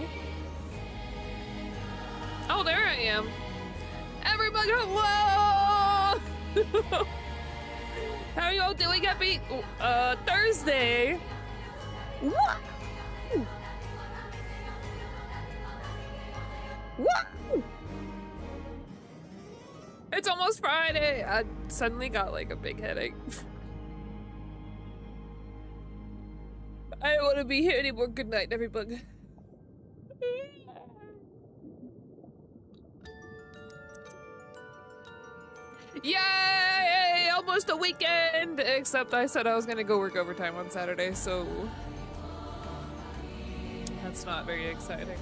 Okay. Oh, there I am. Everybody, hello! How are you all doing? Happy Thursday. What? What? It's almost Friday. I suddenly got like a big headache. I don't want to be here anymore. Good night, everybody. Yay! Almost a weekend! Except I said I was gonna go work overtime on Saturday, so that's not very exciting.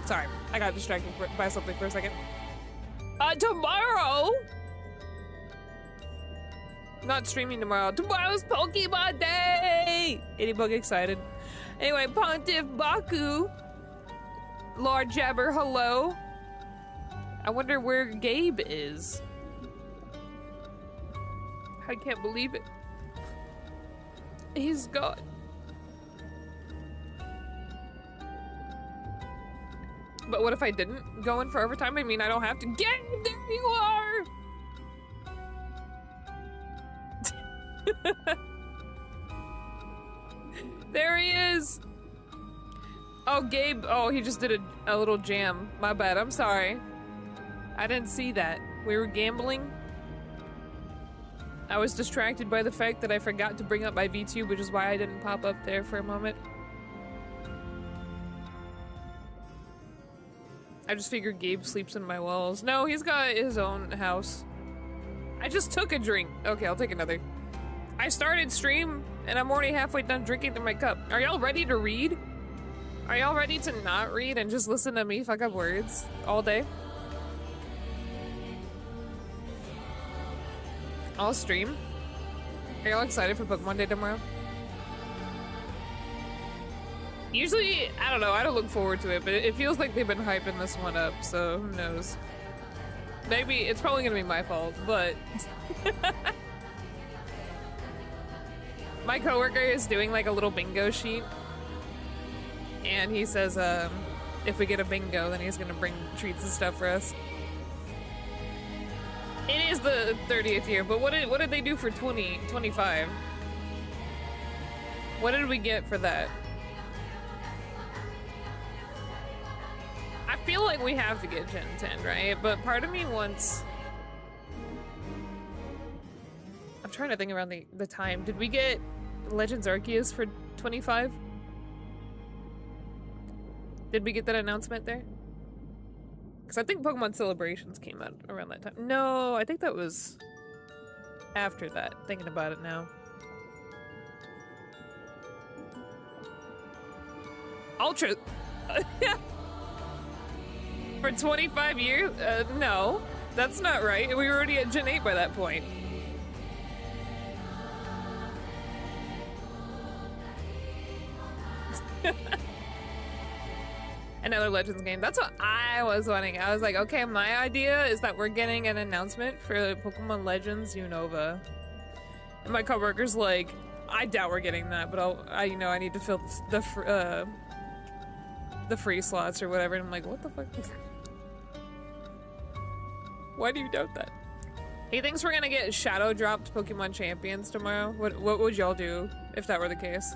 Sorry, I got distracted by something for a second. Tomorrow? Not streaming tomorrow. Tomorrow's Pokemon Day! Anybody excited? Anyway, Pontiff Baku. Lord Jabber, hello. I wonder where Gabe is. I can't believe it. He's gone. But what if I didn't go in for overtime? I mean, I don't have to. Gabe, there you are! There he is! Oh, Gabe. Oh, he just did a little jam. My bad. I'm sorry. I didn't see that. We were gambling. I was distracted by the fact that I forgot to bring up my VTube, which is why I didn't pop up there for a moment. I just figured Gabe sleeps in my walls. No, he's got his own house. I just took a drink. Okay, I'll take another. I started stream, and I'm already halfway done drinking through my cup. Are y'all ready to read? Are y'all ready to not read and just listen to me fuck up words all day? I'll stream. Are y'all excited for Pokemon Day tomorrow? Usually, I don't know, I don't look forward to it, but it feels like they've been hyping this one up, so who knows. Maybe, it's probably gonna be my fault, but... My coworker is doing like a little bingo sheet, and he says if we get a bingo, then he's gonna bring treats and stuff for us. It is the 30th year, but what did they do for 2025? What did we get for that? I feel like we have to get Gen 10, right? But part of me wants... I'm trying to think around the time. Did we get Legends Arceus for 25? Did we get that announcement there? Because I think Pokemon Celebrations came out around that time. No, I think that was after that, thinking about it now. Ultra... For 25 years? No. That's not right. We were already at Gen 8 by that point. Another Legends game. That's what I was wanting. I was like, okay, my idea is that we're getting an announcement for Pokemon Legends Unova. And my coworker's like, I doubt we're getting that, but I need to fill the free slots or whatever. And I'm like, what the fuck? Why do you doubt that? He thinks we're gonna get shadow dropped Pokemon Champions tomorrow. What would y'all do if that were the case?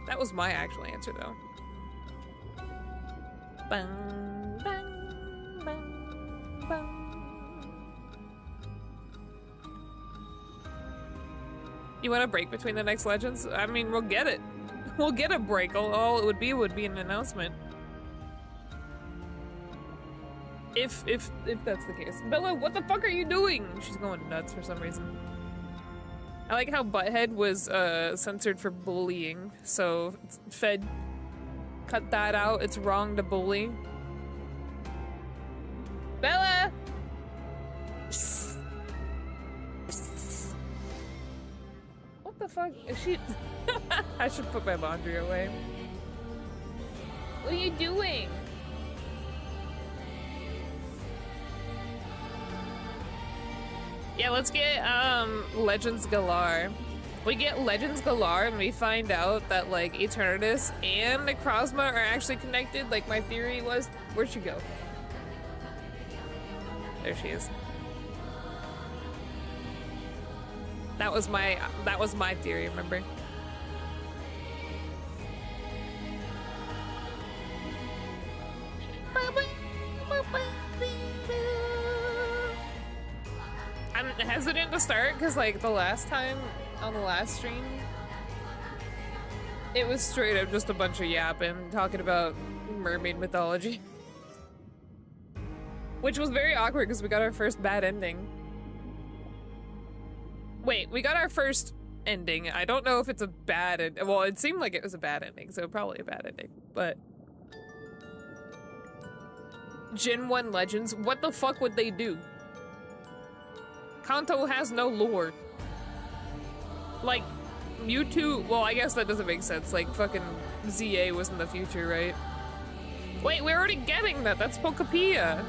That was my actual answer, though. Bang, bang, bang, bang. You want a break between the next Legends? I mean, we'll get it. We'll get a break. All it would be an announcement. If that's the case. Bella, what the fuck are you doing? She's going nuts for some reason. I like how Butthead was censored for bullying, so Fed cut that out. It's wrong to bully. Bella! Psst. Psst. What the fuck? Is she... I should put my laundry away. What are you doing? Yeah, let's get Legends Galar. We get Legends Galar and we find out that like Eternatus and Necrozma are actually connected. Like my theory was, where'd she go? There she is. That was my theory, remember? I'm hesitant to start because like the last time on the last stream it was straight up just a bunch of yapping talking about mermaid mythology. Which was very awkward because we got our first bad ending. Wait, we got our first ending. I don't know if it's a bad ending. Well, it seemed like it was a bad ending, so probably a bad ending. But Gen 1 Legends, what the fuck would they do? Kanto has no lore. Like, Mewtwo, well, I guess that doesn't make sense. Like, fucking ZA was in the future, right? Wait, we're already getting that. That's Pokepia.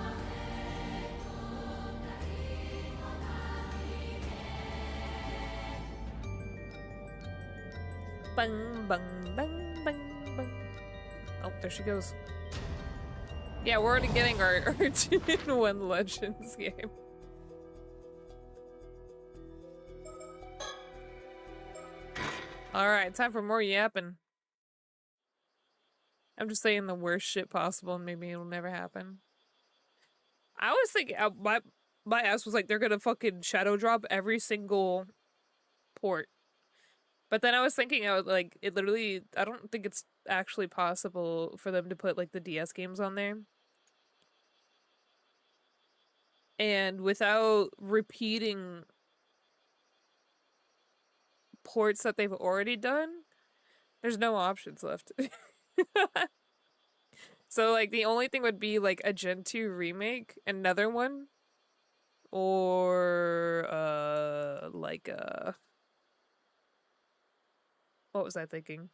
Bang, bang, bang, bang, bang. Oh, there she goes. Yeah, we're already getting our Gen 1 Legends game. Alright, time for more yapping. I'm just saying the worst shit possible and maybe it'll never happen. I was thinking, my ass was like, they're gonna fucking shadow drop every single port. But then I was thinking, I was like, it literally, I don't think it's actually possible for them to put like the DS games on there. And without repeating ports that they've already done, there's no options left. So like the only thing would be like a Gen 2 remake, another one, or like what was I thinking?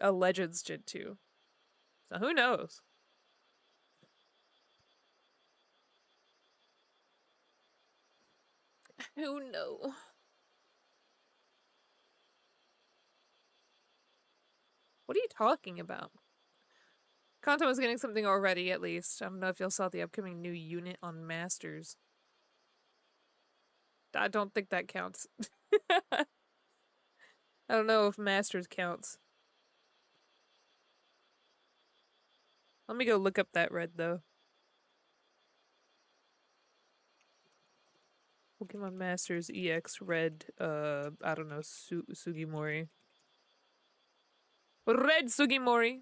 A Legends Gen 2. So who knows? Who knows? What are you talking about? Kanto was getting something already, at least. I don't know if y'all saw the upcoming new unit on Masters. I don't think that counts. I don't know if Masters counts. Let me go look up that red, though. Pokemon Masters EX Red, I don't know, Sugimori. Red Sugimori!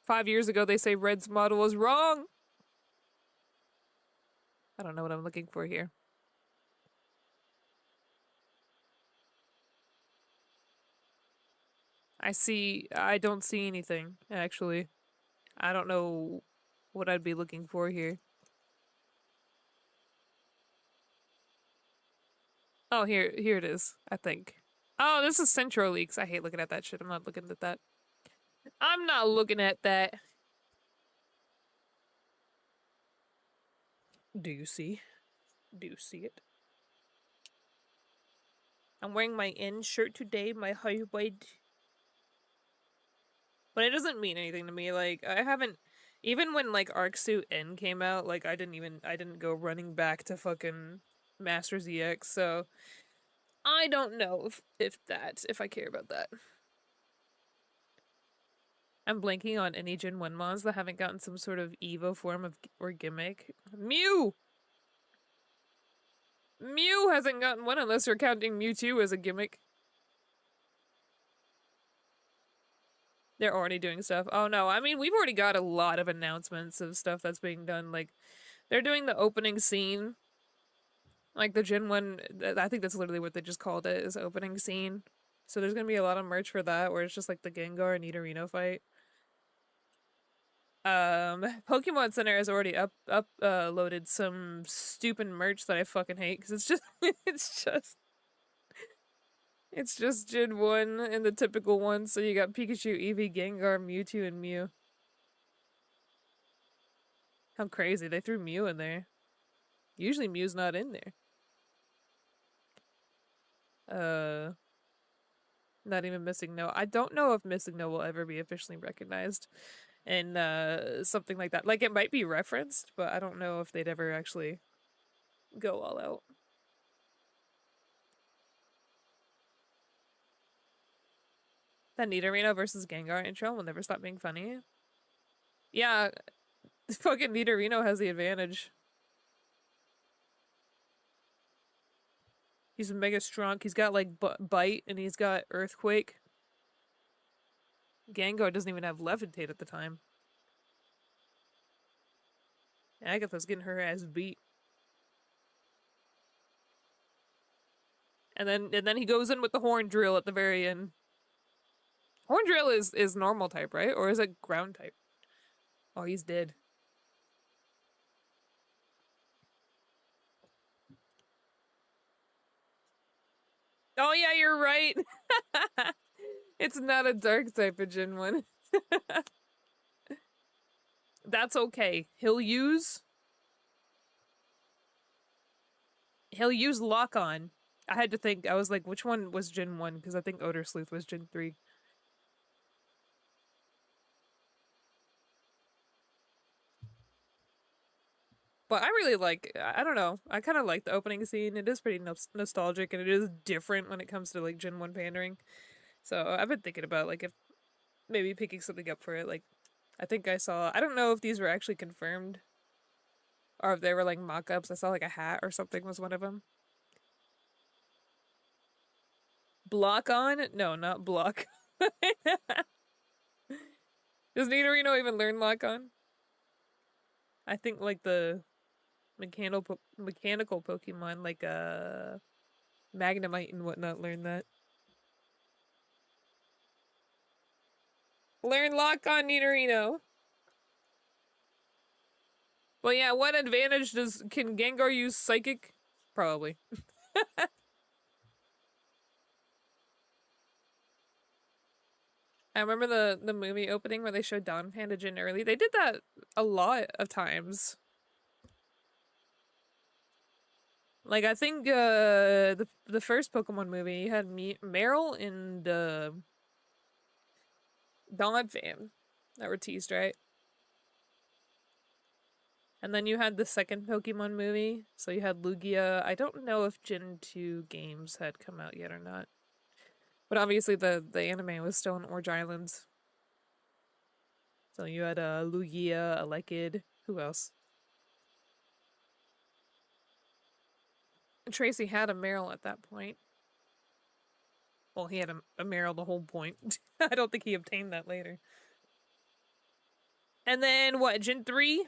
5 years ago, they say Red's model was wrong! I don't know what I'm looking for here. I don't see anything, actually. I don't know what I'd be looking for here. Oh, here it is, I think. Oh, this is Centro Leaks. I hate looking at that shit. I'm not looking at that. I'm not looking at that. Do you see? Do you see it? I'm wearing my N shirt today, my high-wide. But it doesn't mean anything to me. Like, I haven't... Even when, like, Arc Suit N came out, like, I didn't go running back to fucking Masters EX, so... I don't know if I care about that. I'm blanking on any Gen 1 mons that haven't gotten some sort of Evo form of or gimmick. Mew! Mew hasn't gotten one unless you're counting Mewtwo as a gimmick. They're already doing stuff. Oh no, I mean, we've already got a lot of announcements of stuff that's being done. Like, they're doing the opening scene. Like, the Gen 1, I think that's literally what they just called it, is opening scene. So there's gonna be a lot of merch for that, where it's just like the Gengar and Nidorino fight. Pokemon Center has already loaded some stupid merch that I fucking hate, because it's just it's just Gen 1 and the typical one, so you got Pikachu, Eevee, Gengar, Mewtwo, and Mew. How crazy, they threw Mew in there. Usually Mew's not in there. Not even Missing No. I don't know if Missing No will ever be officially recognized in something like that. Like, it might be referenced, but I don't know if they'd ever actually go all out. That Nidorino versus Gengar intro will never stop being funny. Yeah, fucking Nidorino has the advantage. He's mega strong. He's got, like, Bite, and he's got Earthquake. Gengar doesn't even have Levitate at the time. Agatha's getting her ass beat. And then he goes in with the Horn Drill at the very end. Horn Drill is normal type, right? Or is it ground type? Oh, he's dead. Oh yeah, you're right. It's not a dark type of Gen 1. That's okay. He'll use Lock On. I had to think. I was like, which one was Gen 1? Because I think Odor Sleuth was Gen 3. But I really like, I don't know, I kind of like the opening scene. It is pretty nostalgic, and it is different when it comes to, like, Gen 1 pandering. So I've been thinking about, like, if maybe picking something up for it. Like, I think I saw, I don't know if these were actually confirmed, or if they were, like, mock-ups. I saw, like, a hat or something was one of them. Block On? No, not Block. Does Nidorino even learn Lock On? I think, like, the mechanical Pokemon, like, Magnemite and whatnot, learn that. Learn Lock On, Nidorino! Well, yeah, what advantage can Gengar use Psychic? Probably. I remember the movie opening where they showed Dawn Panda Gen early. They did that a lot of times. Like, I think the first Pokemon movie had Meryl and Dawn Fan that were teased, right? And then you had the second Pokemon movie, so you had Lugia. I don't know if Gen 2 games had come out yet or not. But obviously the anime was still in Orange Islands. So you had Lugia, Alekid, who else? Tracy had a Meryl at that point. Well, he had a Meryl the whole point. I don't think he obtained that later. And then, what, Gen 3?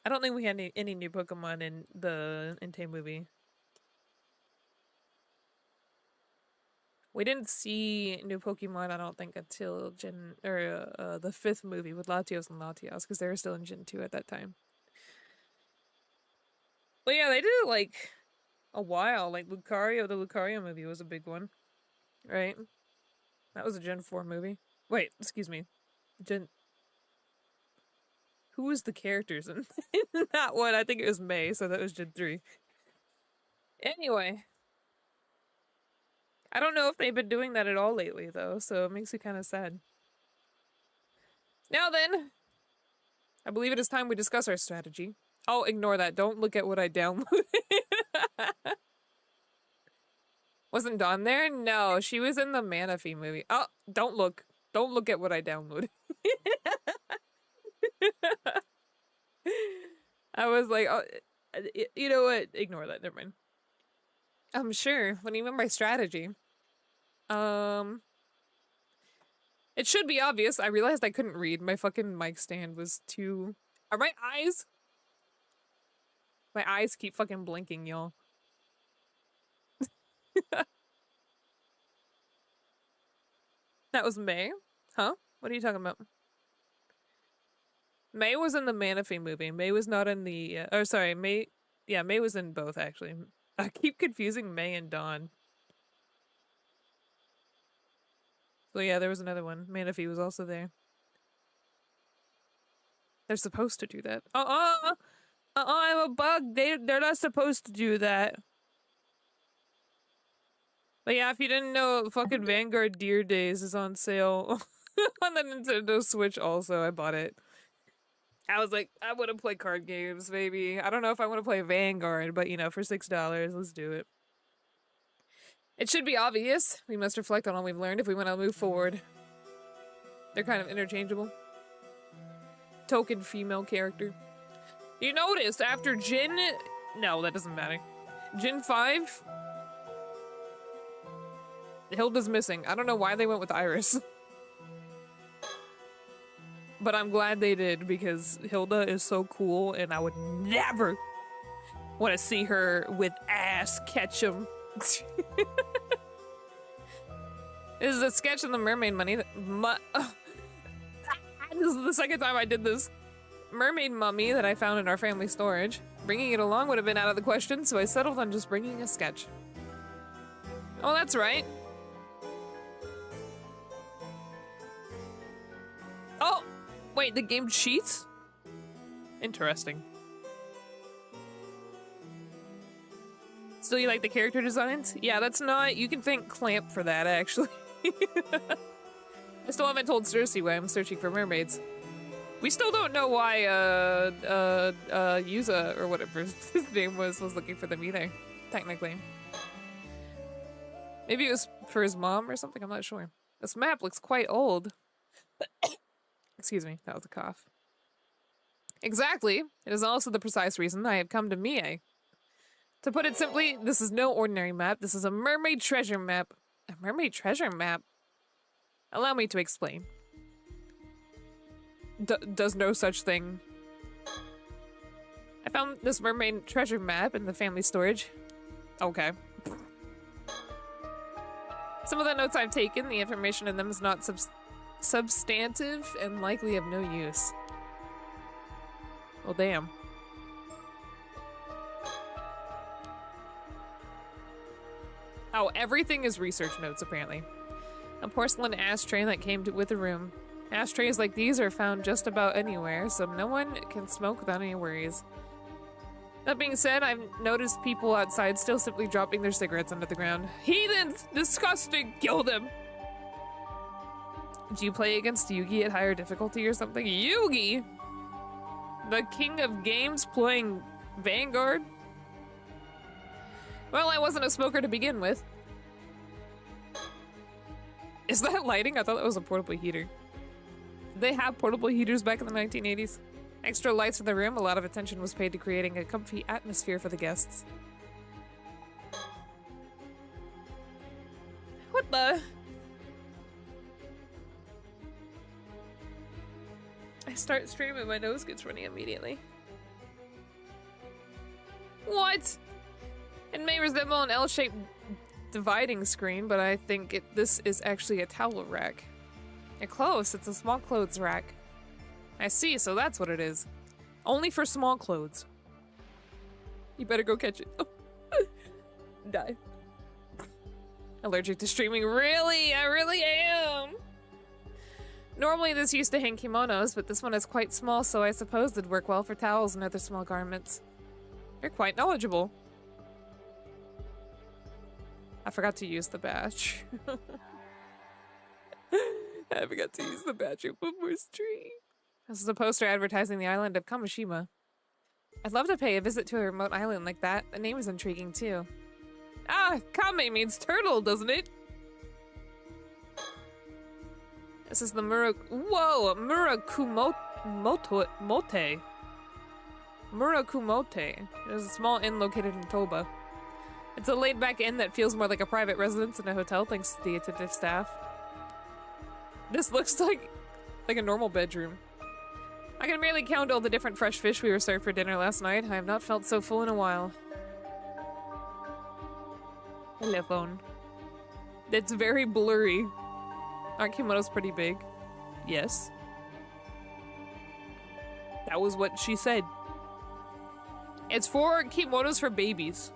I don't think we had any new Pokemon in the Entei movie. We didn't see new Pokemon, I don't think, until the fifth movie with Latios and Latios, because they were still in Gen 2 at that time. But yeah, they did it, like, a while. Like, Lucario, the Lucario movie was a big one. Right? That was a Gen 4 movie. Wait, excuse me. Who was the characters in that one? I think it was May, so that was Gen 3. Anyway. I don't know if they've been doing that at all lately, though, so it makes me kind of sad. Now then, I believe it is time we discuss our strategy. Oh, ignore that. Don't look at what I downloaded. Wasn't Dawn there? No, she was in the Manaphy movie. Oh, don't look. Don't look at what I downloaded. I was like, oh, you know what? Ignore that. Never mind. I'm sure. What do you mean by strategy? It should be obvious. I realized I couldn't read. My fucking mic stand was too... Are my eyes? My eyes keep fucking blinking, y'all. That was May? Huh? What are you talking about? May was in the Manaphy movie. May was not in the... oh, sorry. May... Yeah, May was in both, actually. I keep confusing May and Dawn. So yeah, there was another one. Manaphy was also there. They're supposed to do that. I'm a bug. They're not supposed to do that. But yeah, if you didn't know, fucking Vanguard Deer Days is on sale on the Nintendo Switch also. I bought it. I was like, I want to play card games, baby. I don't know if I want to play Vanguard, but you know, for $6, let's do it. It should be obvious. We must reflect on all we've learned if we want to move forward. They're kind of interchangeable. Token female character. You noticed after Jin... No, that doesn't matter. Jin 5... Hilda's missing. I don't know why they went with Iris. But I'm glad they did, because Hilda is so cool, and I would never want to see her with ass Ketchum. This is a sketch of the Mermaid money. This is the second time I did this. Mermaid mummy that I found in our family storage. Bringing it along would have been out of the question, so I settled on just bringing a sketch. Oh, that's right. Oh! Wait, the game cheats? Interesting. Still, you like the character designs? Yeah, that's not... You can thank Clamp for that, actually. I still haven't told Cersei why I'm searching for mermaids. We still don't know why, Yuza, or whatever his name was looking for them either, technically. Maybe it was for his mom or something, I'm not sure. This map looks quite old. Excuse me, that was a cough. Exactly. It is also the precise reason I have come to Mie. To put it simply, this is no ordinary map. This is a mermaid treasure map. A mermaid treasure map? Allow me to explain. Does no such thing. I found this mermaid treasure map in the family storage. Okay. Some of the notes I've taken, the information in them is not substantive and likely of no use. Well, damn. Oh, everything is research notes, apparently. A porcelain ashtray that came with the room. Ashtrays like these are found just about anywhere, so no one can smoke without any worries. That being said, I've noticed people outside still simply dropping their cigarettes under the ground. Heathens! Disgusting! Kill them! Do you play against Yugi at higher difficulty or something? Yugi? The king of games playing Vanguard? Well, I wasn't a smoker to begin with. Is that lighting? I thought that was a portable heater. Did they have portable heaters back in the 1980s? Extra lights in the room, a lot of attention was paid to creating a comfy atmosphere for the guests. What the? I start streaming, my nose gets runny immediately. What? It may resemble an L-shaped dividing screen, but I think this is actually a towel rack. You're close, it's a small clothes rack. I see, so that's what it is. Only for small clothes. You better go catch it. Die. Allergic to streaming? Really? I really am! Normally this used to hang kimonos, but this one is quite small, so I suppose it'd work well for towels and other small garments. You're quite knowledgeable. I forgot to use the badge. I forgot to use the badge in one more stream. This is a poster advertising the island of Kamishima. I'd love to pay a visit to a remote island like that. The name is intriguing too. Ah, Kame means turtle, doesn't it? This is the Murakumote. Murakumote. It is a small inn located in Toba. It's a laid-back inn that feels more like a private residence than a hotel thanks to the attentive staff. This looks like a normal bedroom. I can barely count all the different fresh fish we were served for dinner last night. I have not felt so full in a while. Hello, phone. It's very blurry. Aren't kimonos pretty big? Yes. That was what she said. It's for kimonos for babies.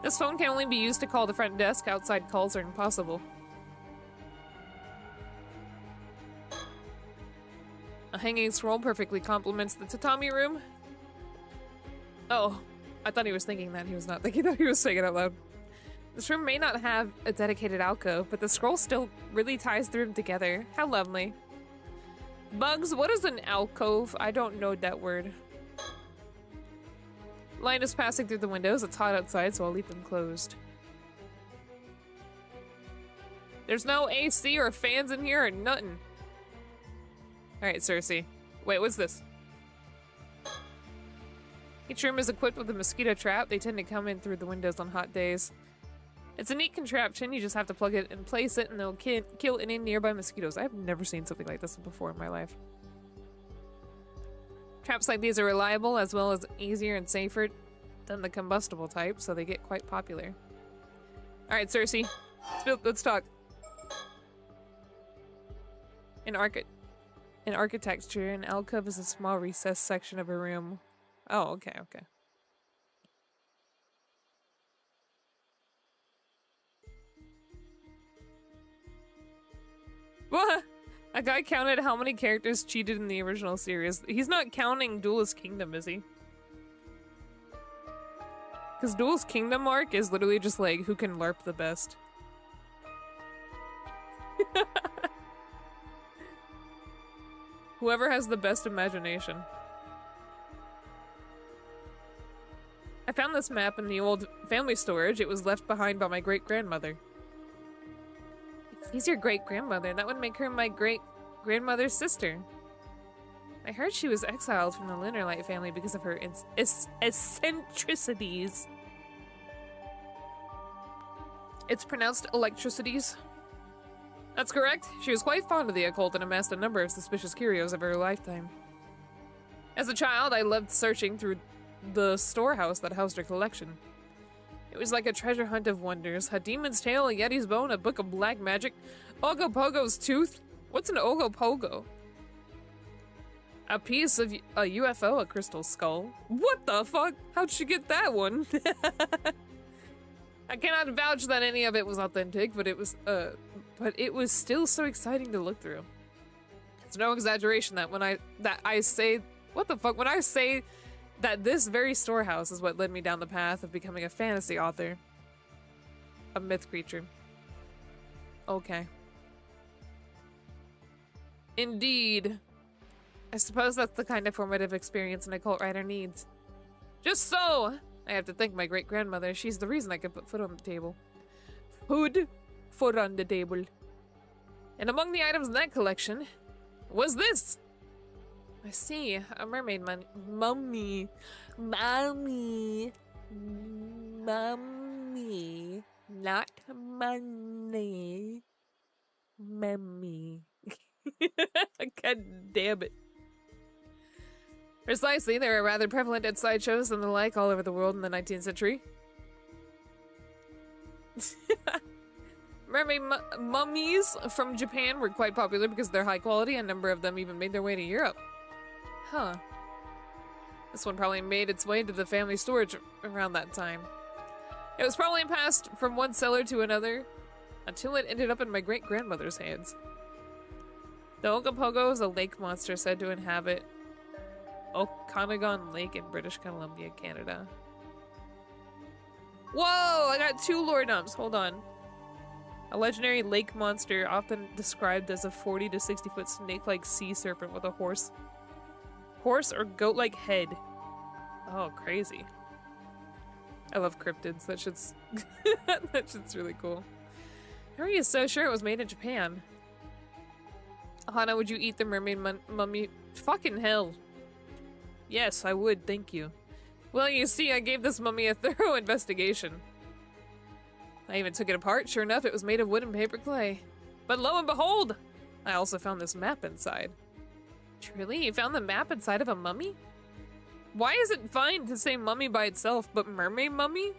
This phone can only be used to call the front desk. Outside calls are impossible. A hanging scroll perfectly complements the tatami room. Oh, I thought he was thinking that. He was not thinking that. He was saying it out loud. This room may not have a dedicated alcove, but the scroll still really ties the room together. How lovely. Bugs, what is an alcove? I don't know that word. Light is passing through the windows. It's hot outside, so I'll leave them closed. There's no AC or fans in here or nothing. Alright, Cersei. Wait, what's this? Each room is equipped with a mosquito trap. They tend to come in through the windows on hot days. It's a neat contraption. You just have to plug it and place it, and they'll kill any nearby mosquitoes. I've never seen something like this before in my life. Traps like these are reliable, as well as easier and safer than the combustible type, so they get quite popular. Alright, Cersei. Let's talk. In architecture, an alcove is a small recessed section of a room. Oh, okay, okay. What? A guy counted how many characters cheated in the original series. He's not counting Duelist Kingdom, is he? Because Duelist Kingdom arc is literally just like, who can LARP the best. Whoever has the best imagination. I found this map in the old family storage. It was left behind by my great-grandmother. If he's your great-grandmother, that would make her my great-grandmother's sister. I heard she was exiled from the Lunarlight family because of her eccentricities. It's pronounced electricities. That's correct. She was quite fond of the occult and amassed a number of suspicious curios over her lifetime. As a child, I loved searching through the storehouse that housed her collection. It was like a treasure hunt of wonders. A demon's tail, a yeti's bone, a book of black magic, Ogopogo's tooth. What's an Ogopogo? A piece of a UFO, a crystal skull. What the fuck? How'd she get that one? I cannot vouch that any of it was authentic, but it was still so exciting to look through. It's no exaggeration that when I say that this very storehouse is what led me down the path of becoming a fantasy author. A myth creature. Okay. Indeed. I suppose that's the kind of formative experience an occult writer needs. Just so! I have to thank my great-grandmother. She's the reason I could put food on the table. Food on the table. And among the items in that collection was this! I see, a mermaid mummy. Mommy. Not money. Mummy. God damn it. Precisely, they were rather prevalent at sideshows and the like all over the world in the 19th century. Mermaid mummies from Japan were quite popular because of their high quality. A number of them even made their way to Europe. Huh. This one probably made its way into the family storage around that time. It was probably passed from one seller to another until it ended up in my great-grandmother's hands. The Ogopogo is a lake monster said to inhabit Okanagan Lake in British Columbia, Canada. Whoa! I got 2 lore dumps. Hold on. A legendary lake monster often described as a 40 to 60 foot snake-like sea serpent with a horse or goat-like head. Oh, crazy. I love cryptids. That shit's that shit's really cool. How are you so sure it was made in Japan? Hana, would you eat the mermaid mummy? Fucking hell. Yes, I would, thank you. Well, you see, I gave this mummy a thorough investigation. I even took it apart. Sure enough, it was made of wood and paper clay. But lo and behold, I also found this map inside. Truly? You found the map inside of a mummy? Why is it fine to say mummy by itself, but mermaid mummy?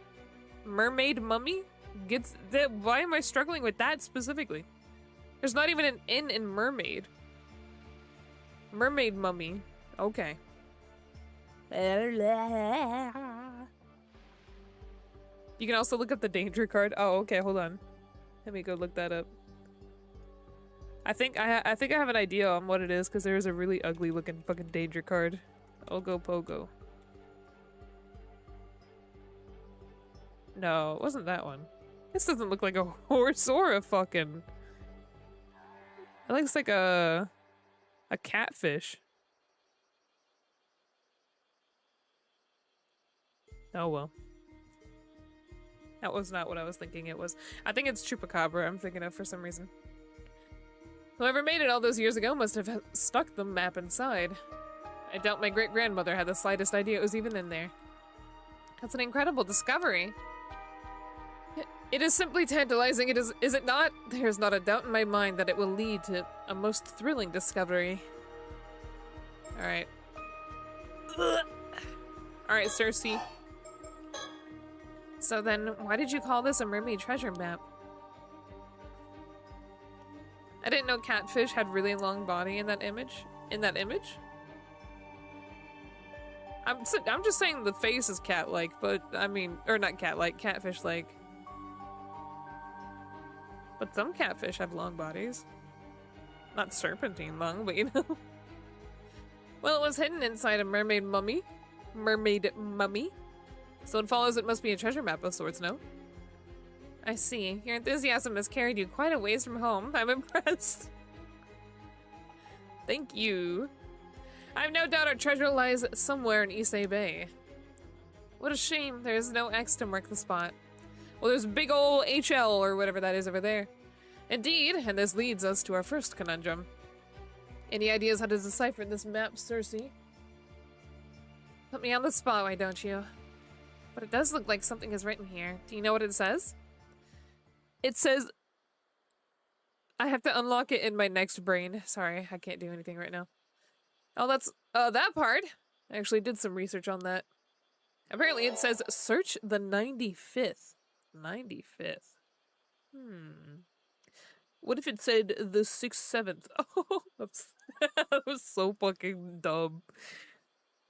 Mermaid mummy? Why am I struggling with that specifically? There's not even an N in mermaid. Mermaid mummy. Okay. You can also look up the danger card. Oh, okay, hold on. Let me go look that up. I think I have an idea on what it is because there is a really ugly looking fucking danger card. Ogopogo. No, it wasn't that one. This doesn't look like a horse or a fucking... It looks like a catfish. Oh well. That was not what I was thinking it was. I think it's Chupacabra I'm thinking of for some reason. Whoever made it all those years ago must have stuck the map inside. I doubt my great-grandmother had the slightest idea it was even in there. That's an incredible discovery. It is simply tantalizing, is it not? There's not a doubt in my mind that it will lead to a most thrilling discovery. Alright. Alright, Cersei. So then, why did you call this a mermaid treasure map? I didn't know catfish had really long body in that image. I'm just saying the face is cat-like, but I mean, or not cat-like, catfish-like. But some catfish have long bodies. Not serpentine long, but you know. Well, it was hidden inside a mermaid mummy. So it follows it must be a treasure map of sorts, no? I see. Your enthusiasm has carried you quite a ways from home. I'm impressed. Thank you. I have no doubt our treasure lies somewhere in Issei Bay. What a shame there's no X to mark the spot. Well, there's big ol' HL or whatever that is over there. Indeed, and this leads us to our first conundrum. Any ideas how to decipher this map, Cersei? Put me on the spot, why don't you? But it does look like something is written here. Do you know what it says? It says... I have to unlock it in my next brain. Sorry, I can't do anything right now. Oh, that's... that part! I actually did some research on that. Apparently it says, search the 95th. 95th. What if it said the 6th, 7th? Oh, that was so fucking dumb.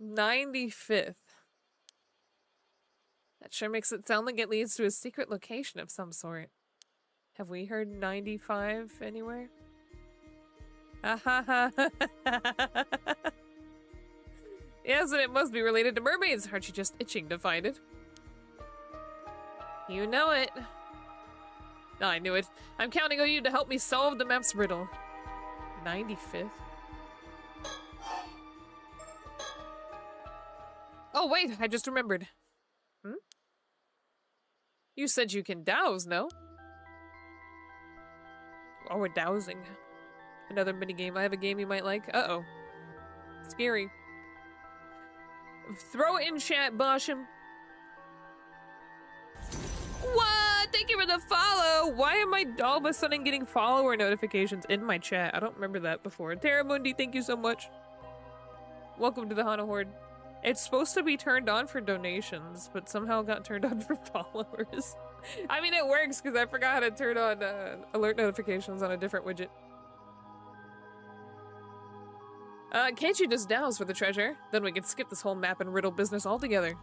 95th. That sure makes it sound like it leads to a secret location of some sort. Have we heard 95 anywhere? Yes, and it must be related to mermaids. Aren't you just itching to find it? You know it. Oh, I knew it. I'm counting on you to help me solve the map's riddle. 95th. Oh, wait, I just remembered. You said you can douse, no? Oh, we're dowsing. Another minigame. I have a game you might like. Uh-oh. Scary. Throw it in chat, Bosham. What? Thank you for the follow. Why am I all of a sudden getting follower notifications in my chat? I don't remember that before. Terramundi, thank you so much. Welcome to the Hana Horde. It's supposed to be turned on for donations, but somehow got turned on for followers. I mean, it works because I forgot how to turn on alert notifications on a different widget. Can't you just douse for the treasure? Then we could skip this whole map and riddle business altogether.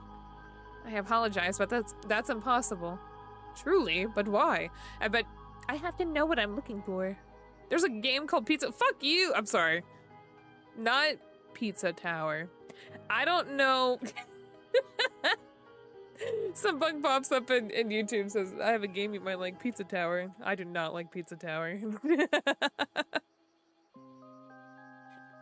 I apologize, but that's impossible. Truly? But why? I bet I have to know what I'm looking for. There's a game called Pizza- Fuck you! I'm sorry. Not Pizza Tower. I don't know. Some bug pops up in YouTube says, I have a game you might like, Pizza Tower. I do not like Pizza Tower.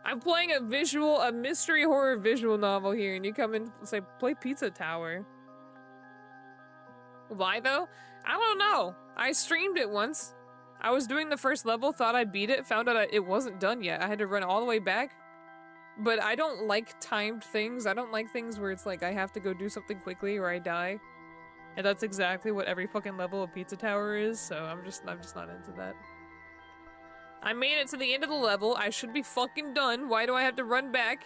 I'm playing a mystery horror visual novel here, and you come in and say, play Pizza Tower. Why though? I don't know. I streamed it once. I was doing the first level, thought I beat it, found out it wasn't done yet. I had to run all the way back. But I don't like timed things. I don't like things where it's like I have to go do something quickly or I die. And that's exactly what every fucking level of Pizza Tower is, so I'm just not into that. I made it to the end of the level. I should be fucking done. Why do I have to run back?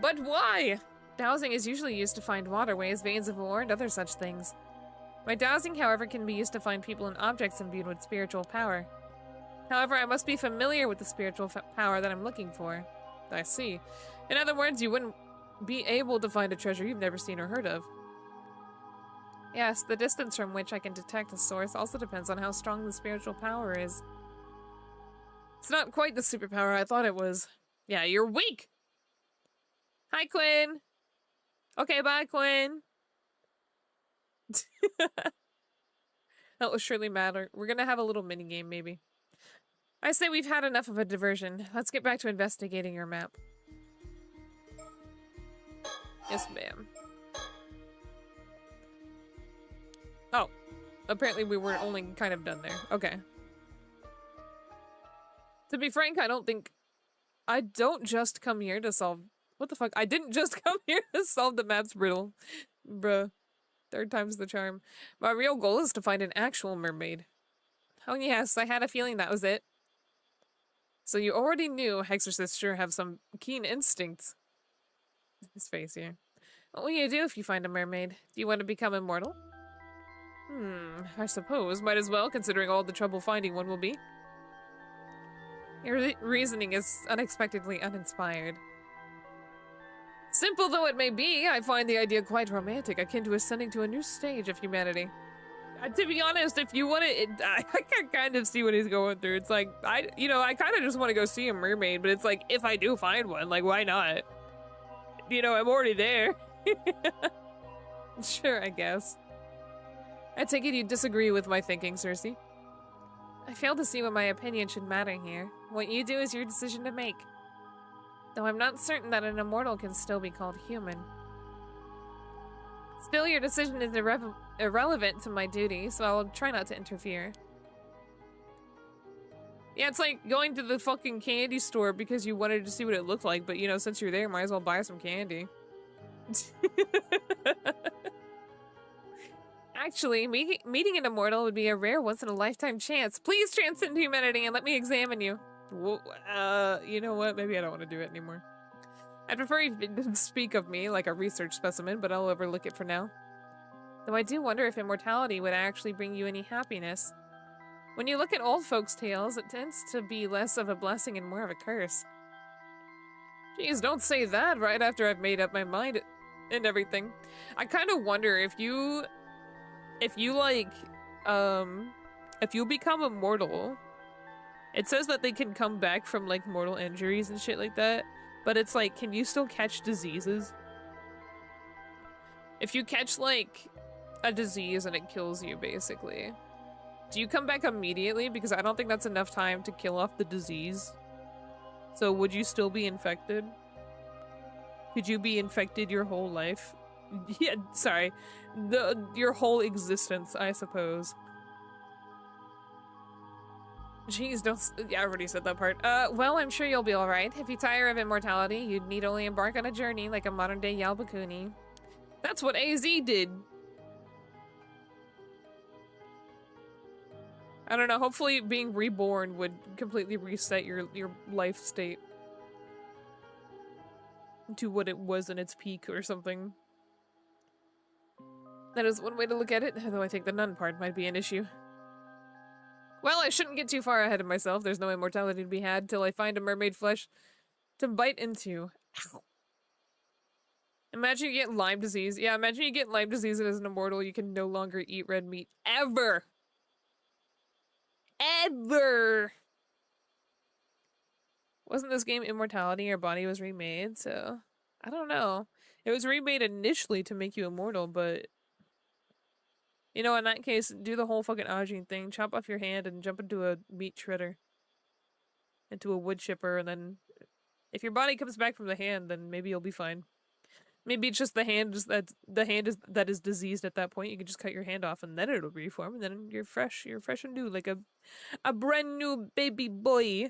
But why? Dowsing is usually used to find waterways, veins of ore, and other such things. My dowsing, however, can be used to find people and objects imbued with spiritual power. However, I must be familiar with the spiritual power that I'm looking for. I see. In other words, you wouldn't be able to find a treasure you've never seen or heard of. Yes, the distance from which I can detect a source also depends on how strong the spiritual power is. It's not quite the superpower I thought it was. Yeah, you're weak! Hi, Quinn. Okay, bye, Quinn. That will surely matter. We're gonna have a little mini game, maybe. I say we've had enough of a diversion. Let's get back to investigating your map. Yes, ma'am. Oh, apparently we were only kind of done there. Okay. To be frank, I don't just come here to solve... What the fuck? I didn't just come here to solve the map's riddle. Bruh. Third time's the charm. My real goal is to find an actual mermaid. Oh yes, I had a feeling that was it. So you already knew Hexorcists sure have some keen instincts. His face here. What will you do if you find a mermaid? Do you want to become immortal? I suppose. Might as well, considering all the trouble finding one will be. Your reasoning is unexpectedly uninspired. Simple though it may be, I find the idea quite romantic, akin to ascending to a new stage of humanity. To be honest, if you want to, I can kind of see what he's going through. It's like, I kind of just want to go see a mermaid, but it's like, if I do find one, like, why not? You know, I'm already there. Sure, I guess. I take it you disagree with my thinking, Cersei. I fail to see what my opinion should matter here. What you do is your decision to make. Though I'm not certain that an immortal can still be called human. Still, your decision is irrelevant to my duty, so I'll try not to interfere. Yeah, it's like going to the fucking candy store because you wanted to see what it looked like, but you know, since you're there, might as well buy some candy. Actually, meeting an immortal would be a rare once-in-a-lifetime chance. Please transcend humanity and let me examine you. You know what? Maybe I don't want to do it anymore. I'd prefer you didn't speak of me like a research specimen, but I'll overlook it for now. Though I do wonder if immortality would actually bring you any happiness. When you look at old folks' tales, it tends to be less of a blessing and more of a curse. Jeez, don't say that right after I've made up my mind and everything. I kind of wonder if you become immortal, it says that they can come back from like mortal injuries and shit like that, but it's like, can you still catch diseases? If you catch like a disease and it kills you, basically, do you come back immediately? Because I don't think that's enough time to kill off the disease. So would you still be infected? Could you be infected your whole life? Yeah, sorry. Your whole existence, I suppose. Jeez, don't... Yeah, I already said that part. Well, I'm sure you'll be alright. If you tire of immortality, you'd need only embark on a journey like a modern-day Yalbakuni. That's what AZ did! I don't know, hopefully being reborn would completely reset your life state to what it was in its peak or something. That is one way to look at it, though I think the nun part might be an issue. Well, I shouldn't get too far ahead of myself. There's no immortality to be had till I find a mermaid flesh to bite into. Ow. Imagine you get Lyme disease. Yeah, imagine you get Lyme disease and as an immortal you can no longer eat red meat. Ever! Ever! Wasn't this game Immortality? Your body was remade, so... I don't know. It was remade initially to make you immortal, but... You know, in that case, do the whole fucking Ajin thing. Chop off your hand and jump into a meat shredder. Into a wood chipper, and then... If your body comes back from the hand, then maybe you'll be fine. Maybe it's just the hand that is diseased at that point. You can just cut your hand off and then it'll reform, and then you're fresh. You're fresh and new, like a brand new baby boy.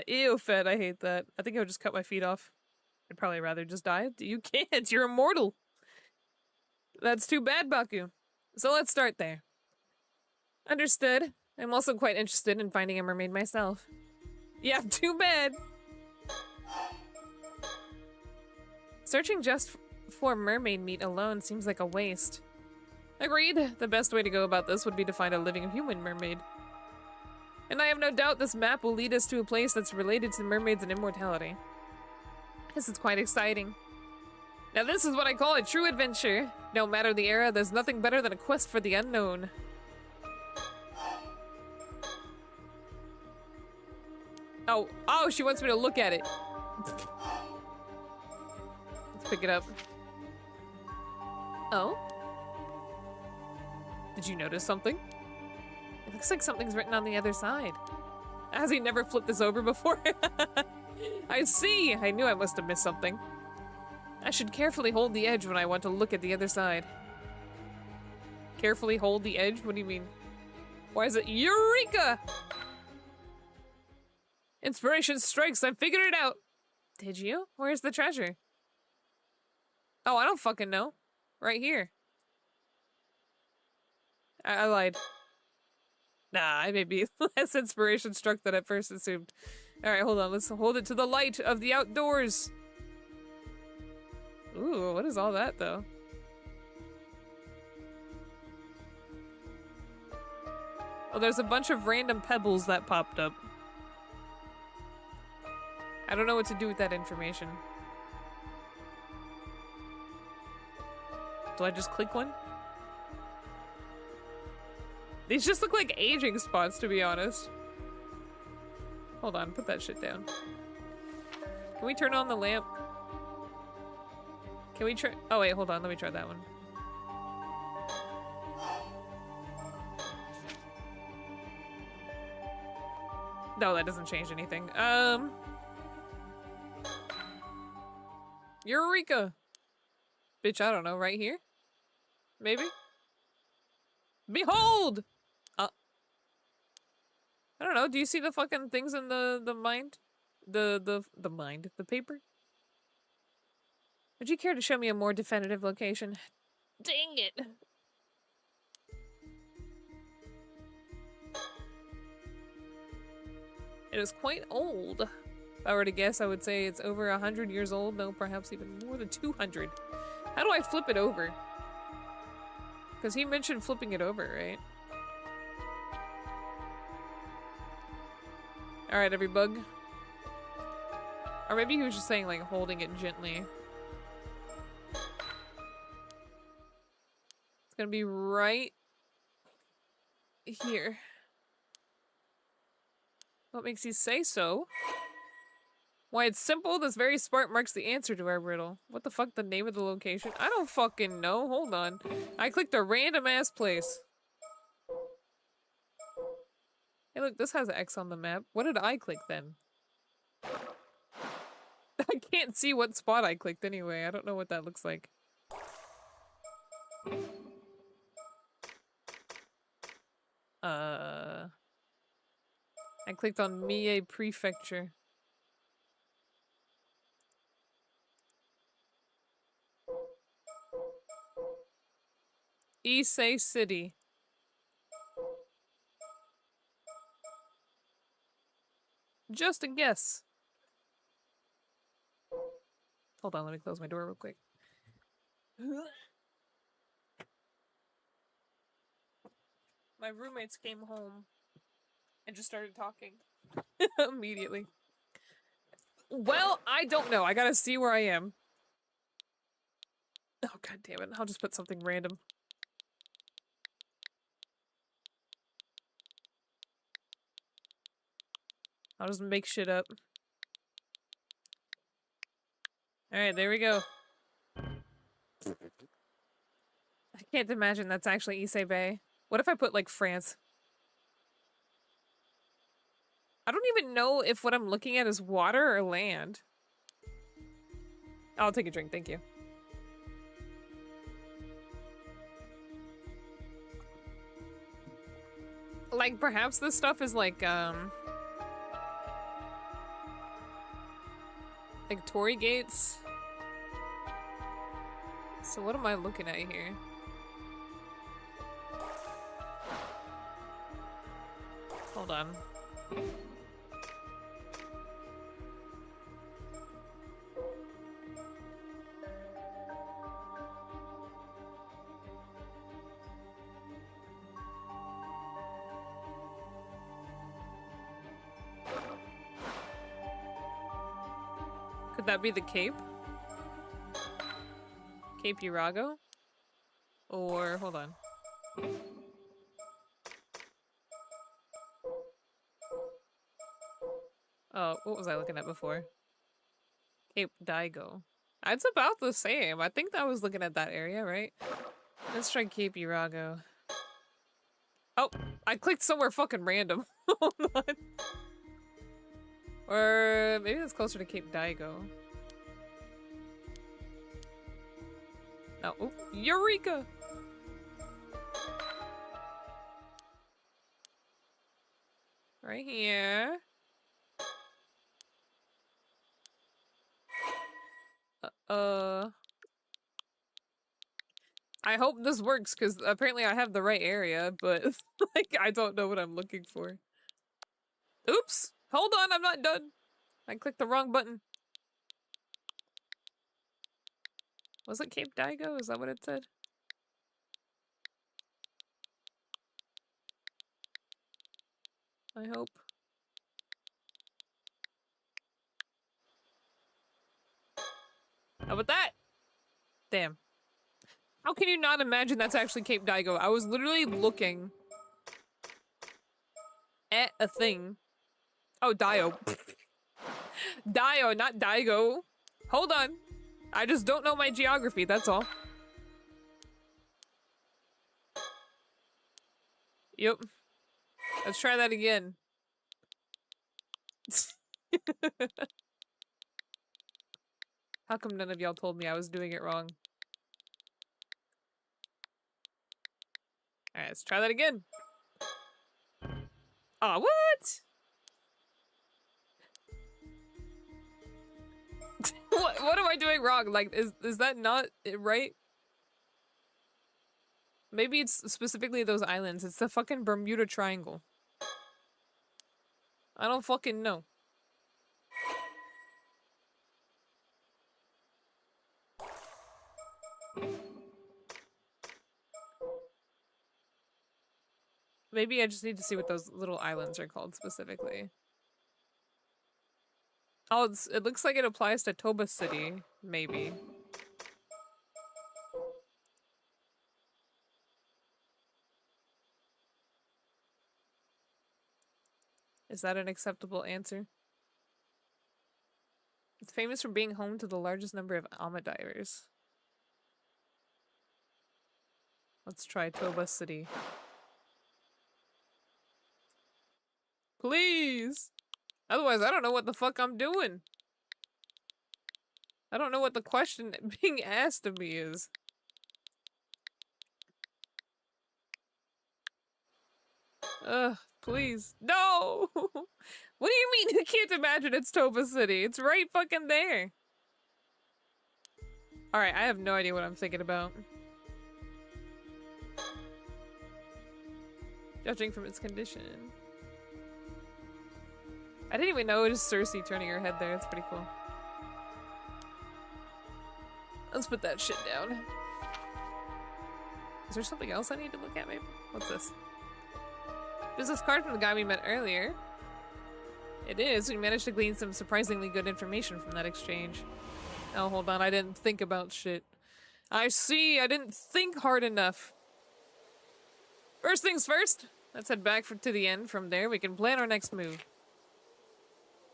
Ew, Fed, I hate that. I think I would just cut my feet off. I'd probably rather just die. You can't, you're immortal. That's too bad, Baku. So let's start there. Understood. I'm also quite interested in finding a mermaid myself. Yeah, too bad. Searching just for mermaid meat alone seems like a waste. Agreed. The best way to go about this would be to find a living human mermaid. And I have no doubt this map will lead us to a place that's related to mermaids and immortality. This is quite exciting. Now this is what I call a true adventure. No matter the era, there's nothing better than a quest for the unknown. Oh, oh, she wants me to look at it. Let's pick it up. Oh? Did you notice something? It looks like something's written on the other side. Has he never flipped this over before? I see! I knew I must have missed something. I should carefully hold the edge when I want to look at the other side. Carefully hold the edge? What do you mean? Why is it Eureka? Inspiration strikes, I figured it out! Did you? Where's the treasure? Oh, I don't fucking know. Right here. I lied. Nah, I may be less inspiration struck than I first assumed. Alright, hold on. Let's hold it to the light of the outdoors. Ooh, what is all that, though? Oh, there's a bunch of random pebbles that popped up. I don't know what to do with that information. Do I just click one? These just look like aging spots, to be honest. Hold on, put that shit down. Can we turn on the lamp? Can we try- oh wait, hold on, let me try that one. No, that doesn't change anything. Eureka! Bitch, I don't know, right here? Maybe? Behold! I don't know, do you see the fucking things in the mind? The paper? Would you care to show me a more definitive location? Dang it! It is quite old. If I were to guess, I would say it's over 100 years old. No, perhaps even more than 200. How do I flip it over? Because he mentioned flipping it over, right? Alright, everybug. Or maybe he was just saying, like, holding it gently. It's gonna be right here. What makes you say so? Why, it's simple. This very spark marks the answer to our riddle. What the fuck, the name of the location? I don't fucking know. Hold on. I clicked a random-ass place. Hey, look, this has X on the map. What did I click, then? I can't see what spot I clicked anyway. I don't know what that looks like. I clicked on Mie Prefecture. Issei City. Just a guess. Hold on, let me close my door real quick. My roommates came home and just started talking immediately. Well, I don't know. I gotta see where I am. Oh, god damn it. I'll just put something random. I'll just make shit up. Alright, there we go. I can't imagine that's actually Issei Bay. What if I put, like, France? I don't even know if what I'm looking at is water or land. I'll take a drink, thank you. Like, perhaps this stuff is like Tory gates. So what am I looking at here? Hold on. Could that be the Cape? Cape Urago? Or, hold on. Oh, what was I looking at before? Cape Daigo. It's about the same. I think I was looking at that area, right? Let's try Cape Irago. Oh, I clicked somewhere fucking random. Hold on. Or maybe that's closer to Cape Daigo. Oh, oh, Eureka! Right here. I hope this works, because apparently I have the right area, but, like, I don't know what I'm looking for. Oops! Hold on, I'm not done! I clicked the wrong button. Was it Cape Daigo? Is that what it said? I hope. How about that? Damn. How can you not imagine that's actually Cape Daigo? I was literally looking at a thing. Oh, Dio. Dio, not Daigo. Hold on. I just don't know my geography, that's all. Yep. Let's try that again. How come none of y'all told me I was doing it wrong? Alright, let's try that again. Aw, what? What am I doing wrong? Like, is that not right? Maybe it's specifically those islands. It's the fucking Bermuda Triangle. I don't fucking know. Maybe I just need to see what those little islands are called specifically. Oh, it looks like it applies to Toba City, maybe. Is that an acceptable answer? It's famous for being home to the largest number of ama divers. Let's try Toba City. Please! Otherwise, I don't know what the fuck I'm doing. I don't know what the question being asked of me is. Ugh, please. No! What do you mean you can't imagine it's Toba City? It's right fucking there. Alright, I have no idea what I'm thinking about. Judging from its condition. I didn't even know it was Cersei turning her head there. It's pretty cool. Let's put that shit down. Is there something else I need to look at, maybe? What's this? Business card from the guy we met earlier. It is. We managed to glean some surprisingly good information from that exchange. Oh, hold on. I didn't think about shit. I see. I didn't think hard enough. First things first. Let's head back to the end. From there, we can plan our next move.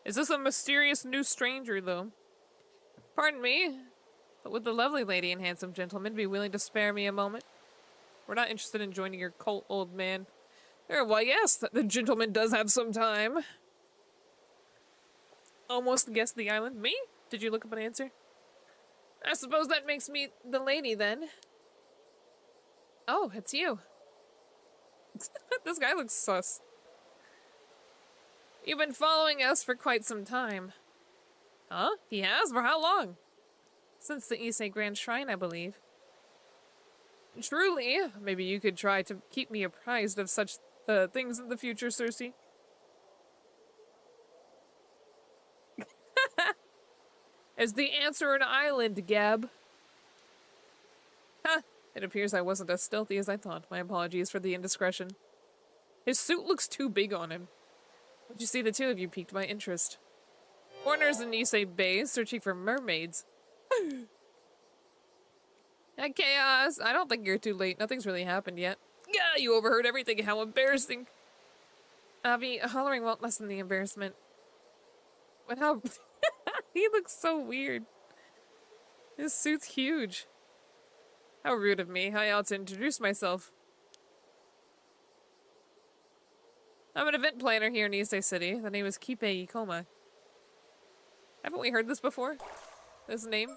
Is this a mysterious new stranger, though? Pardon me, but would the lovely lady and handsome gentleman be willing to spare me a moment? We're not interested in joining your cult, old man. Well, yes, the gentleman does have some time. Almost guessed the island. Me? Did you look up an answer? I suppose that makes me the lady, then. Oh, it's you. This guy looks sus. You've been following us for quite some time. Huh? He has? For how long? Since the Issei Grand Shrine, I believe. Truly? Maybe you could try to keep me apprised of such things in the future, Cersei. Is the answer an island, Gab? Ha! It appears I wasn't as stealthy as I thought. My apologies for the indiscretion. His suit looks too big on him. But you see, the two of you piqued my interest. Foreigners in Issei Bay searching for mermaids. Chaos! I don't think you're too late. Nothing's really happened yet. Yeah, you overheard everything. How embarrassing. Avi, hollering won't lessen the embarrassment. But how... he looks so weird. His suit's huge. How rude of me. I ought to introduce myself. I'm an event planner here in Issei City. The name is Kipe Ikoma. Haven't we heard this before? This name?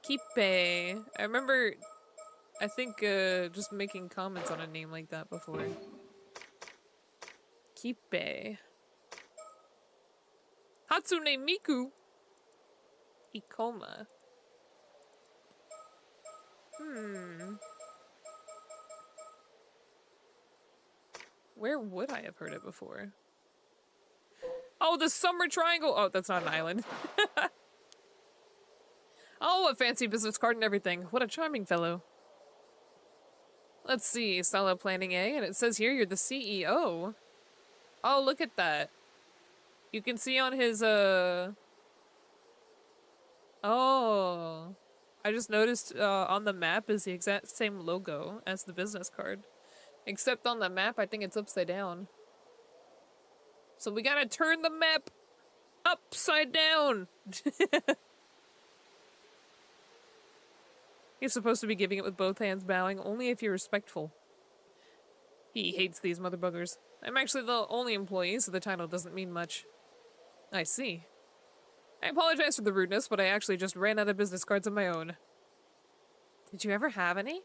Kipe. I remember, I think, just making comments on a name like that before. Kipe. Hatsune Miku. Ikoma. Where would I have heard it before? Oh, the Summer Triangle! Oh, that's not an island. Oh, a fancy business card and everything. What a charming fellow. Let's see, Stella Planning A, and it says here you're the CEO. Oh, look at that. You can see on his, Oh. I just noticed on the map is the exact same logo as the business card. Except on the map, I think it's upside down. So we gotta turn the map upside down! You're supposed to be giving it with both hands, bowing only if you're respectful. He hates these mother buggers. I'm actually the only employee, so the title doesn't mean much. I see. I apologize for the rudeness, but I actually just ran out of business cards of my own. Did you ever have any?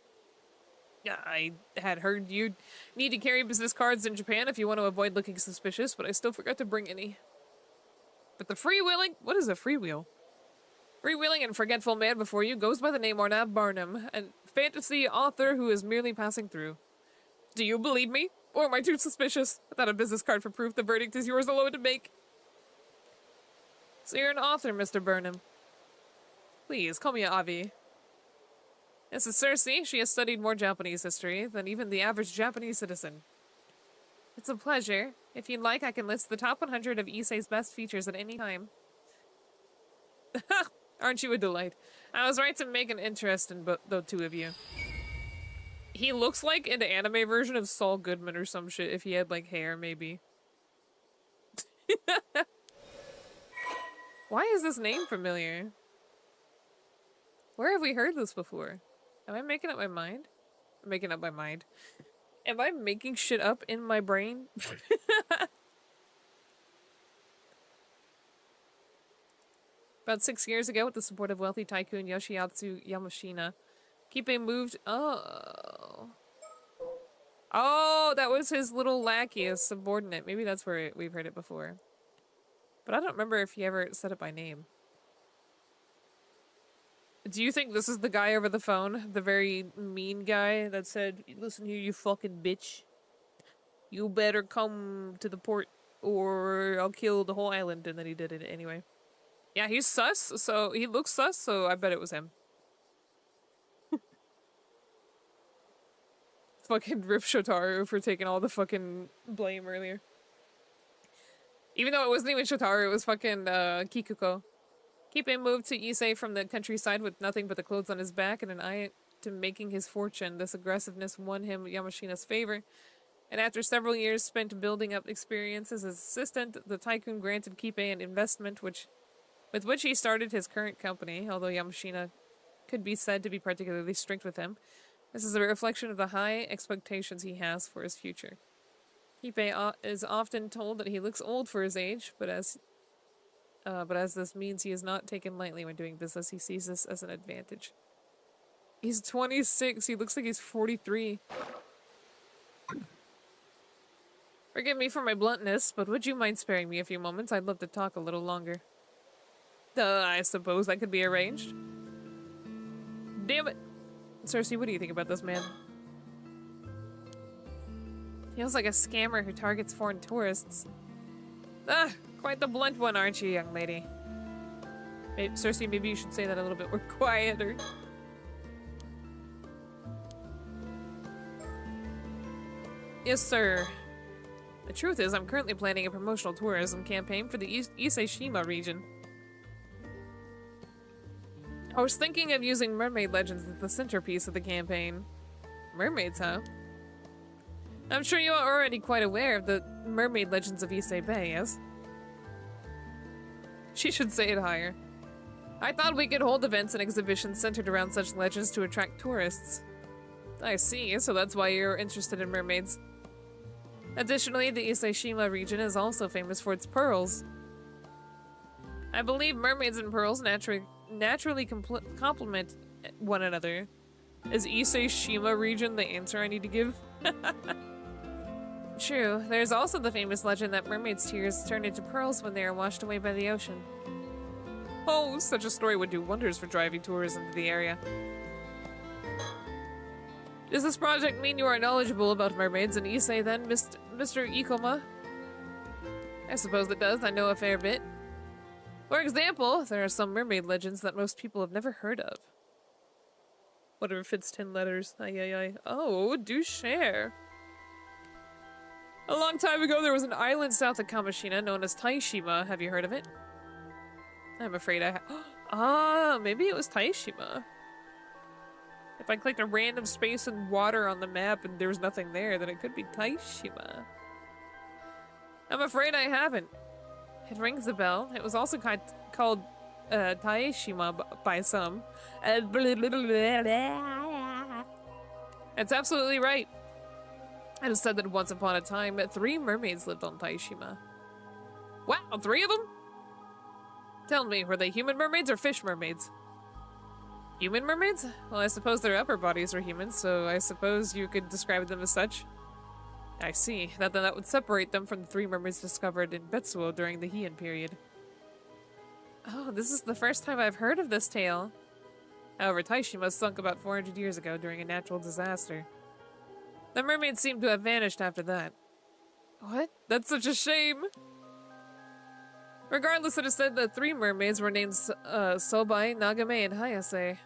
Yeah, I had heard you'd need to carry business cards in Japan if you want to avoid looking suspicious, but I still forgot to bring any. But the freewheeling? What is a freewheel? Freewheeling and forgetful man before you goes by the name Ornab Barnum, a fantasy author who is merely passing through. Do you believe me? Or am I too suspicious? Without a business card for proof, the verdict is yours alone to make. So you're an author, Mr. Burnham. Please, call me Avi. This is Cersei. She has studied more Japanese history than even the average Japanese citizen. It's a pleasure. If you'd like, I can list the top 100 of Issei's best features at any time. Aren't you a delight? I was right to make an interest in the two of you. He looks like an anime version of Saul Goodman or some shit, if he had, like, hair, maybe. Why is this name familiar? Where have we heard this before? Am I making up my mind? I'm making up my mind. Am I making shit up in my brain? About 6 years ago, with the support of wealthy tycoon Yoshiatsu Yamashina, Kipe moved... Oh, that was his little lackey, his subordinate. Maybe that's where we've heard it before. But I don't remember if he ever said it by name. Do you think this is the guy over the phone? The very mean guy that said, listen here, you fucking bitch. You better come to the port or I'll kill the whole island. And then he did it anyway. Yeah, he's sus, so he looks sus, so I bet it was him. Fucking rip Shotaro for taking all the fucking blame earlier. Even though it wasn't even Shotaro, it was fucking Kikuko. Kipe moved to Issei from the countryside with nothing but the clothes on his back and an eye to making his fortune. This aggressiveness won him Yamashina's favor, and after several years spent building up experience as his assistant, the tycoon granted Kipe an investment with which he started his current company, although Yamashina could be said to be particularly strict with him. This is a reflection of the high expectations he has for his future. Kipe is often told that he looks old for his age, but as this means he is not taken lightly when doing business, he sees this as an advantage. He's 26, he looks like he's 43. Forgive me for my bluntness, but would you mind sparing me a few moments? I'd love to talk a little longer. I suppose that could be arranged. Damn it! Cersei, what do you think about this man? Feels like a scammer who targets foreign tourists. Ah, quite the blunt one, aren't you, young lady? Cersei, maybe you should say that a little bit more quieter. Yes, sir. The truth is, I'm currently planning a promotional tourism campaign for the Ise-Shima region. I was thinking of using Mermaid legends as the centerpiece of the campaign. Mermaids, huh? I'm sure you are already quite aware of the mermaid legends of Issei Bay, yes? She should say it higher. I thought we could hold events and exhibitions centered around such legends to attract tourists. I see, so that's why you're interested in mermaids. Additionally, the Ise-shima region is also famous for its pearls. I believe mermaids and pearls naturally complement one another. Is Ise-shima region the answer I need to give? True. There's also the famous legend that mermaids' tears turn into pearls when they are washed away by the ocean. Oh, such a story would do wonders for driving tourism to the area. Does this project mean you are knowledgeable about mermaids in Issei then, Mr. Ikoma? I suppose it does. I know a fair bit. For example, there are some mermaid legends that most people have never heard of. Whatever fits 10 letters. Ay, ay, ay. Oh, do share. A long time ago, there was an island south of Kamishina known as Taishima. Have you heard of it? I'm afraid I have. Ah, maybe it was Taishima. If I clicked a random space and water on the map and there was nothing there, then it could be Taishima. I'm afraid I haven't. It rings a bell. It was also called Taishima by some. It's absolutely right. It is said that once upon a time, 3 mermaids lived on Taishima. Wow, 3 of them? Tell me, were they human mermaids or fish mermaids? Human mermaids? Well, I suppose their upper bodies are human, so I suppose you could describe them as such. I see. That would separate them from the 3 mermaids discovered in Betsuo during the Heian period. Oh, this is the first time I've heard of this tale. However, Taishima sunk about 400 years ago during a natural disaster. The mermaids seem to have vanished after that. What? That's such a shame! Regardless, it is said that 3 mermaids were named Sobai, Nagame, and Hayase.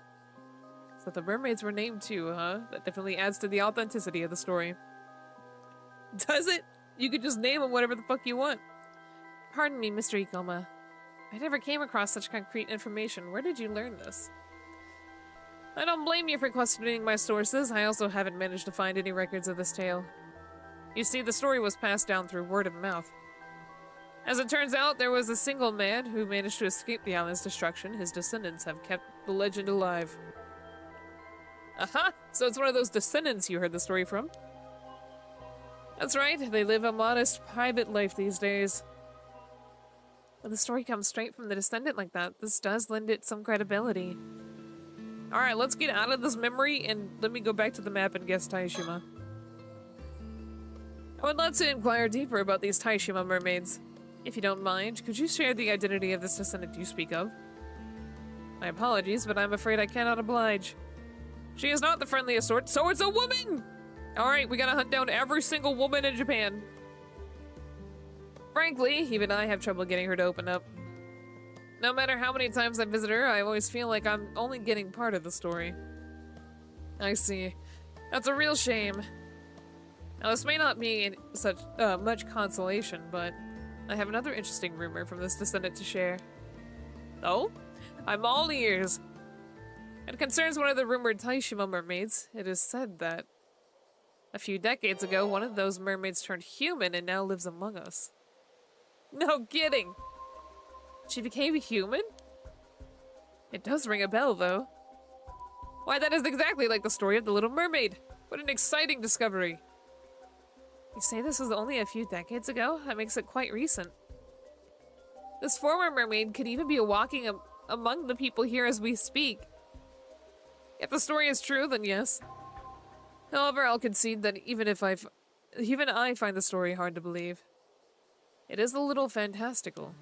So the mermaids were named too, huh? That definitely adds to the authenticity of the story. Does it? You could just name them whatever the fuck you want. Pardon me, Mr. Ikoma. I never came across such concrete information. Where did you learn this? I don't blame you for questioning my sources. I also haven't managed to find any records of this tale. You see, the story was passed down through word of mouth. As it turns out, there was a single man who managed to escape the island's destruction. His descendants have kept the legend alive. Aha! So it's one of those descendants you heard the story from? That's right, they live a modest, private life these days. When the story comes straight from the descendant like that, this does lend it some credibility. Alright, let's get out of this memory and let me go back to the map and guess Taishima. I would love to inquire deeper about these Taishima mermaids. If you don't mind, could you share the identity of this descendant you speak of? My apologies, but I'm afraid I cannot oblige. She is not the friendliest sort, so it's a woman! Alright, we gotta hunt down every single woman in Japan. Frankly, even I have trouble getting her to open up. No matter how many times I visit her, I always feel like I'm only getting part of the story. I see. That's a real shame. Now, this may not be such much consolation, but I have another interesting rumor from this descendant to share. Oh? I'm all ears. It concerns one of the rumored Taishima mermaids. It is said that a few decades ago, one of those mermaids turned human and now lives among us. No kidding! She became human? It does ring a bell, though. Why, that is exactly like the story of the Little Mermaid! What an exciting discovery! You say this was only a few decades ago? That makes it quite recent. This former mermaid could even be walking among the people here as we speak. If the story is true, then yes. However, I'll concede that even I find the story hard to believe. It is a little fantastical.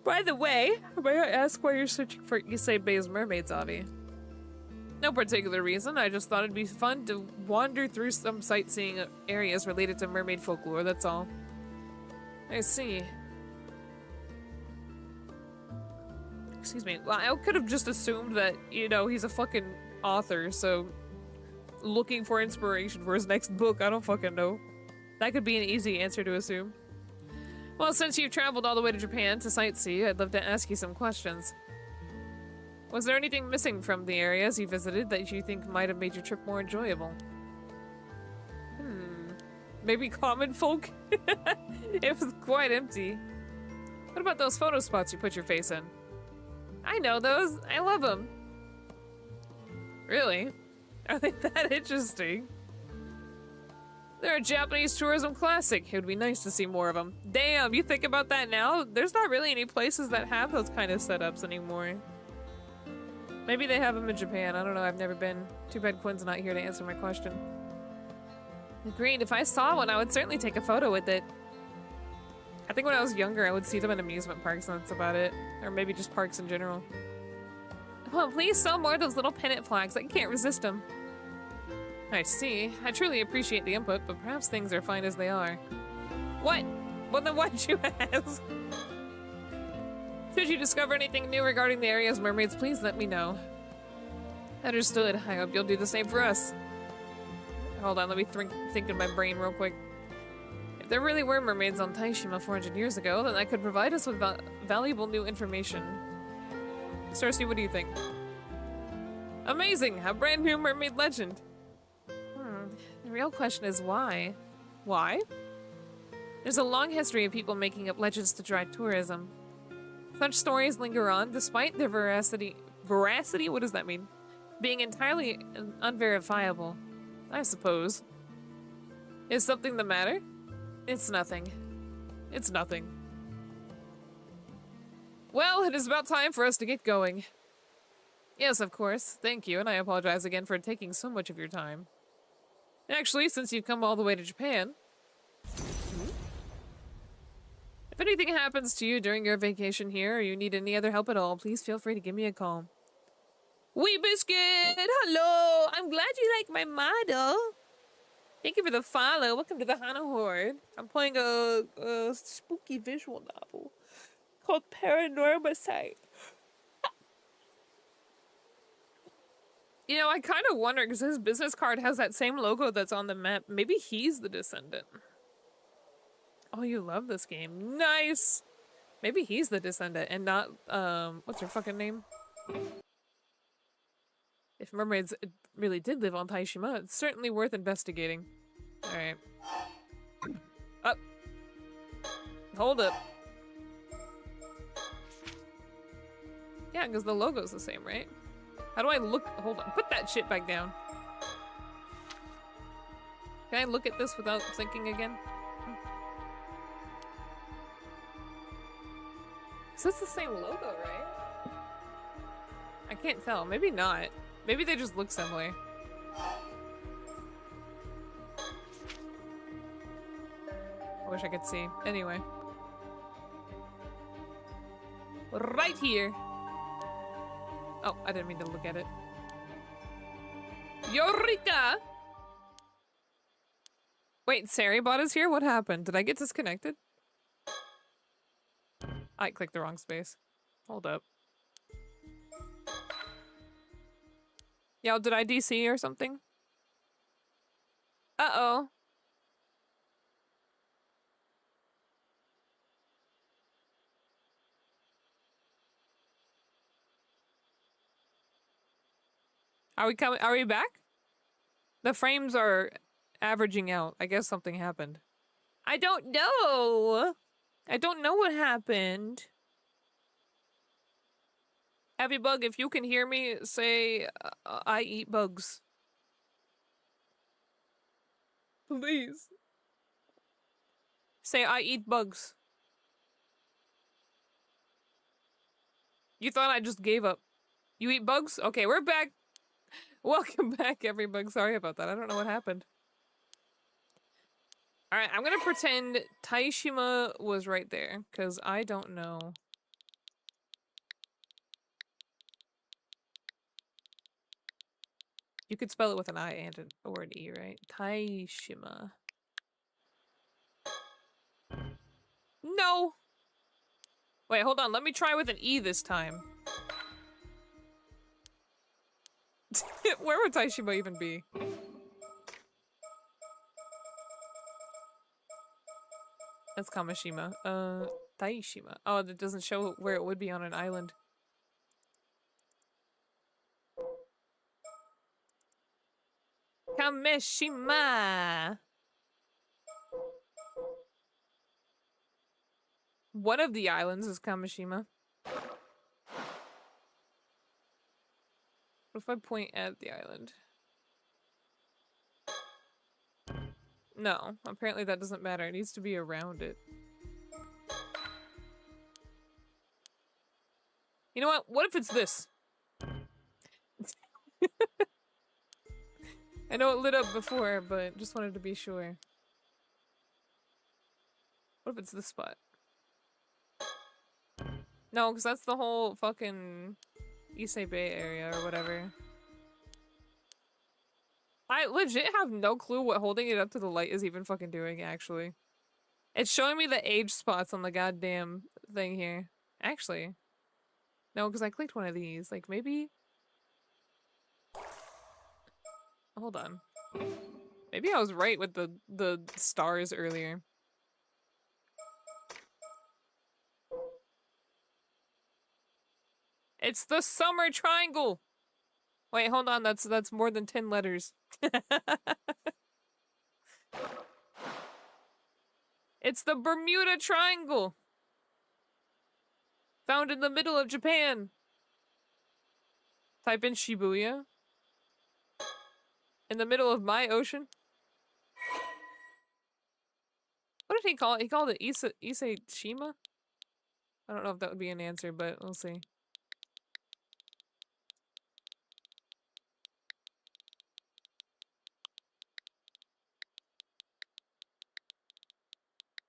By the way, may I ask why you're searching for Issei Bay's mermaids, Avi? No particular reason, I just thought it'd be fun to wander through some sightseeing areas related to mermaid folklore, that's all. I see. Excuse me, well, I could have just assumed that, you know, he's a fucking author, so looking for inspiration for his next book, I don't fucking know. That could be an easy answer to assume. Well, since you've traveled all the way to Japan to sightsee, I'd love to ask you some questions. Was there anything missing from the areas you visited that you think might have made your trip more enjoyable? maybe common folk? It was quite empty. What about those photo spots you put your face in? I know those. I love them. Really? Are they that interesting? They're a Japanese tourism classic. It would be nice to see more of them. Damn, you think about that now? There's not really any places that have those kind of setups anymore. Maybe they have them in Japan. I don't know. I've never been. Too bad Quinn's not here to answer my question. Agreed. If I saw one, I would certainly take a photo with it. I think when I was younger, I would see them in amusement parks, and that's about it. Or maybe just parks in general. Oh, please sell more of those little pennant flags. I can't resist them. I see. I truly appreciate the input, but perhaps things are fine as they are. What? Well, then why'd you ask? Should you discover anything new regarding the area's mermaids, please let me know. Understood. I hope you'll do the same for us. Hold on, let me think in my brain real quick. If there really were mermaids on Taishima 400 years ago, then that could provide us with valuable new information. Cersei, what do you think? Amazing! A brand new mermaid legend! The real question is why? Why? There's a long history of people making up legends to drive tourism. Such stories linger on, despite their veracity? What does that mean? Being entirely unverifiable, I suppose. Is something the matter? It's nothing. It's nothing. Well, it is about time for us to get going. Yes, of course. Thank you, and I apologize again for taking so much of your time. Actually, since you've come all the way to Japan, if anything happens to you during your vacation here, or you need any other help at all, please feel free to give me a call. Wee Biscuit! Hello! I'm glad you like my model. Thank you for the follow. Welcome to the Hana Horde. I'm playing a spooky visual novel called Paranormasight. You know, I kind of wonder, because his business card has that same logo that's on the map. Maybe he's the descendant. Oh, you love this game. Nice! Maybe he's the descendant and not, what's her fucking name? If mermaids really did live on Taishima, it's certainly worth investigating. Alright. Up. Hold up. Yeah, because the logo's the same, right? How do I look? Hold on. Put that shit back down. Can I look at this without thinking again? Is this the same logo, right? I can't tell. Maybe not. Maybe they just look similar. I wish I could see. Anyway. Right here. Oh, I didn't mean to look at it. Eureka! Wait, Saribot is here? What happened? Did I get disconnected? I clicked the wrong space. Hold up. Yo, did I DC or something? Uh-oh. Are we coming? Are we back? The frames are averaging out. I guess something happened. I don't know. I don't know what happened. Everybug, if you can hear me, say, I eat bugs. Please. Say, I eat bugs. You thought I just gave up. You eat bugs? Okay, we're back. Welcome back, everybug. Sorry about that. I don't know what happened. Alright, I'm gonna pretend Taishima was right there, because I don't know. You could spell it with an I and a word E, right? Taishima. No! Wait, hold on. Let me try with an E this time. Where would Taishima even be? That's Kamishima. Taishima. Oh, that doesn't show where it would be on an island. Kamishima! One of the islands is Kamishima. What if I point at the island? No, apparently that doesn't matter. It needs to be around it. You know what? What if it's this? I know it lit up before, but just wanted to be sure. What if it's this spot? No, because that's the whole fucking Issei Bay area or whatever. I legit have no clue what holding it up to the light is even fucking doing, actually. It's showing me the age spots on the goddamn thing here. Actually. No, because I clicked one of these. Like, maybe... Hold on. Maybe I was right with the stars earlier. It's the summer triangle! Wait, hold on, that's more than 10 letters. It's the Bermuda Triangle! Found in the middle of Japan! Type in Shibuya. In the middle of my ocean. What did he call it? He called it Issei Shima? I don't know if that would be an answer, but we'll see.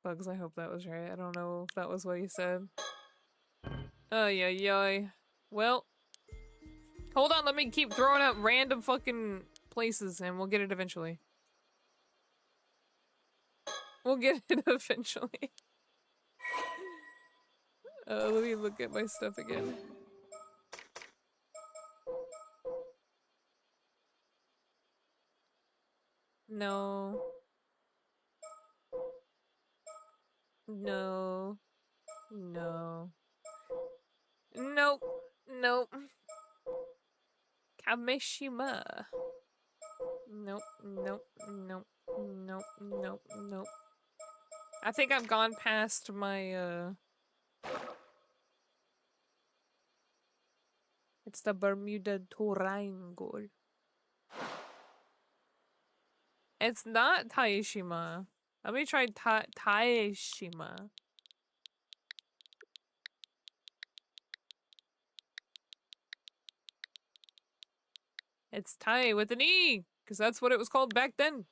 Bugs, I hope that was right. I don't know if that was what he said. Oh, yeah. Well, hold on, let me keep throwing out random fucking places and we'll get it eventually. We'll get it eventually. Let me look at my stuff again. No. No. No. Nope. Nope. Kamishima. Nope. Nope. I think I've gone past my, It's the Bermuda Triangle. It's not Taishima. Let me try Taishima. It's Tai with an E, because that's what it was called back then.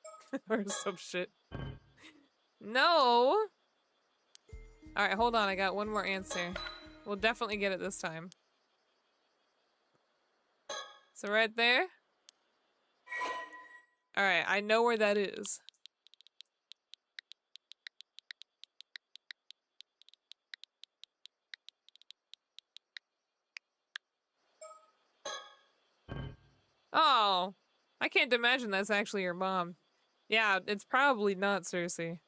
Or some shit. No! Alright, hold on, I got one more answer. We'll definitely get it this time. So right there? Alright, I know where that is. Oh! I can't imagine that's actually your mom. Yeah, it's probably not Cersei.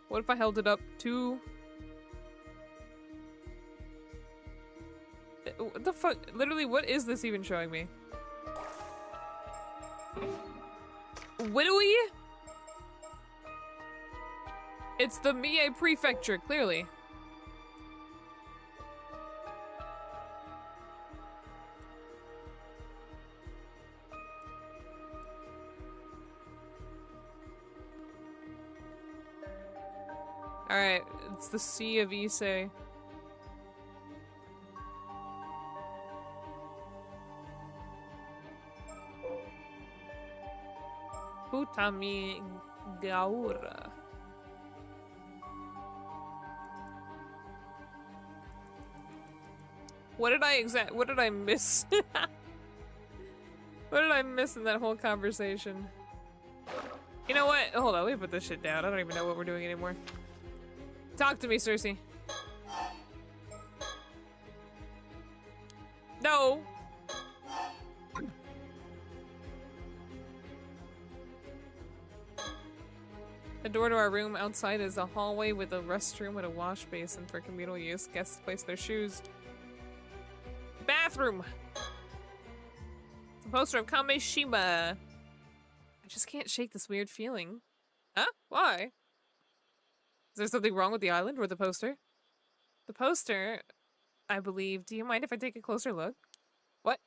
What if I held it up to... What the fuck? Literally, what is this even showing me? Widowy? It's the Mie Prefecture, clearly. Alright, it's the Sea of Issei. Futami Gaura. What did I miss? What did I miss in that whole conversation? You know what? Hold on, let me put this shit down. I don't even know what we're doing anymore. Talk to me, Cersei. No! The door to our room outside is a hallway with a restroom with a wash basin for communal use. Guests place their shoes. Bathroom! It's a poster of Kamishima. I just can't shake this weird feeling. Huh? Why? Is there something wrong with the island or the poster? The poster, I believe. Do you mind if I take a closer look? What?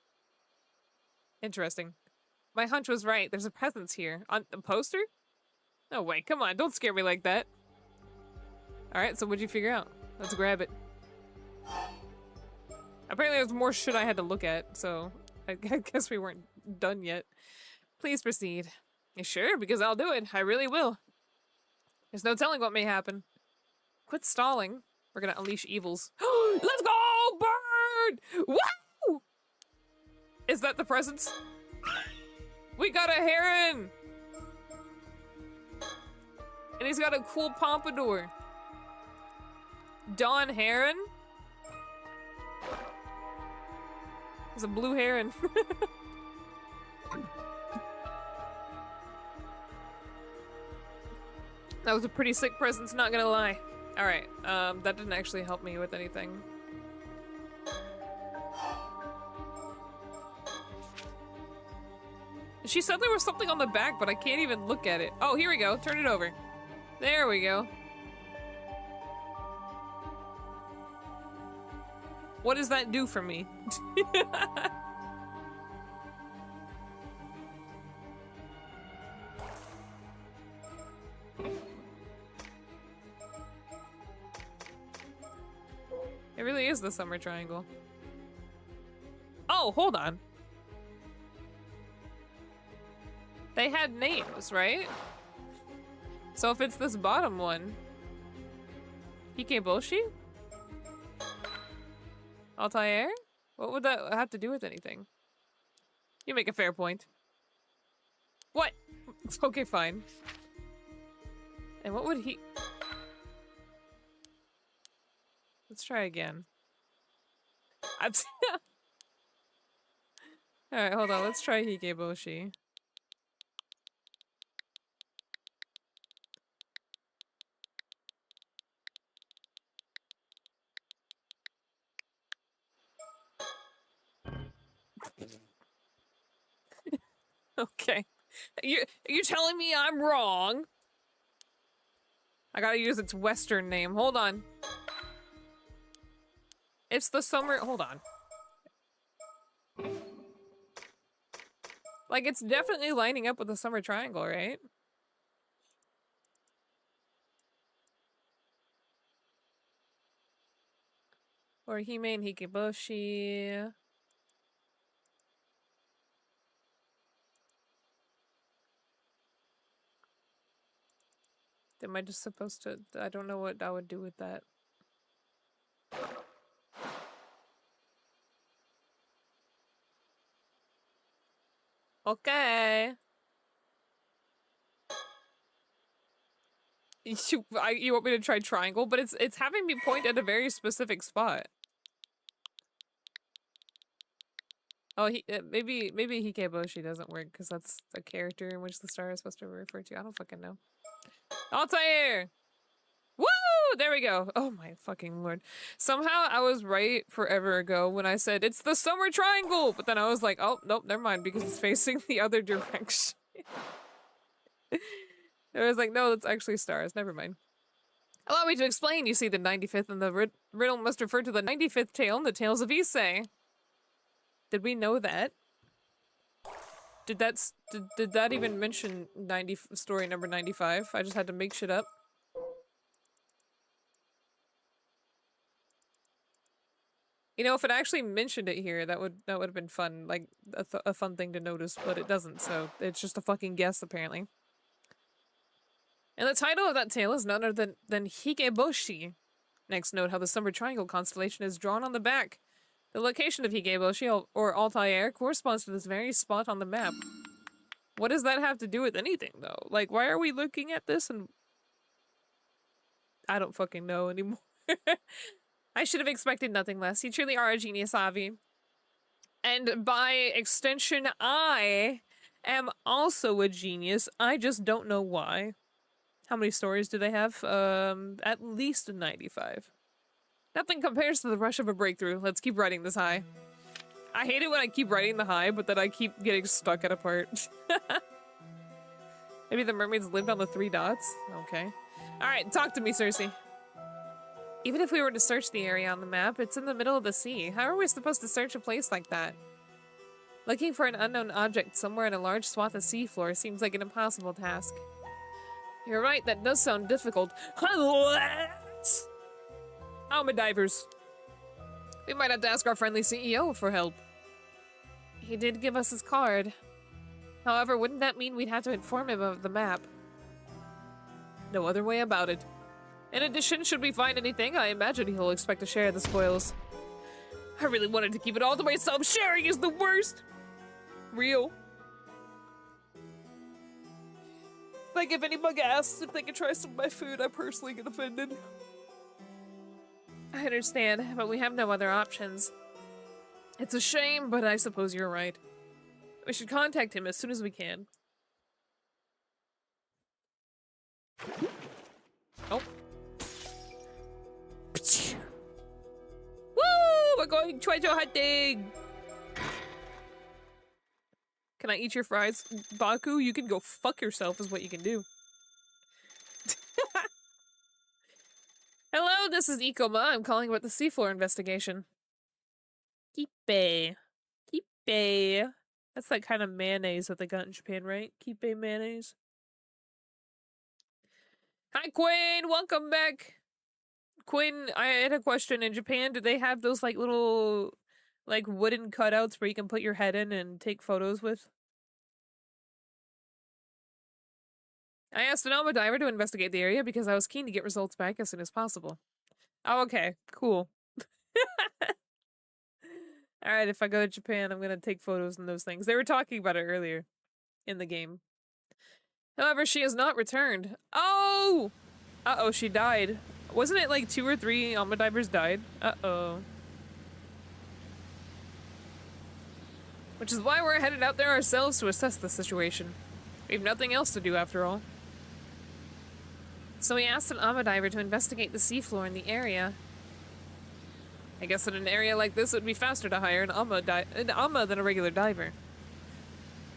Interesting. My hunch was right. There's a presence here. On the poster? No way. Come on. Don't scare me like that. Alright, so what'd you figure out? Let's grab it. Apparently there's more shit I had to look at, so I guess we weren't done yet. Please proceed. You sure? Because I'll do it. I really will. There's no telling what may happen. Quit stalling. We're gonna unleash evils. Let's go, bird! Woo! Is that the presence? We got a heron! And he's got a cool pompadour. Dawn Heron? It's a blue heron. That was a pretty sick presence, not gonna lie. Alright, that didn't actually help me with anything. She said there was something on the back, but I can't even look at it. Oh, here we go. Turn it over. There we go. What does that do for me? It really is the summer triangle. Oh, hold on. They had names, right? So if it's this bottom one... Hikeboshi? Altair? What would that have to do with anything? You make a fair point. What? Okay, fine. And what would he... Let's try again. Alright, hold on. Let's try Hikeboshi. Okay. You're telling me I'm wrong? I gotta use its Western name. Hold on. It's the summer- hold on. Like, it's definitely lining up with the summer triangle, right? Or Hime and Hikeboshi. Am I just supposed to- I don't know what I would do with that. Okay. You want me to try triangle? But it's having me point at a very specific spot. Oh, maybe Hikeboshi doesn't work because that's a character in which the star is supposed to refer to. I don't fucking know. Altair! Woo! There we go. Oh my fucking lord. Somehow I was right forever ago when I said it's the summer triangle, but then I was like, oh nope, never mind because it's facing the other direction. I was like, no, that's actually stars. Never mind. Allow me to explain. You see, the 95th and the riddle must refer to the 95th tale in the Tales of Issei. Did we know that? Did that even mention story number 95? I just had to make shit up. You know, if it actually mentioned it here, that would have been fun, like a fun thing to notice, but it doesn't. So it's just a fucking guess, apparently. And the title of that tale is none other than Hikeboshi. Next, note how the summer triangle constellation is drawn on the back. The location of Hikeboshi, or Altair, corresponds to this very spot on the map. What does that have to do with anything, though? Like, why are we looking at this and... I don't fucking know anymore. I should have expected nothing less. You truly are a genius, Avi. And by extension, I am also a genius. I just don't know why. How many stories do they have? At least 95. Nothing compares to the rush of a breakthrough. Let's keep writing this high. I hate it when I keep writing the high, but then I keep getting stuck at a part. Maybe the mermaids lived on the 3 dots? Okay. Alright, talk to me, Cersei. Even if we were to search the area on the map, it's in the middle of the sea. How are we supposed to search a place like that? Looking for an unknown object somewhere in a large swath of seafloor seems like an impossible task. You're right, that does sound difficult. Alma divers. We might have to ask our friendly CEO for help. He did give us his card. However, wouldn't that mean we'd have to inform him of the map? No other way about it. In addition, should we find anything, I imagine he'll expect to share the spoils. I really wanted to keep it all to myself. Sharing is the worst. Real. It's like if anybody asks if they can try some of my food, I personally get offended. I understand, but we have no other options. It's a shame, but I suppose you're right. We should contact him as soon as we can. Oh. Woo! We're going treasure hunting! Can I eat your fries? Baku, you can go fuck yourself is what you can do. Hello, this is Ikoma. I'm calling about the seafloor investigation. Kippe. Kippe. That's that kind of mayonnaise that they got in Japan, right? Kippe mayonnaise. Hi, Quinn! Welcome back! Quinn, I had a question. In Japan, do they have those, like, little, like, wooden cutouts where you can put your head in and take photos with? I asked an Alma diver to investigate the area because I was keen to get results back as soon as possible. Oh, okay. Cool. Alright, if I go to Japan, I'm gonna take photos and those things. They were talking about it earlier in the game. However, she has not returned. Oh! Uh-oh, she died. Wasn't it like 2 or 3 Alma divers died? Uh-oh. Which is why we're headed out there ourselves to assess the situation. We have nothing else to do after all. So we asked an Alma diver to investigate the seafloor in the area. I guess in an area like this, it would be faster to hire an Alma than a regular diver.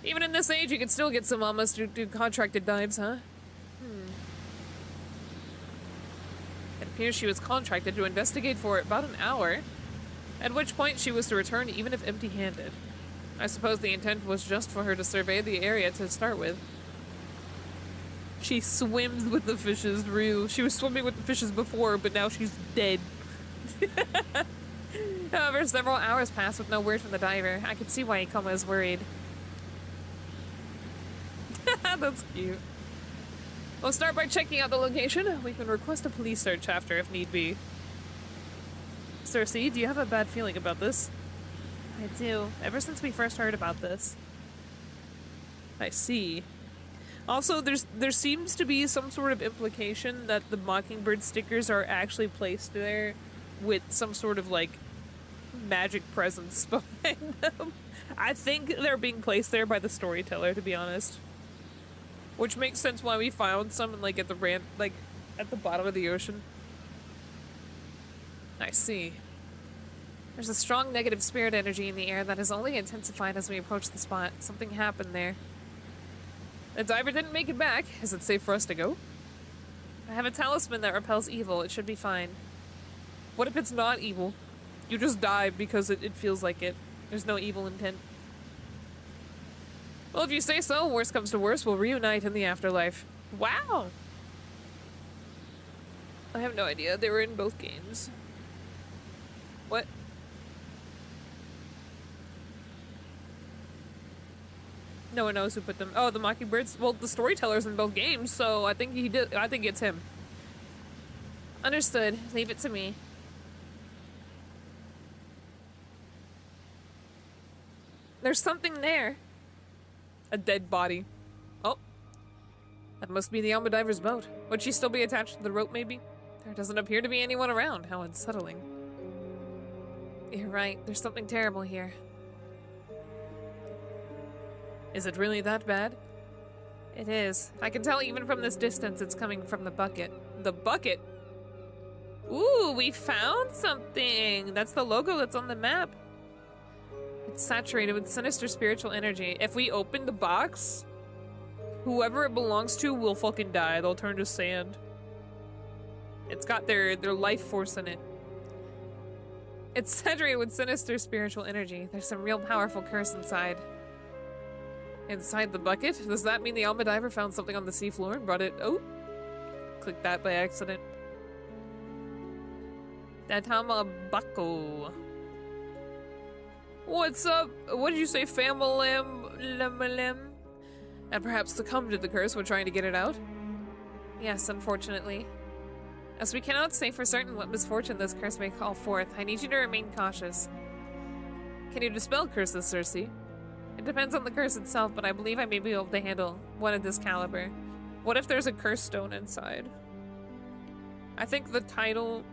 Even in this age, you can still get some Almas to do contracted dives, huh? It appears she was contracted to investigate for about an hour, at which point she was to return even if empty-handed. I suppose the intent was just for her to survey the area to start with. She swims with the fishes, Rue. She was swimming with the fishes before, but now she's dead. However, several hours passed with no word from the diver. I could see why Ikoma is worried. That's cute. We'll start by checking out the location. We can request a police search after if need be. Cersei, do you have a bad feeling about this? I do. Ever since we first heard about this. I see. Also, there seems to be some sort of implication that the Mockingbird stickers are actually placed there with some sort of, like, magic presence behind them. I think they're being placed there by the storyteller, to be honest. Which makes sense why we found some, like, at the bottom of the ocean. I see. There's a strong negative spirit energy in the air that has only intensified as we approach the spot. Something happened there. The diver didn't make it back. Is it safe for us to go? I have a talisman that repels evil. It should be fine. What if it's not evil? You just dive because it feels like it. There's no evil intent. Well, if you say so, worst comes to worst, we'll reunite in the afterlife. Wow! I have no idea. They were in both games. What? No one knows who put them. Oh, the Mockingbirds? Well, the storyteller's in both games, so I think he did. I think it's him. Understood. Leave it to me. There's something there. A dead body. Oh. That must be the Alma diver's boat. Would she still be attached to the rope, maybe? There doesn't appear to be anyone around. How unsettling. You're right. There's something terrible here. Is it really that bad? It is. I can tell even from this distance it's coming from the bucket. The bucket? Ooh, we found something! That's the logo that's on the map. It's saturated with sinister spiritual energy. If we open the box... Whoever it belongs to will fucking die. They'll turn to sand. It's got their life force in it. It's saturated with sinister spiritual energy. There's some real powerful curse inside. Inside the bucket? Does that mean the Alma diver found something on the seafloor and brought it? Oh! Clicked that by accident. Datama Bako. What's up? What did you say, Famalim? And perhaps succumbed to the curse when trying to get it out? Yes, unfortunately. As we cannot say for certain what misfortune this curse may call forth, I need you to remain cautious. Can you dispel curses, Circe? It depends on the curse itself, but I believe I may be able to handle one of this caliber. What if there's a curse stone inside? I think the title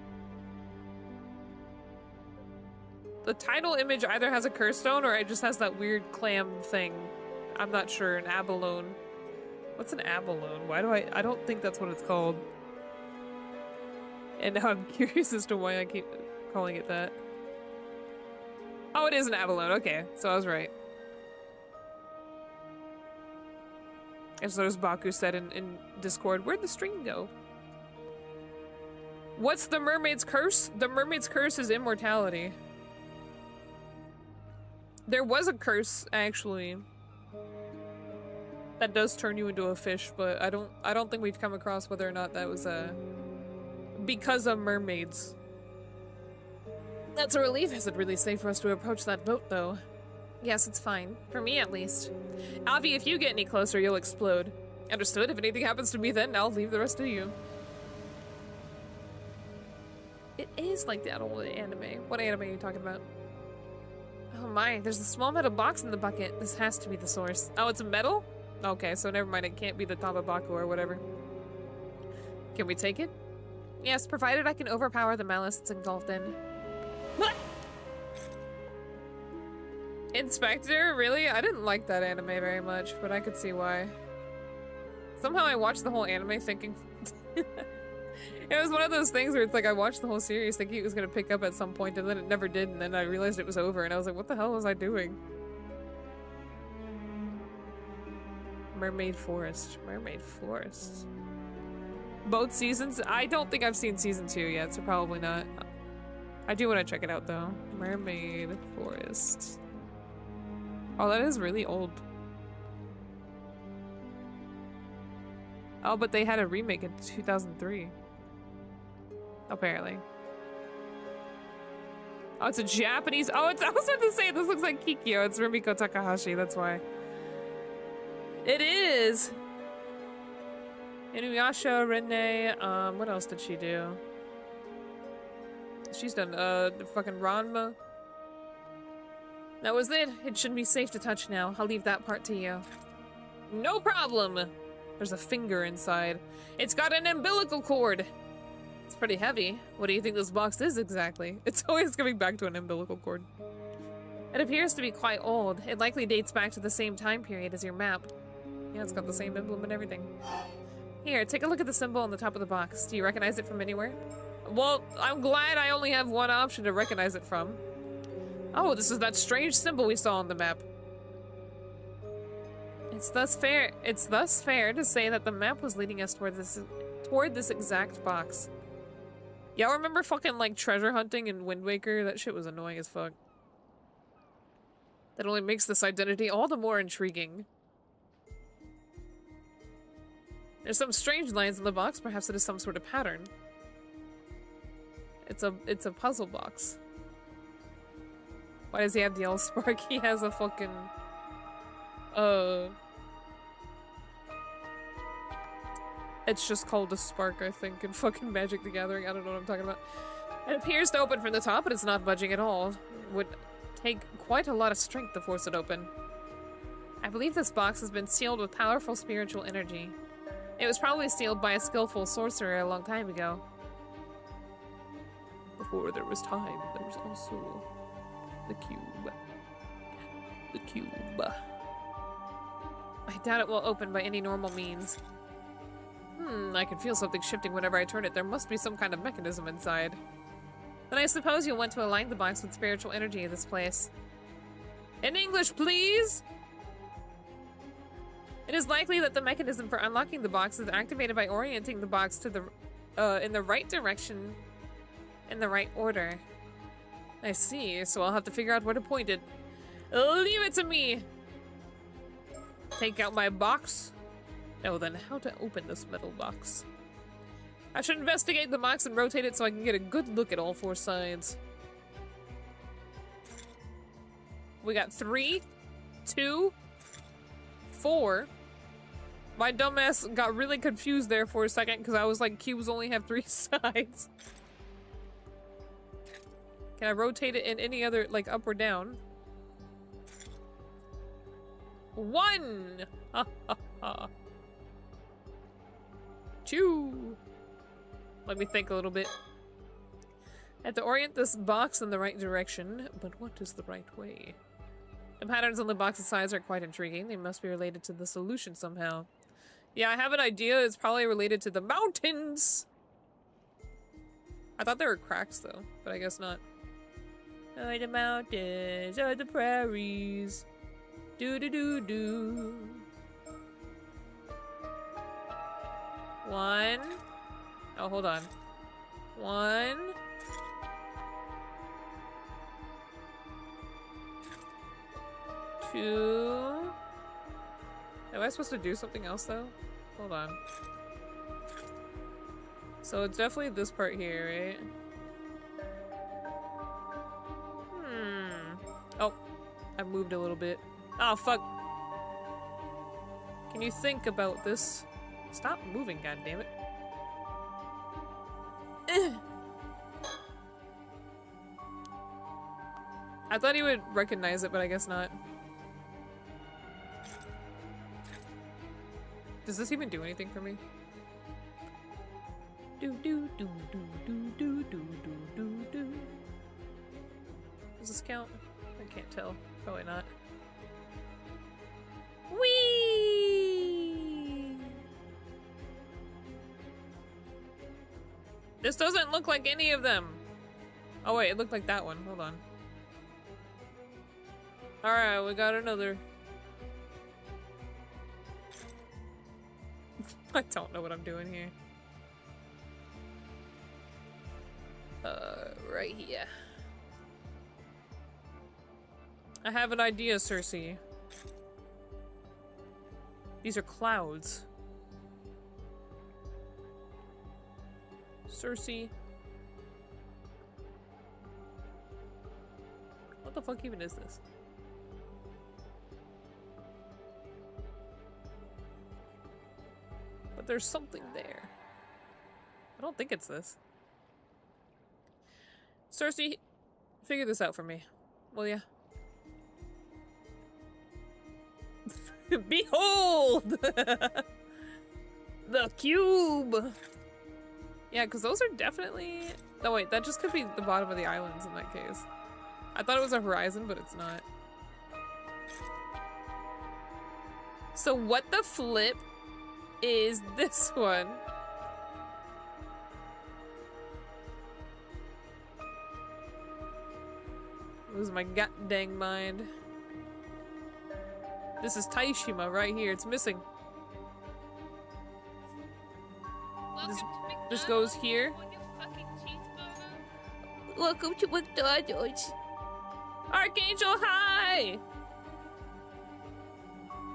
image either has a curse stone or it just has that weird clam thing. I'm not sure. An abalone. What's an abalone? Why do I don't think that's what it's called. And now I'm curious as to why I keep calling it that. Oh, it is an abalone. Okay, so I was right. As there's Baku said in Discord, where'd the stream go? What's the mermaid's curse? The mermaid's curse is immortality. There was a curse, actually, that does turn you into a fish, but I don't think we've come across whether or not that was because of mermaids. That's a relief. Is it really safe for us to approach that boat, though? Yes, it's fine. For me, at least. Avi, if you get any closer, you'll explode. Understood? If anything happens to me then, I'll leave the rest to you. It is like that old anime. What anime are you talking about? Oh my, there's a small metal box in the bucket. This has to be the source. Oh, it's a metal? Okay, so never mind. It can't be the Tababaku or whatever. Can we take it? Yes, provided I can overpower the malice it's engulfed in. Inspector? Really? I didn't like that anime very much, but I could see why. Somehow I watched the whole anime thinking... It was one of those things where it's like I watched the whole series thinking it was going to pick up at some point and then it never did, and then I realized it was over and I was like, what the hell was I doing? Mermaid Forest. Mermaid Forest. Both seasons? I don't think I've seen season 2 yet, so probably not. I do want to check it out though. Mermaid Forest. Oh, that is really old. Oh, but they had a remake in 2003. Apparently. Oh, it's a Japanese. Oh, it's. I was about to say this looks like Kikyo. It's Rumiko Takahashi. That's why. It is. Inuyasha, Rene. What else did she do? She's done fucking Ranma. That was it. It should be safe to touch now. I'll leave that part to you. No problem. There's a finger inside. It's got an umbilical cord. It's pretty heavy. What do you think this box is exactly? It's always coming back to an umbilical cord. It appears to be quite old. It likely dates back to the same time period as your map. Yeah, it's got the same emblem and everything. Here, take a look at the symbol on the top of the box. Do you recognize it from anywhere? Well, I'm glad I only have one option to recognize it from. Oh, this is that strange symbol we saw on the map. It's thus fair to say that the map was leading us toward this exact box. Y'all remember fucking like treasure hunting in Wind Waker? That shit was annoying as fuck. That only makes this identity all the more intriguing. There's some strange lines in the box. Perhaps it is some sort of pattern. It's a puzzle box. Why does he have the yellow spark? He has a fucking it's just called a spark, I think, in fucking Magic the Gathering. I don't know what I'm talking about. It appears to open from the top, but it's not budging at all. It would take quite a lot of strength to force it open. I believe this box has been sealed with powerful spiritual energy. It was probably sealed by a skillful sorcerer a long time ago. Before there was time, there was also the cube. The cube. I doubt it will open by any normal means. I can feel something shifting whenever I turn it. There must be some kind of mechanism inside. Then I suppose you'll want to align the box with spiritual energy of this place. In English, please! It is likely that the mechanism for unlocking the box is activated by orienting the box to the in the right direction in the right order. I see, so I'll have to figure out where to point it. Leave it to me! Take out my box. Now then, how to open this metal box? I should investigate the box and rotate it so I can get a good look at all 4 sides. We got 3, 2, 4. My dumbass got really confused there for a second because I was like, cubes only have 3 sides. Can I rotate it in any other, like, up or down? 1! Ha ha ha. 2. Let me think a little bit. I have to orient this box in the right direction, but what is the right way? The patterns on the box's sides are quite intriguing. They must be related to the solution somehow. Yeah, I have an idea. It's probably related to the mountains. I thought they were cracks though, but I guess not. Oh, the mountains, oh, the prairies. Do-do-do-do. 1. Oh, hold on. 1. 2. Am I supposed to do something else though? Hold on. So it's definitely this part here, right? Oh, I moved a little bit. Oh, fuck. Can you think about this? Stop moving, goddammit. I thought he would recognize it, but I guess not. Does this even do anything for me? Do do do do do do do do do do. Does this count? I can't tell. Probably not. Whee! This doesn't look like any of them. Oh wait, it looked like that one. Hold on. Alright, we got another. I don't know what I'm doing here. Right here. I have an idea, Cersei. These are clouds. Cersei. What the fuck even is this? But there's something there. I don't think it's this. Cersei, figure this out for me, will ya? Behold! The cube! Yeah, because those are definitely... Oh wait, that just could be the bottom of the islands in that case. I thought it was a horizon, but it's not. So what the flip is this one? Lose my god dang mind. This is Taishima right here. It's missing. This goes here. Welcome to McDonald's. Archangel, hi!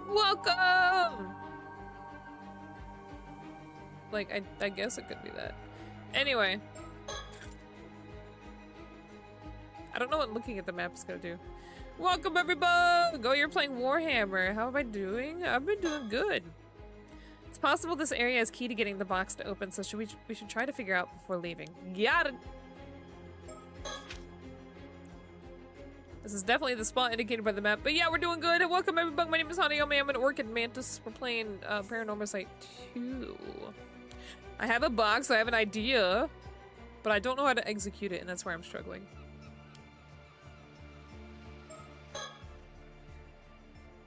Welcome! Like, I guess it could be that. Anyway. I don't know what looking at the map is gonna do. Welcome, everybody! Go, you're playing Warhammer. How am I doing? I've been doing good. It's possible this area is key to getting the box to open, so we should try to figure out before leaving. Got it! This is definitely the spot indicated by the map, but yeah, we're doing good. Welcome, everybody. My name is Hanayome. I'm an orchid mantis. We're playing Paranormasight 2. I have a box, I have an idea, but I don't know how to execute it, and that's where I'm struggling.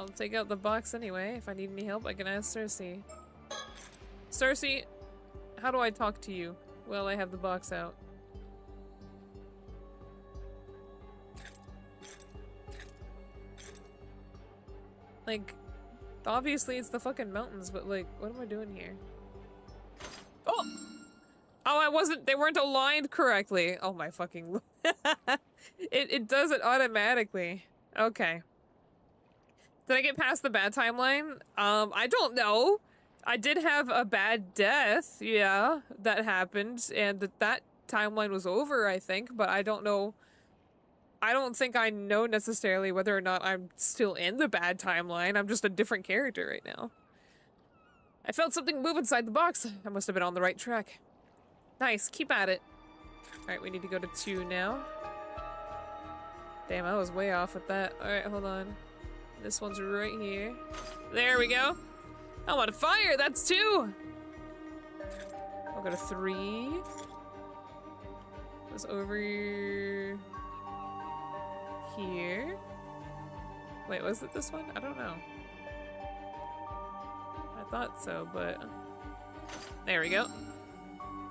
I'll take out the box anyway. If I need any help, I can ask Cersei. Cersei, how do I talk to you while I have the box out? Like, Obviously, it's the fucking mountains, but like, what am I doing here? Oh! Oh, I wasn't- they weren't aligned correctly. Oh my fucking- it does it automatically. Okay. Did I get past the bad timeline? I don't know. I did have a bad death, yeah, that happened, and that timeline was over, I think, but I don't know. I don't think I know necessarily whether or not I'm still in the bad timeline. I'm just a different character right now. I felt something move inside the box. I must have been on the right track. Nice, keep at it. Alright, we need to go to 2 now. Damn, I was way off with that. Alright, hold on. This one's right here. There we go. I'm on fire, that's 2! I'll go to 3. It's over here. Wait, was it this one? I don't know. I thought so, but... There we go.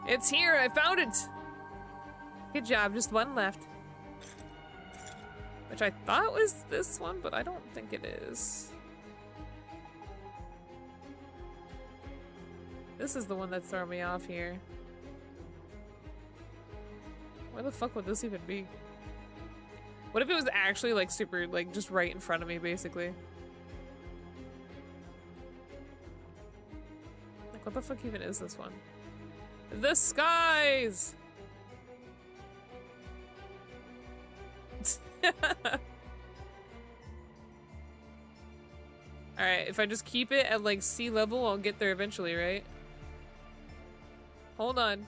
It's here, I found it! Good job, just one left. Which I thought was this one, but I don't think it is. This is the one that's throwing me off here. Where the fuck would this even be? What if it was actually like super, like just right in front of me, basically? Like what the fuck even is this one? The skies! Alright, if I just keep it at like sea level, I'll get there eventually, right? Hold on.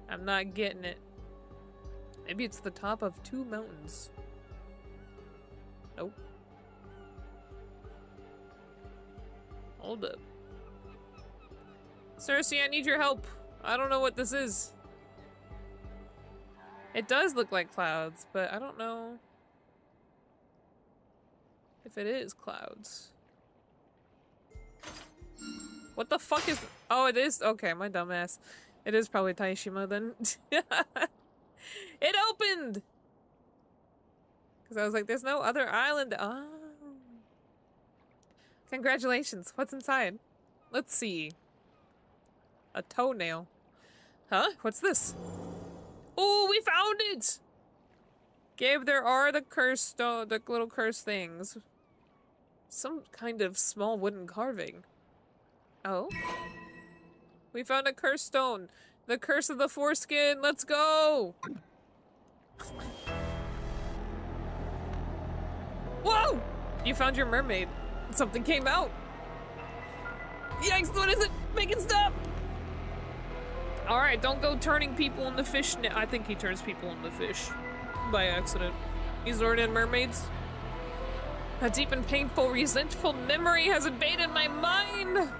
I'm not getting it. Maybe it's the top of 2 mountains. Nope. Hold up. Cersei, I need your help. I don't know what this is. It does look like clouds, but I don't know if it is clouds. What the fuck is- Oh, it is? Okay, my dumbass. It is probably Taishima then. It opened! Because I was like, there's no other island. Oh. Congratulations. What's inside? Let's see. A toenail. Huh? What's this? Oh, we found it! Gabe, there are the cursed stone, the little cursed things. Some kind of small wooden carving. Oh? We found a cursed stone. The curse of the foreskin. Let's go! Whoa! You found your mermaid. Something came out. Yikes, what is it? Make it stop! Alright, don't go turning people into fish. I think he turns people into fish. By accident. He's already in mermaids. A deep and painful, resentful memory has invaded my mind!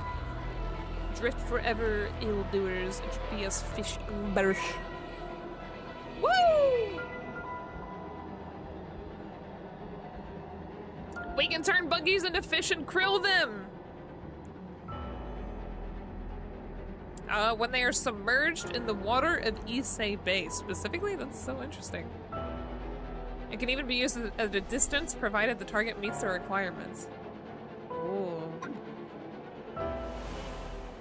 Drift forever, ill-doers, be as fish and birch. Woo! We can turn buggies into fish and krill them! When they are submerged in the water of Issei Bay. Specifically, that's so interesting. It can even be used at a distance, provided the target meets the requirements. Ooh.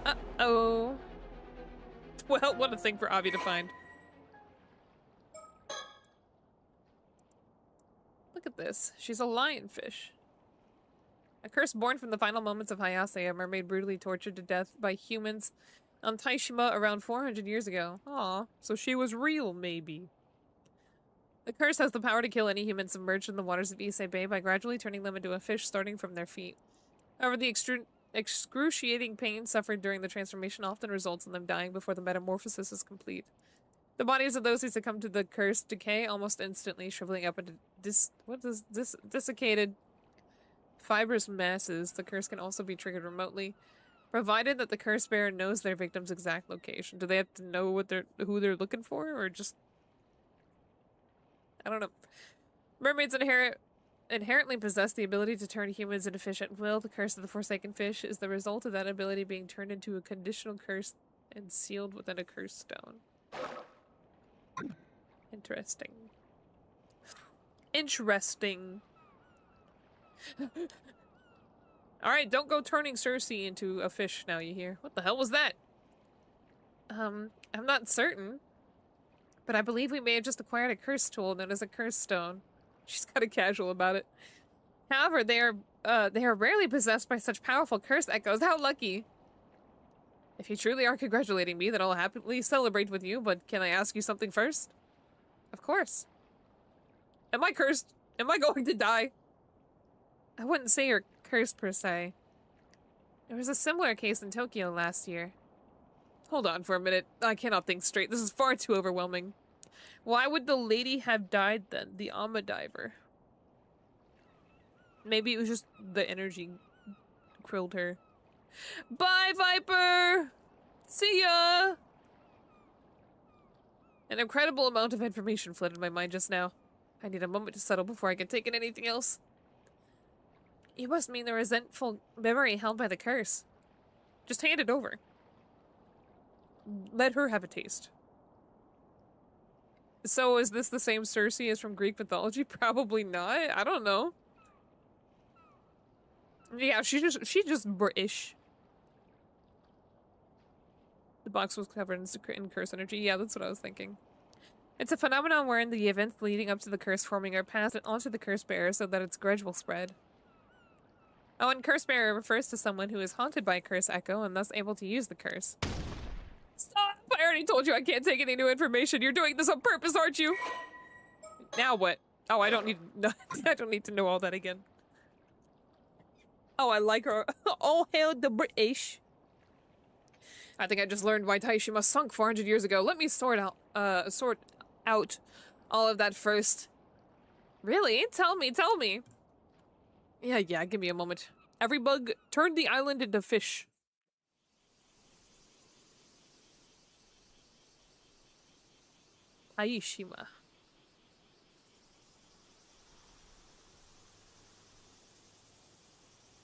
Uh-oh. Well, what a thing for Avi to find. Look at this. She's a lionfish. A curse born from the final moments of Hayase, a mermaid brutally tortured to death by humans on Taishima around 400 years ago. Aw, so she was real, maybe. The curse has the power to kill any human submerged in the waters of Issei Bay by gradually turning them into a fish starting from their feet. However, the excruciating pain suffered during the transformation often results in them dying before the metamorphosis is complete. The bodies of those who succumb to the curse decay almost instantly, shriveling up into desiccated fibrous masses. The curse can also be triggered remotely, provided that the curse bearer knows their victim's exact location. Do they have to know who they're looking for, or just... I don't know. Mermaids inherently possess the ability to turn humans into fish at will. The curse of the Forsaken Fish is the result of that ability being turned into a conditional curse and sealed within a curse stone. Interesting. Interesting. Alright, don't go turning Cersei into a fish now, you hear? What the hell was that? I'm not certain. But I believe we may have just acquired a curse tool known as a curse stone. She's kind of casual about it. However, they are rarely possessed by such powerful curse echoes. How lucky! If you truly are congratulating me, then I'll happily celebrate with you, but can I ask you something first? Of course. Am I cursed? Am I going to die? I wouldn't say you're cursed per se. There was a similar case in Tokyo last year. Hold on for a minute. I cannot think straight. This is far too overwhelming. Why would the lady have died then? The Ama diver. Maybe it was just the energy killed her. Bye, Viper! See ya! An incredible amount of information flooded my mind just now. I need a moment to settle before I can take in anything else. You must mean the resentful memory held by the curse. Just hand it over. Let her have a taste. So is this the same Cersei as from Greek mythology? Probably not. I don't know. Yeah, she's just British. The box was covered in curse energy. Yeah, that's what I was thinking. It's a phenomenon wherein the events leading up to the curse forming are passed onto the curse bearer so that its grudge will spread. Oh, and curse bearer refers to someone who is haunted by a curse echo and thus able to use the curse. Stop! I already told you I can't take any new information. You're doing this on purpose, aren't you? Now what? Oh, I don't need I don't need to know all that again. Oh, I like her. Oh, hail the British. I think I just learned why Taishima sunk 400 years ago. Let me sort out all of that first. Really? Tell me. Yeah, give me a moment. Everybug turned the island into fish. Taishima.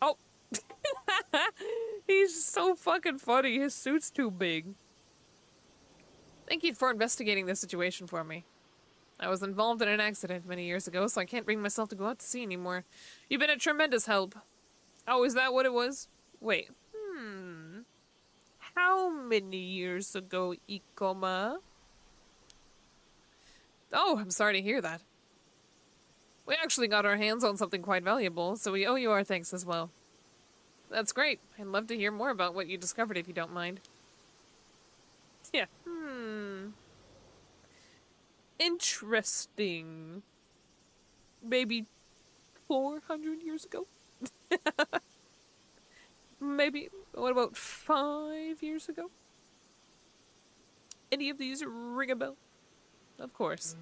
Oh! He's so fucking funny. His suit's too big. Thank you for investigating this situation for me. I was involved in an accident many years ago, so I can't bring myself to go out to sea anymore. You've been a tremendous help. Oh, is that what it was? Wait. How many years ago, Ikoma? Oh, I'm sorry to hear that. We actually got our hands on something quite valuable, so we owe you our thanks as well. That's great. I'd love to hear more about what you discovered if you don't mind. Yeah. Interesting. Maybe 400 years ago? Maybe, what about 5 years ago? Any of these ring a bell? Of course.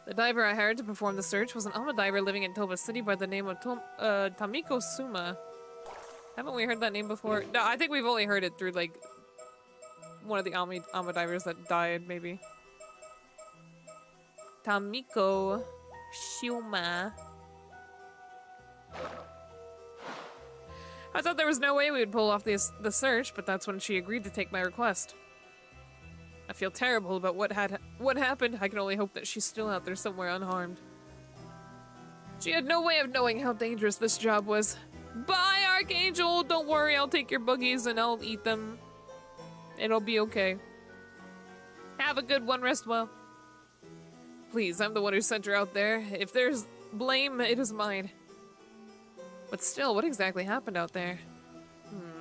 The diver I hired to perform the search was an Ama diver living in Toba City by the name of Tamiko Suma. Haven't we heard that name before? No, I think we've only heard it through, like, one of the Ama divers that died, maybe. Tamiko Suma. I thought there was no way we would pull off the search, but that's when she agreed to take my request. I feel terrible about what happened. I can only hope that she's still out there somewhere unharmed. She had no way of knowing how dangerous this job was. Bye, Archangel! Don't worry, I'll take your boogies and I'll eat them. It'll be okay. Have a good one, rest well. Please, I'm the one who sent her out there. If there's blame, it is mine. But still, what exactly happened out there?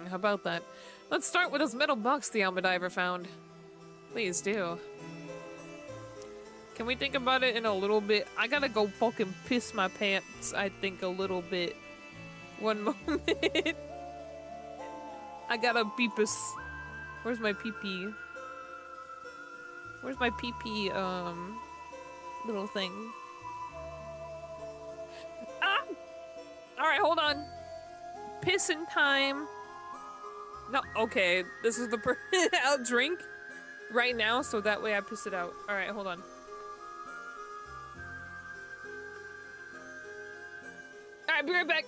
How about that? Let's start with this metal box the Alma Diver found. Please do. Can we think about it in a little bit? I gotta go fucking piss my pants, I think, a little bit. One moment. I gotta beepus. Where's my pee-pee? Where's my pee-pee, little thing? Ah! Alright, hold on. Pissing time. No, okay. This is the I'll drink right now, so that way I piss it out. Alright, hold on. Alright, be right back.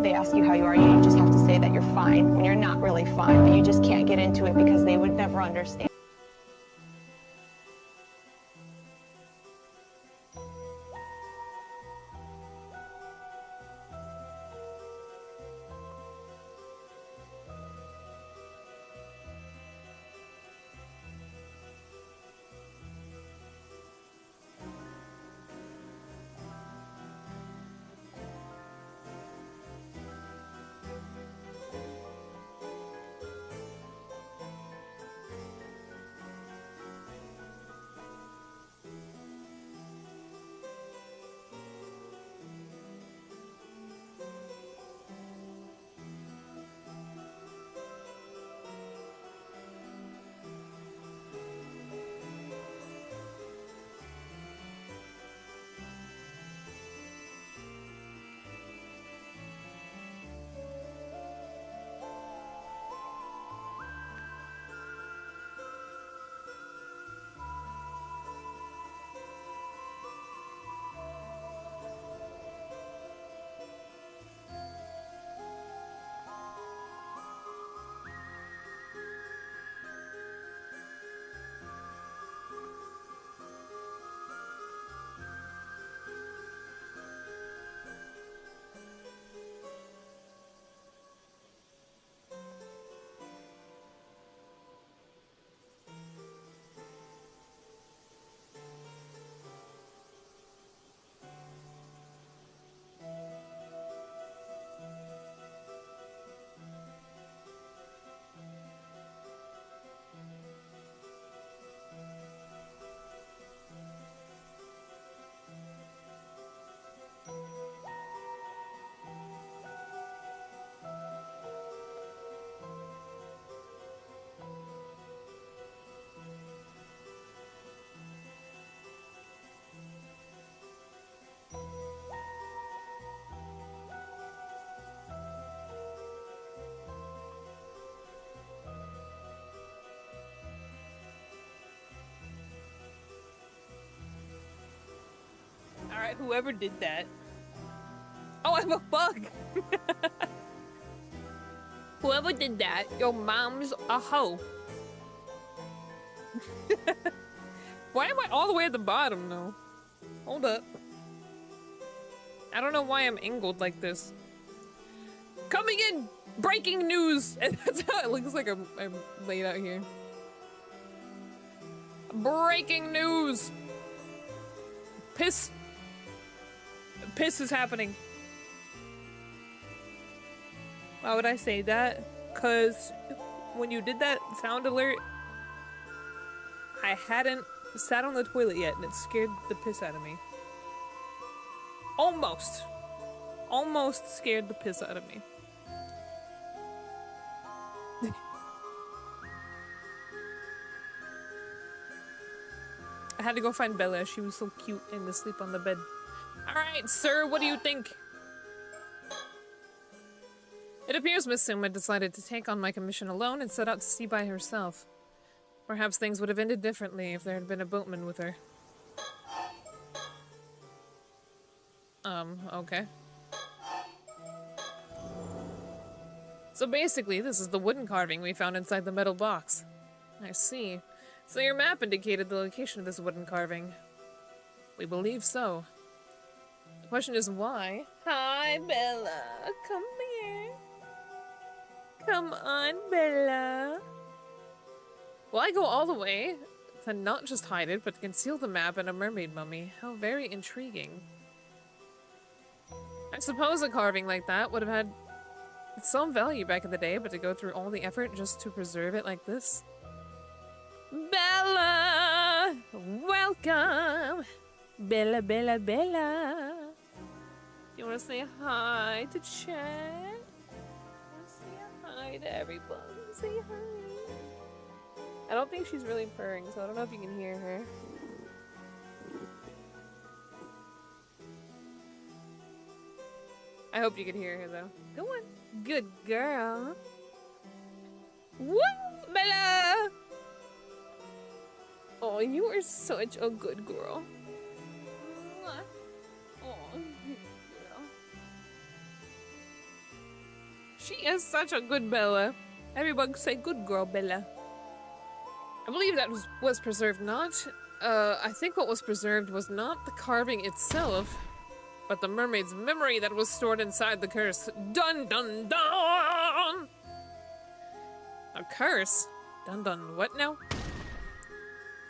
they ask you how you are, you just have to say that you're fine when you're not really fine, but you just can't get into it because they would never understand. Alright, whoever did that. Oh, I'm a bug! Whoever did that, your mom's a hoe. Why am I all the way at the bottom, though? Hold up. I don't know why I'm angled like this. Coming in! Breaking news! And that's how it looks like I'm laid out here. Breaking news! Piss is happening. Why would I say that? Cause when you did that sound alert, I hadn't sat on the toilet yet and it scared the piss out of me. Almost. Almost scared the piss out of me. I had to go find Bella. She was so cute and asleep on the bed. Alright, sir, what do you think? It appears Miss Suma decided to take on my commission alone and set out to see by herself. Perhaps things would have ended differently if there had been a boatman with her. Okay. So basically, this is the wooden carving we found inside the metal box. I see. So your map indicated the location of this wooden carving. We believe so. The question is why? Hi, Bella. Come here. Come on, Bella. Will I go all the way to not just hide it, but conceal the map and a mermaid mummy? How very intriguing. I suppose a carving like that would have had some value back in the day, but to go through all the effort just to preserve it like this? Bella! Welcome! Bella, Bella, Bella! You wanna say hi to chat? Say hi to everybody. Say hi. I don't think she's really purring, so I don't know if you can hear her. I hope you can hear her though. Go on. Good girl. Woo! Bella! Oh, you are such a good girl. Oh, good girl. She is such a good Bella. Everybody say good girl, Bella. I believe that was preserved not... I think what was preserved was not the carving itself, but the mermaid's memory that was stored inside the curse. Dun dun dun! A curse? Dun dun what now?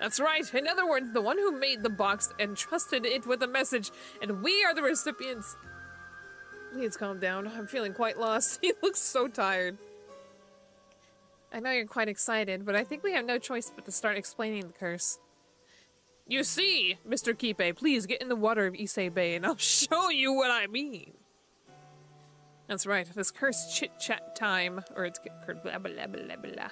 That's right. In other words, the one who made the box entrusted it with a message, and we are the recipients. Please calm down. I'm feeling quite lost. He looks so tired. I know you're quite excited, but I think we have no choice but to start explaining the curse. You see, Mr. Kipe, please get in the water of Issei Bay and I'll show you what I mean. That's right, this cursed chit-chat time, or it's blah blah blah blah blah.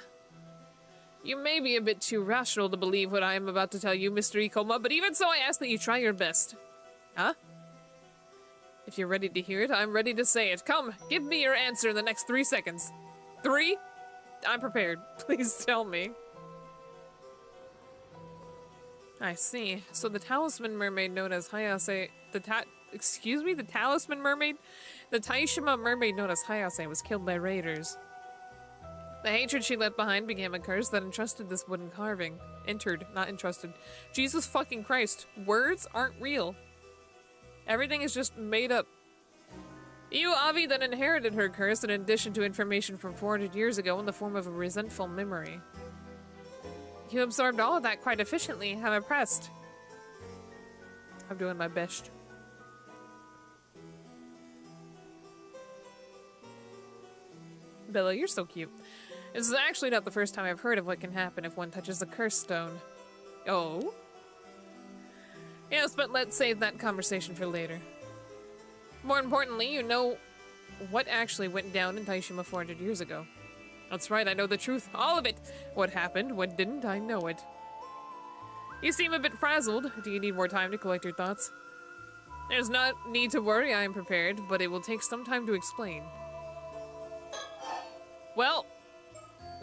You may be a bit too rational to believe what I am about to tell you, Mr. Ikoma, but even so I ask that you try your best. Huh? If you're ready to hear it, I'm ready to say it. Come, give me your answer in the next 3 seconds. 3? I'm prepared. Please tell me. I see. So the talisman mermaid known as Hayase... the talisman mermaid? The Taishima mermaid known as Hayase was killed by raiders. The hatred she left behind became a curse that entrusted this wooden carving. Entered, not entrusted. Jesus fucking Christ. Words aren't real. Everything is just made up. You, Avi, then inherited her curse in addition to information from 400 years ago in the form of a resentful memory. You absorbed all of that quite efficiently. I'm impressed. I'm doing my best. Bella, you're so cute. This is actually not the first time I've heard of what can happen if one touches the curse stone. Oh? Yes, but let's save that conversation for later. More importantly, you know what actually went down in Taishima 400 years ago. That's right, I know the truth. All of it. What happened, what didn't, I know it. You seem a bit frazzled. Do you need more time to collect your thoughts? There's no need to worry, I am prepared, but it will take some time to explain. Well,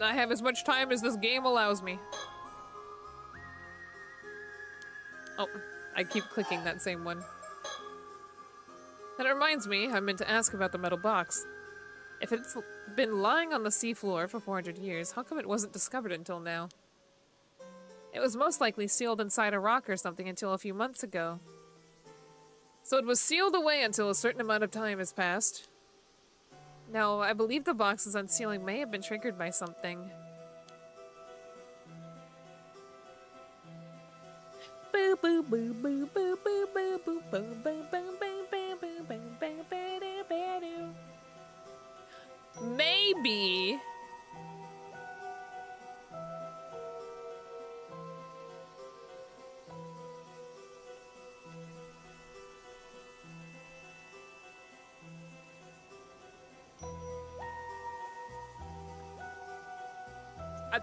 I have as much time as this game allows me. Oh, I keep clicking that same one. That reminds me, I meant to ask about the metal box. If it's been lying on the seafloor for 400 years, how come it wasn't discovered until now? It was most likely sealed inside a rock or something until a few months ago. So it was sealed away until a certain amount of time has passed. Now, I believe the box's unsealing may have been triggered by something. Boo boo boo boo boo boo boo boo boo boo boo boo. Maybe.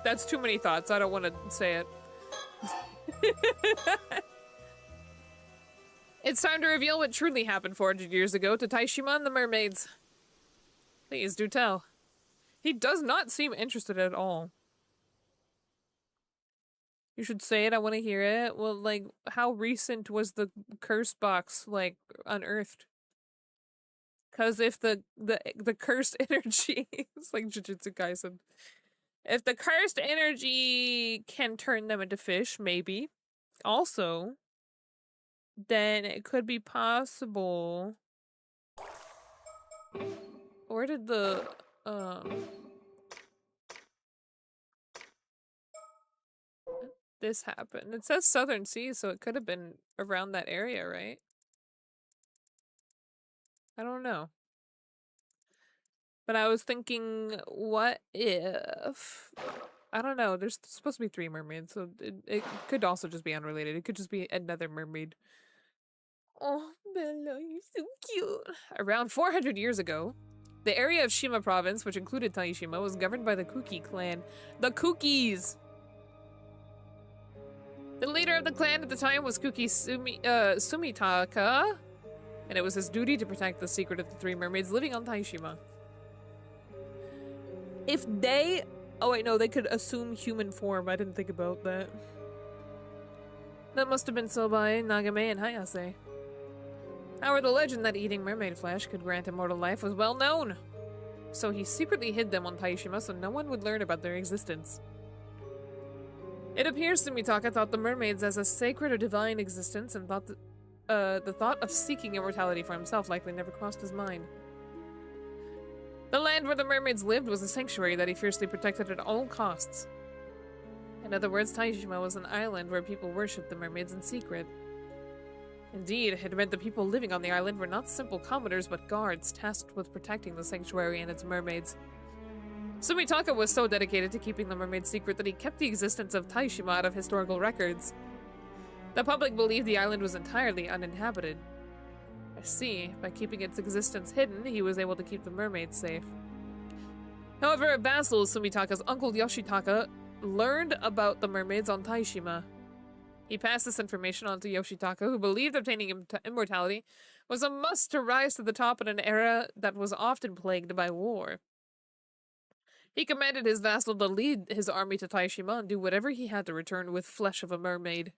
That's too many thoughts. I don't want to say it. It's time to reveal what truly happened 400 years ago to Taishima and the mermaids. Please do tell. He does not seem interested at all. You should say it. I want to hear it. Well, like, how recent was the curse box, like, unearthed? Because if the cursed energy... it's like Jujutsu Kaisen. If the cursed energy can turn them into fish, maybe. Also, then it could be possible... Where did the, this happen? It says Southern Sea, so it could have been around that area, right? I don't know. But I was thinking, what if... I don't know, there's supposed to be 3 mermaids, so it could also just be unrelated. It could just be another mermaid. Oh, Bella, you're so cute. Around 400 years ago, the area of Shima province, which included Taishima, was governed by the Kuki clan. The Kukis! The leader of the clan at the time was Kuki Sumitaka, and it was his duty to protect the secret of the 3 mermaids living on Taishima. If they... Oh wait, no, they could assume human form. I didn't think about that. That must have been so by Nagame and Hayase. However, the legend that eating mermaid flesh could grant immortal life was well known. So he secretly hid them on Taishima so no one would learn about their existence. It appears Sumitaka thought the mermaids as a sacred or divine existence and thought the thought of seeking immortality for himself likely never crossed his mind. The land where the mermaids lived was a sanctuary that he fiercely protected at all costs. In other words, Taishima was an island where people worshipped the mermaids in secret. Indeed, it meant the people living on the island were not simple commoners but guards tasked with protecting the sanctuary and its mermaids. Sumitaka was so dedicated to keeping the mermaid's secret that he kept the existence of Taishima out of historical records. The public believed the island was entirely uninhabited. I see, by keeping its existence hidden, he was able to keep the mermaids safe. However, a vassal, Sumitaka's uncle Yoshitaka, learned about the mermaids on Taishima. He passed this information on to Yoshitaka, who believed obtaining immortality was a must to rise to the top in an era that was often plagued by war. He commanded his vassal to lead his army to Taishima and do whatever he had to return with flesh of a mermaid.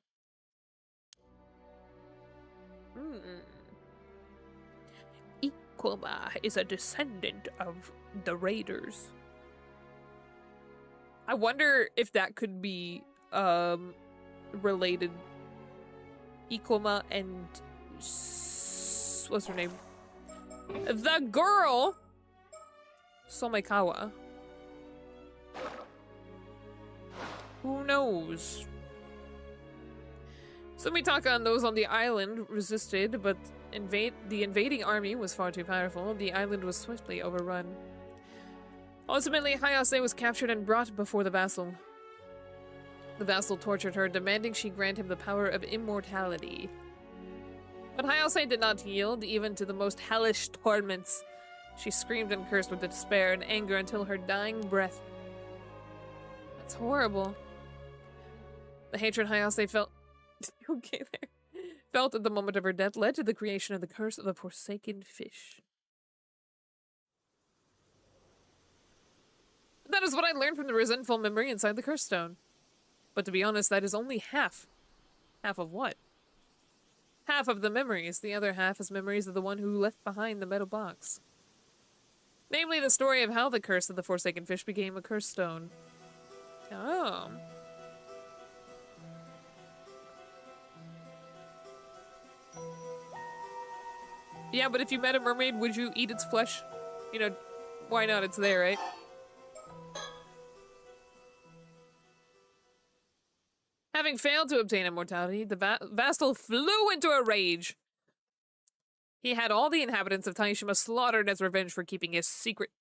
Ikoma is a descendant of the raiders. I wonder if that could be, related. Ikoma and... what's her name? The girl! Somekawa. Who knows? Sumitaka and those on the island resisted, but the invading army was far too powerful. The island was swiftly overrun. Ultimately, Hayase was captured and brought before the vassal. The vassal tortured her, demanding she grant him the power of immortality. But Hayase did not yield, even to the most hellish torments. She screamed and cursed with despair and anger until her dying breath. That's horrible. The hatred Hayase felt... okay there. Felt at the moment of her death led to the creation of the curse of the Forsaken Fish. That is what I learned from the resentful memory inside the curse stone. But to be honest, that is only half. Half of what? Half of the memories. The other half is memories of the one who left behind the metal box. Namely, the story of how the curse of the Forsaken Fish became a curse stone. Oh. Yeah, but if you met a mermaid, would you eat its flesh? You know, why not? It's there, right? Having failed to obtain immortality, the vassal flew into a rage. He had all the inhabitants of Taishima slaughtered as revenge for keeping his secret.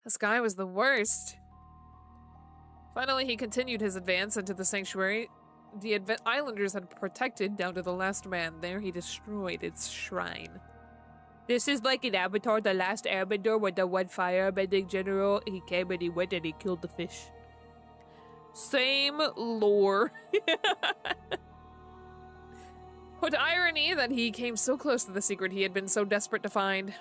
This guy was the worst. Finally, he continued his advance into the sanctuary the islanders had protected down to the last man. There, he destroyed its shrine. This is like in Avatar, The Last Airbender, where the one firebending general, he came and he went and he killed the fish. Same lore. What irony that he came so close to the secret he had been so desperate to find.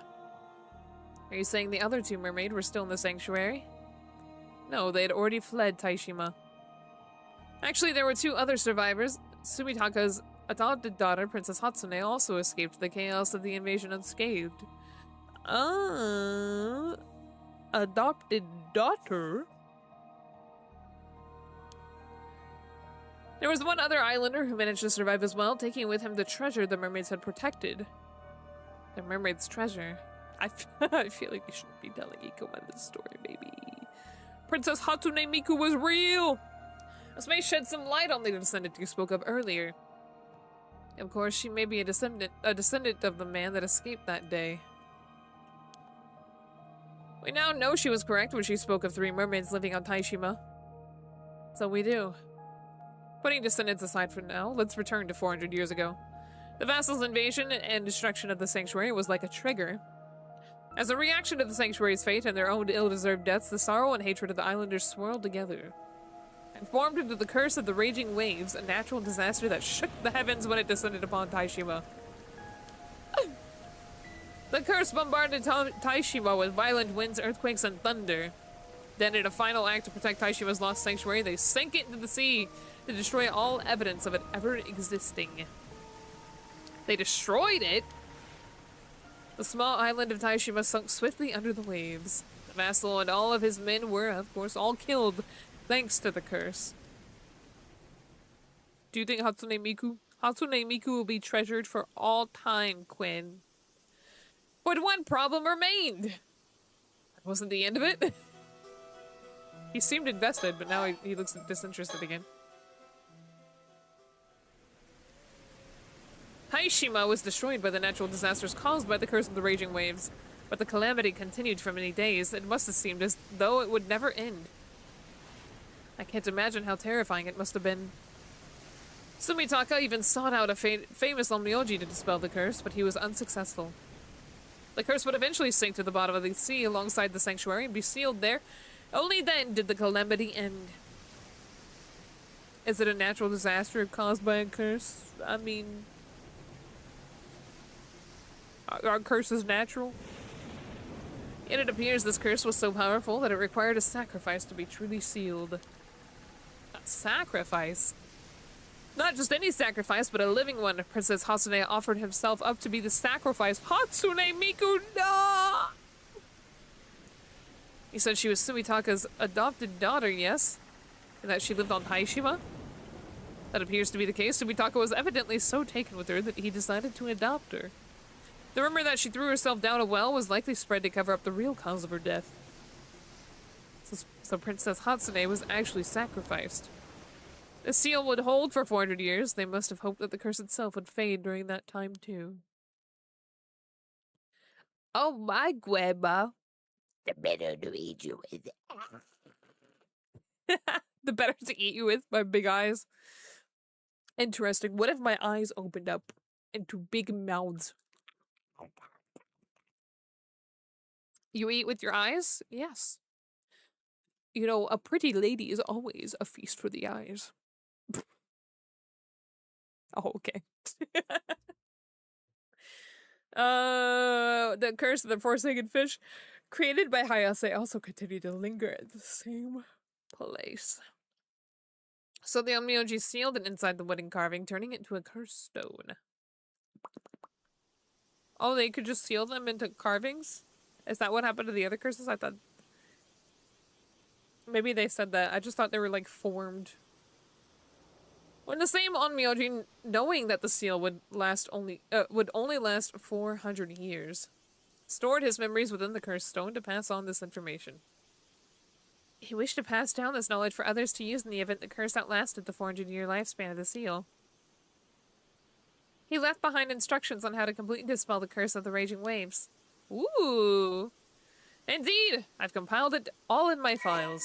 Are you saying the other two mermaids were still in the sanctuary? No, they had already fled Taishima. Actually, there were two other survivors. Sumitaka's adopted daughter, Princess Hatsune, also escaped the chaos of the invasion unscathed. Adopted daughter? There was one other islander who managed to survive as well, taking with him the treasure the mermaids had protected. The mermaid's treasure. I feel like you shouldn't be telling Ikoma this story, baby. Princess Hatsune Miku was real! This may shed some light on the descendant you spoke of earlier. Of course, she may be a descendant of the man that escaped that day. We now know she was correct when she spoke of 3 mermaids living on Taishima. So we do. Putting descendants aside for now, let's return to 400 years ago. The vassal's invasion and destruction of the sanctuary was like a trigger. As a reaction to the sanctuary's fate and their own ill-deserved deaths, the sorrow and hatred of the islanders swirled together and formed into the curse of the raging waves, a natural disaster that shook the heavens when it descended upon Taishima. The curse bombarded Taishima with violent winds, earthquakes, and thunder. Then, in a final act to protect Taishima's lost sanctuary, they sank it into the sea to destroy all evidence of it ever existing. They destroyed it? The small island of Taishima sunk swiftly under the waves. The vassal and all of his men were, of course, all killed thanks to the curse. Do you think Hatsune Miku? Hatsune Miku will be treasured for all time, Quinn. But one problem remained. That wasn't the end of it. He seemed invested, but now he looks disinterested again. Taishima was destroyed by the natural disasters caused by the curse of the raging waves, but the calamity continued for many days. It must have seemed as though it would never end. I can't imagine how terrifying it must have been. Sumitaka even sought out a famous Onmyoji to dispel the curse, but he was unsuccessful. The curse would eventually sink to the bottom of the sea alongside the sanctuary and be sealed there. Only then did the calamity end. Is it a natural disaster caused by a curse? I mean... Are curses natural? Yet it appears this curse was so powerful that it required a sacrifice to be truly sealed. A sacrifice? Not just any sacrifice, but a living one. Princess Hatsune offered himself up to be the sacrifice. Hatsune Miku, no! He said she was Sumitaka's adopted daughter, yes? And that she lived on Taishima? That appears to be the case. Sumitaka was evidently so taken with her that he decided to adopt her. The rumor that she threw herself down a well was likely spread to cover up the real cause of her death. So Princess Hatsune was actually sacrificed. The seal would hold for 400 years. They must have hoped that the curse itself would fade during that time, too. Oh my grandma. The better to eat you with. The better to eat you with, my big eyes. Interesting. What if my eyes opened up into big mouths? You eat with your eyes? Yes. You know, a pretty lady is always a feast for the eyes. Oh, okay. The curse of the forsaken fish created by Hayase also continued to linger at the same place. So the Onmyoji sealed it inside the wooden carving, turning it into a cursed stone. Oh, they could just seal them into carvings? Is that what happened to the other curses? I thought... Maybe they said that. I just thought they were, like, formed. When the same Onmyoji, knowing that the seal would only last 400 years, stored his memories within the cursed stone to pass on this information. He wished to pass down this knowledge for others to use in the event the curse outlasted the 400-year lifespan of the seal. He left behind instructions on how to completely dispel the curse of the raging waves. Ooh! Indeed! I've compiled it all in my files.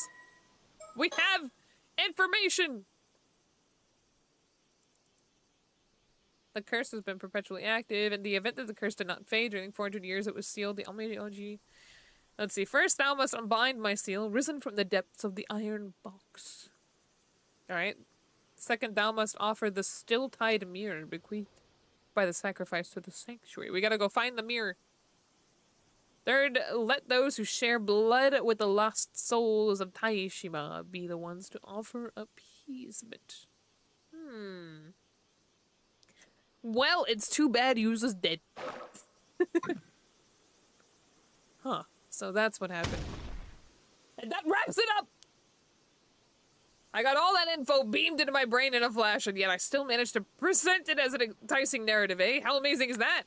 We have information! The curse has been perpetually active. In the event that the curse did not fade during 400 years, it was sealed. The Onmyoji... Let's see. First, thou must unbind my seal, risen from the depths of the iron box. Alright. Second, thou must offer the still-tied mirror bequeathed by the sacrifice to the sanctuary. We gotta go find the mirror. Third, let those who share blood with the lost souls of Taishima be the ones to offer appeasement. Well, it's too bad Yu's is dead. Huh. So that's what happened. And that wraps it up! I got all that info beamed into my brain in a flash, and yet I still managed to present it as an enticing narrative, eh? How amazing is that?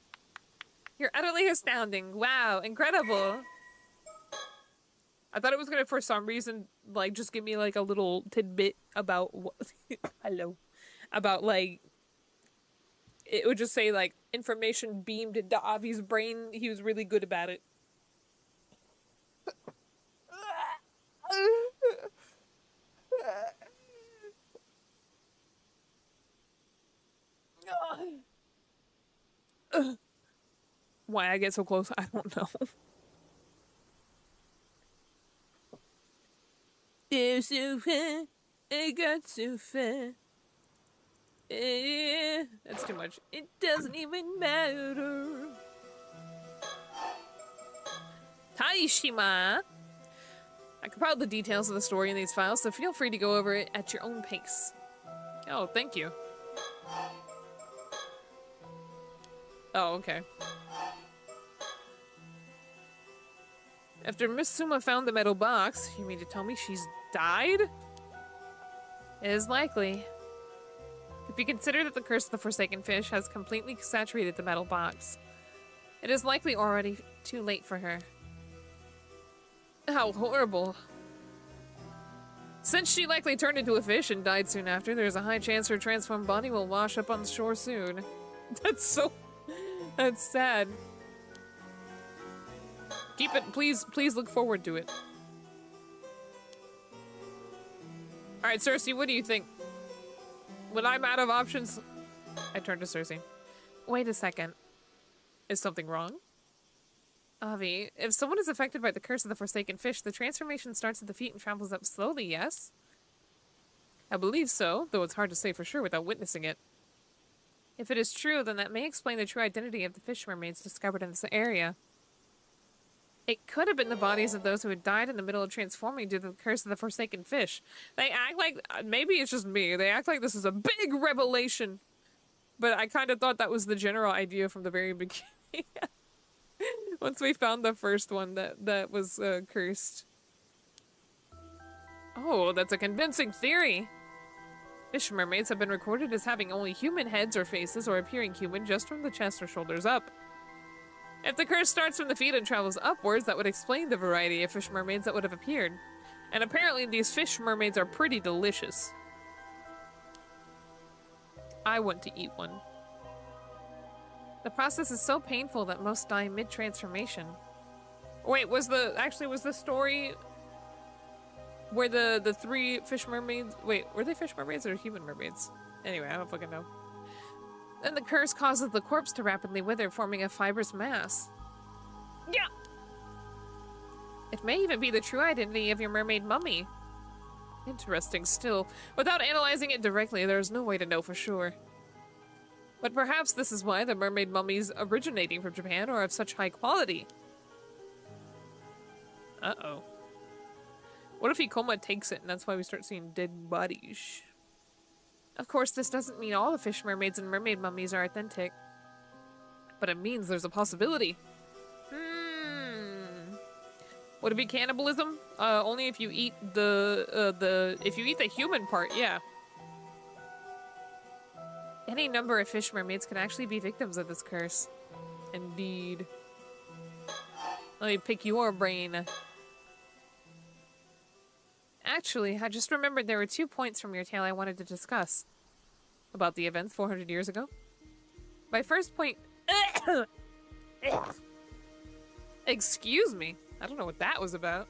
You're utterly astounding. Wow, incredible. I thought it was gonna, for some reason, like, just give me, like, a little tidbit about what... Hello. About, like... It would just say, like, information beamed into Avi's brain. He was really good about it. Why I get so close, I don't know. It's so far, it got so far. That's too much. It doesn't even matter. Taishima. I compiled the details of the story in these files, so feel free to go over it at your own pace. Oh, thank you. Oh, okay. After Miss Suma found the metal box, you mean to tell me she's died? It is likely. If you consider that the curse of the Forsaken Fish has completely saturated the metal box, it is likely already too late for her. How horrible. Since she likely turned into a fish and died soon after, there's a high chance her transformed body will wash up on the shore soon. That's sad. Keep it, please look forward to it. Alright, Cersei, what do you think? When I'm out of options... I turn to Cersei. Wait a second. Is something wrong? Avi, if someone is affected by the curse of the Forsaken Fish, the transformation starts at the feet and travels up slowly, yes? I believe so, though it's hard to say for sure without witnessing it. If it is true, then that may explain the true identity of the fish mermaids discovered in this area. It could have been the bodies of those who had died in the middle of transforming due to the curse of the Forsaken Fish. They act like... Maybe it's just me. They act like this is a big revelation. But I kind of thought that was the general idea from the very beginning. Once we found the first one that was cursed. Oh, that's a convincing theory. Fish mermaids have been recorded as having only human heads or faces or appearing human just from the chest or shoulders up. If the curse starts from the feet and travels upwards, that would explain the variety of fish mermaids that would have appeared. And apparently these fish mermaids are pretty delicious. I want to eat one. The process is so painful that most die mid-transformation. Wait, was the story where the three fish mermaids... Wait, were they fish mermaids or human mermaids? Anyway, I don't fucking know. Then the curse causes the corpse to rapidly wither, forming a fibrous mass. Yeah! It may even be the true identity of your mermaid mummy. Interesting still. Without analyzing it directly, there is no way to know for sure. But perhaps this is why the mermaid mummies originating from Japan are of such high quality. Uh-oh. What if Ikoma takes it and that's why we start seeing dead bodies? Of course, this doesn't mean all the fish mermaids and mermaid mummies are authentic. But it means there's a possibility. Would it be cannibalism? Only if you eat if you eat the human part, yeah. Any number of fish mermaids can actually be victims of this curse. Indeed. Let me pick your brain. Actually, I just remembered there were 2 points from your tale I wanted to discuss. About the events 400 years ago. My first point... Excuse me. I don't know what that was about.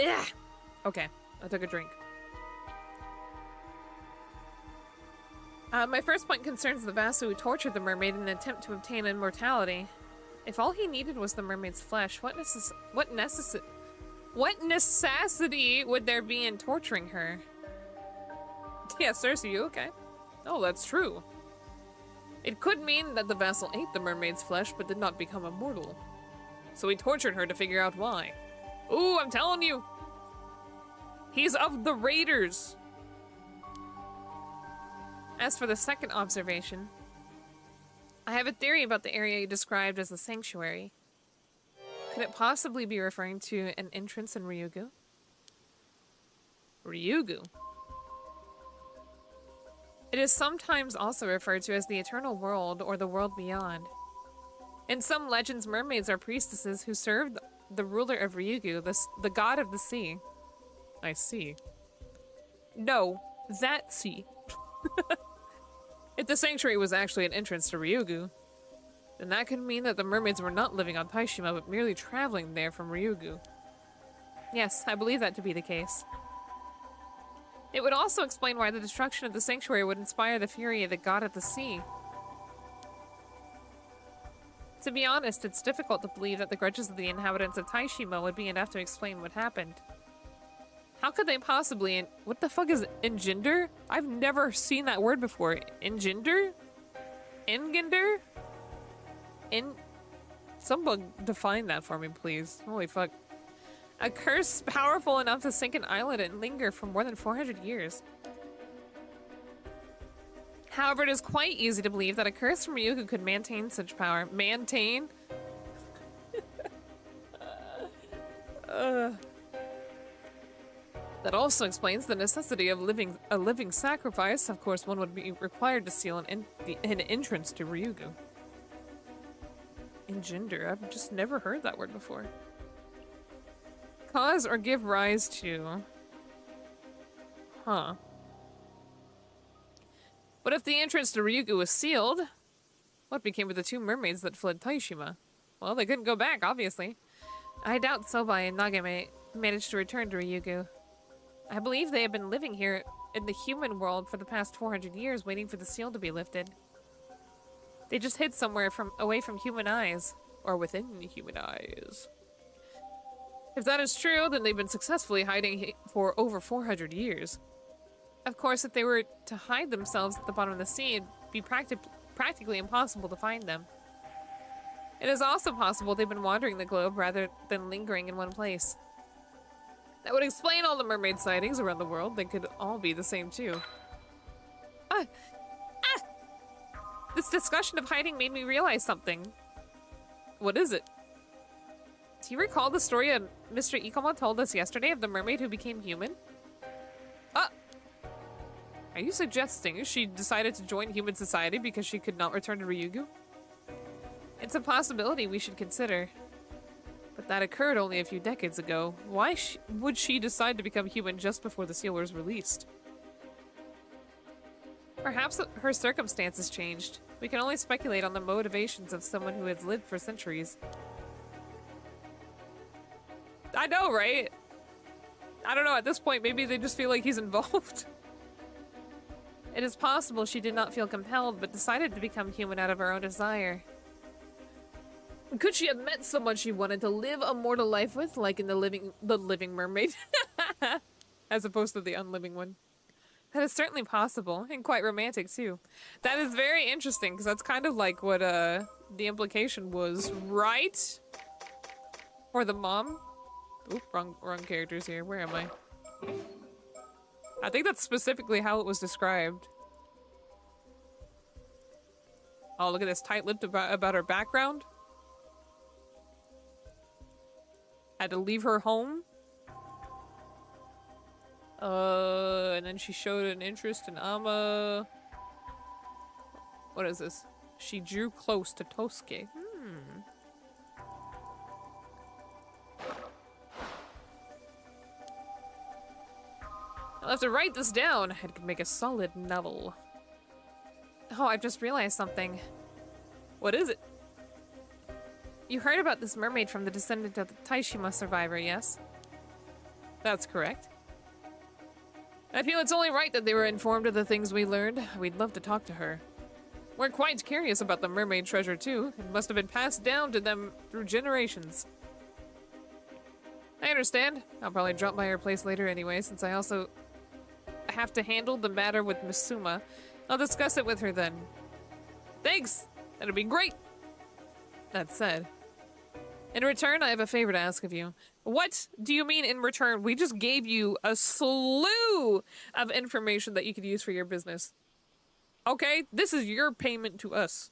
Ugh. Okay, I took a drink. My first point concerns the Vasu who tortured the mermaid in an attempt to obtain immortality. If all he needed was the mermaid's flesh, what necessity would there be in torturing her? Yeah, Cersei, you okay? Oh, that's true. It could mean that the vassal ate the mermaid's flesh but did not become immortal. So he tortured her to figure out why. Ooh, I'm telling you! He's of the raiders! As for the second observation, I have a theory about the area you described as the sanctuary. Could it possibly be referring to an entrance in Ryugu? Ryugu? It is sometimes also referred to as the eternal world or the world beyond. In some legends, mermaids are priestesses who served the ruler of Ryugu, the god of the sea. I see. No, that sea. If the sanctuary was actually an entrance to Ryugu, then that could mean that the mermaids were not living on Taishima, but merely traveling there from Ryugu. Yes, I believe that to be the case. It would also explain why the destruction of the sanctuary would inspire the fury of the god of the sea. To be honest, it's difficult to believe that the grudges of the inhabitants of Taishima would be enough to explain what happened. How could they possibly what the fuck is engender? I've never seen that word before. Engender? Engender? Someone define that for me, please. Holy fuck. A curse powerful enough to sink an island and linger for more than 400 years. However, it is quite easy to believe that a cursed Ryugu could maintain such power. Maintain? That also explains the necessity of a living sacrifice. Of course, one would be required to seal an entrance to Ryugu. Engender. I've just never heard that word before. Cause or give rise to. Huh. What if the entrance to Ryugu was sealed? What became of the two mermaids that fled Taishima? Well, they couldn't go back, obviously. I doubt Sobai and Nagame managed to return to Ryugu. I believe they have been living here in the human world for the past 400 years, waiting for the seal to be lifted. They just hid somewhere away from human eyes. Or within human eyes. If that is true, then they've been successfully hiding for over 400 years. Of course, if they were to hide themselves at the bottom of the sea, it'd be practically impossible to find them. It is also possible they've been wandering the globe rather than lingering in one place. That would explain all the mermaid sightings around the world. They could all be the same too. This discussion of hiding made me realize something. What is it? Do you recall the story Mr. Ikoma told us yesterday of the mermaid who became human? Are you suggesting she decided to join human society because she could not return to Ryugu? It's a possibility we should consider. But that occurred only a few decades ago. Why would she decide to become human just before the seal was released? Perhaps her circumstances changed. We can only speculate on the motivations of someone who has lived for centuries. I know, right? I don't know, at this point, maybe they just feel like he's involved. It is possible she did not feel compelled, but decided to become human out of her own desire. Could she have met someone she wanted to live a mortal life with, like in the living mermaid? As opposed to the unliving one. That is certainly possible, and quite romantic too. That is very interesting, because that's kind of like what the implication was, right? For the mom? Oop, wrong characters here. Where am I? I think that's specifically how it was described. Oh, look at this tight-lipped about her background. Had to leave her home. And then she showed an interest in Ama. What is this? She drew close to Tosuke. I'll have to write this down. I could make a solid novel. Oh, I've just realized something. What is it? You heard about this mermaid from the descendant of the Taishima survivor, yes? That's correct. I feel it's only right that they were informed of the things we learned. We'd love to talk to her. We're quite curious about the mermaid treasure, too. It must have been passed down to them through generations. I understand. I'll probably drop by her place later anyway, since I also have to handle the matter with Misuma. I'll discuss it with her then. Thanks! That'll be great! That said, in return, I have a favor to ask of you. What do you mean in return? We just gave you a slew of information that you could use for your business. Okay, this is your payment to us.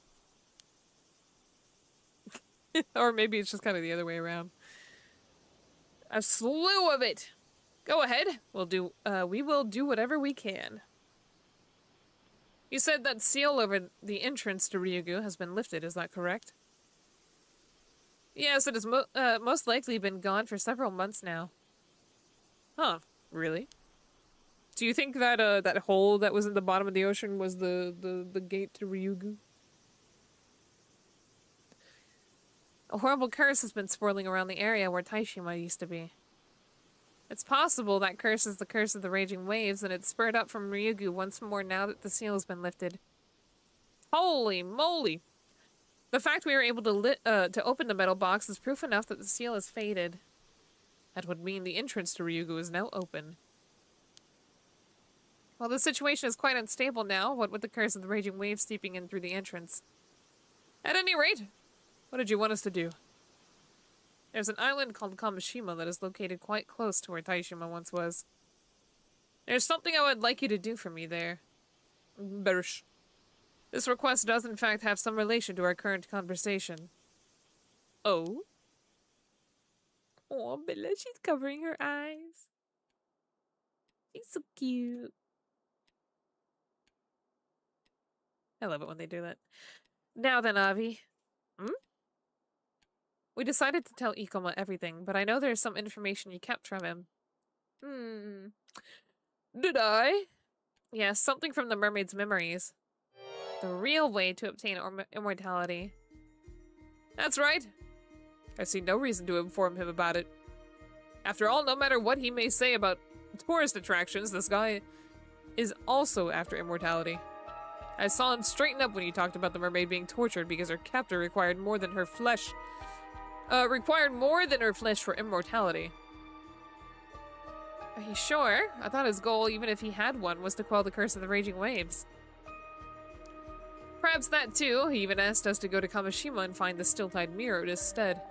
Or maybe it's just kind of the other way around. A slew of it. Go ahead. We will do whatever we can. You said that seal over the entrance to Ryugu has been lifted, is that correct? Yes, it has most likely been gone for several months now. Huh, really? Do you think that that hole that was in the bottom of the ocean was the gate to Ryugu? A horrible curse has been swirling around the area where Taishima used to be. It's possible that curse is the curse of the raging waves, and it's spurred up from Ryugu once more now that the seal has been lifted. Holy moly! The fact we were able to open the metal box is proof enough that the seal has faded. That would mean the entrance to Ryugu is now open. While the situation is quite unstable now, what with the curse of the raging waves seeping in through the entrance. At any rate, what did you want us to do? There's an island called Kamishima that is located quite close to where Taishima once was. There's something I would like you to do for me there. Bersh. This request does in fact have some relation to our current conversation. Oh? Oh, Bella, she's covering her eyes. She's so cute. I love it when they do that. Now then, Avi. Hmm? We decided to tell Ikoma everything, but I know there's some information you kept from him. Hmm. Did I? Yes, something from the mermaid's memories. The real way to obtain immortality. That's right. I see no reason to inform him about it. After all, no matter what he may say about tourist attractions, this guy is also after immortality. I saw him straighten up when he talked about the mermaid being tortured because her captor required more than her flesh. For immortality. Are you sure? I thought his goal, even if he had one, was to quell the curse of the raging waves. Perhaps that too. He even asked us to go to Kamishima and find the still-tide mirror instead.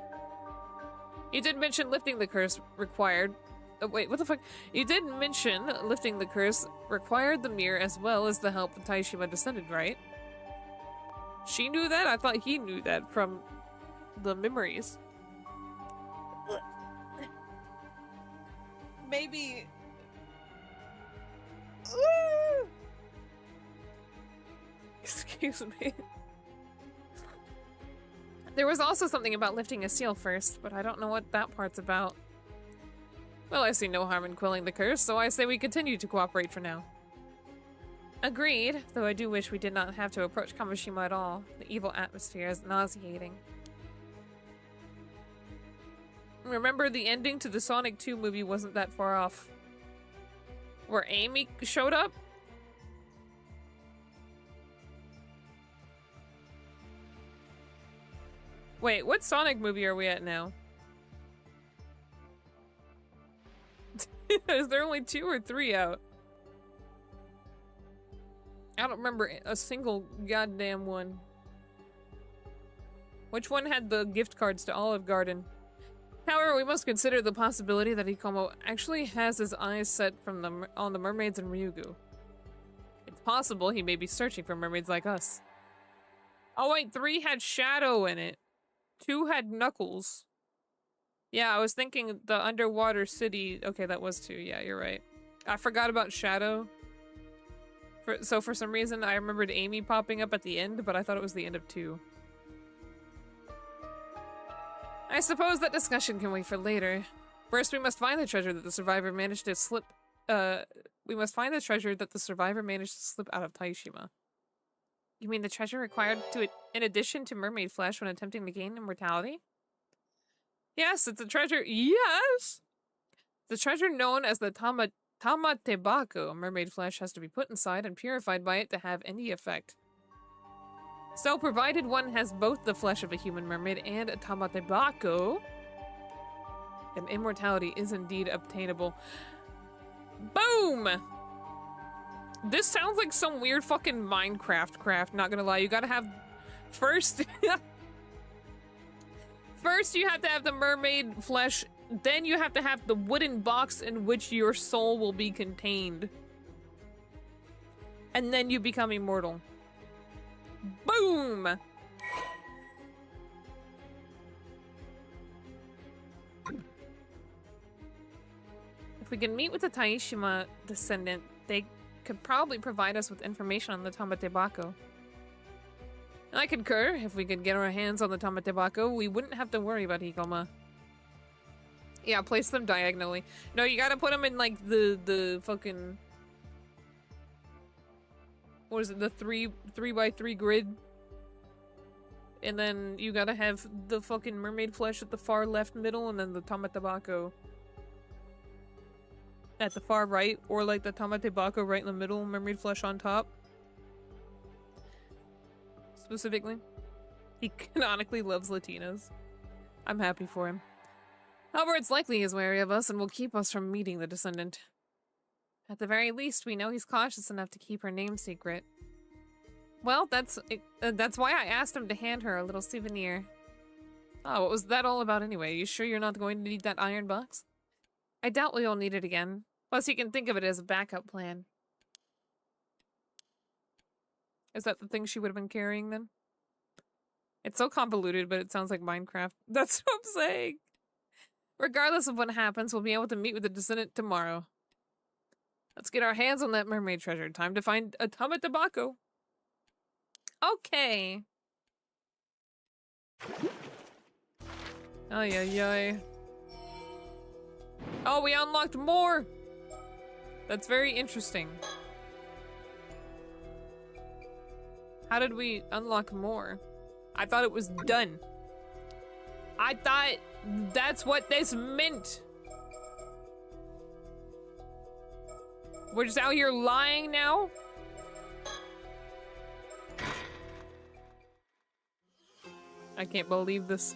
You did mention lifting the curse required... Oh, wait, what the fuck? You did mention lifting the curse required the mirror as well as the help the Taishima descended, right? She knew that? I thought he knew that from the memories. Maybe... Excuse me. There was also something about lifting a seal first, but I don't know what that part's about. Well, I see no harm in quelling the curse, so I say we continue to cooperate for now. Agreed, though I do wish we did not have to approach Kamishima at all. The evil atmosphere is nauseating. Remember, the ending to the Sonic 2 movie wasn't that far off. Where Amy showed up? Wait, what Sonic movie are we at now? Is there only 2 or 3 out? I don't remember a single goddamn one. Which one had the gift cards to Olive Garden? However, we must consider the possibility that Ikomo actually has his eyes set on the mermaids in Ryugu. It's possible he may be searching for mermaids like us. Oh wait, 3 had Shadow in it. 2 had Knuckles. Yeah, I was thinking the underwater city. Okay, that was 2. Yeah, you're right. I forgot about Shadow. So for some reason, I remembered Amy popping up at the end, but I thought it was the end of 2. I suppose that discussion can wait for later. First, we must find the treasure that the survivor managed to slip. We must find the treasure that the survivor managed to slip out of Taishima. You mean the treasure required in addition to mermaid flesh when attempting to gain immortality? Yes, it's a treasure. Yes! The treasure known as the Tamatebako. Mermaid flesh has to be put inside and purified by it to have any effect. So, provided one has both the flesh of a human mermaid and a Tamatebako, then immortality is indeed obtainable. Boom! This sounds like some weird fucking Minecraft craft, not gonna lie. You gotta have... First... First, you have to have the mermaid flesh, then you have to have the wooden box in which your soul will be contained. And then you become immortal. Boom! If we can meet with the Taishima descendant, they could probably provide us with information on the Tamatebako. I concur. If we could get our hands on the Tamatebako, we wouldn't have to worry about Hikoma. Yeah, place them diagonally. No, you gotta put them in, like, the fucking... What is it? The 3x3 grid? And then you gotta have the fucking mermaid flesh at the far left middle, and then the Tamatebako at the far right, or like the Tamatebako right in the middle, mermaid flesh on top. Specifically. He canonically loves Latinas. I'm happy for him. However, it's likely he's wary of us and will keep us from meeting the descendant. At the very least, we know he's cautious enough to keep her name secret. Well, that's why I asked him to hand her a little souvenir. Oh, what was that all about anyway? You sure you're not going to need that iron box? I doubt we'll need it again. Plus, you can think of it as a backup plan. Is that the thing she would have been carrying then? It's so convoluted, but it sounds like Minecraft. That's what I'm saying. Regardless of what happens, we'll be able to meet with the descendant tomorrow. Let's get our hands on that mermaid treasure. Time to find a tama tobacco. Okay. Ay, ay, ay. Oh, we unlocked more! That's very interesting. How did we unlock more? I thought it was done. I thought that's what this meant. We're just out here lying now? I can't believe this.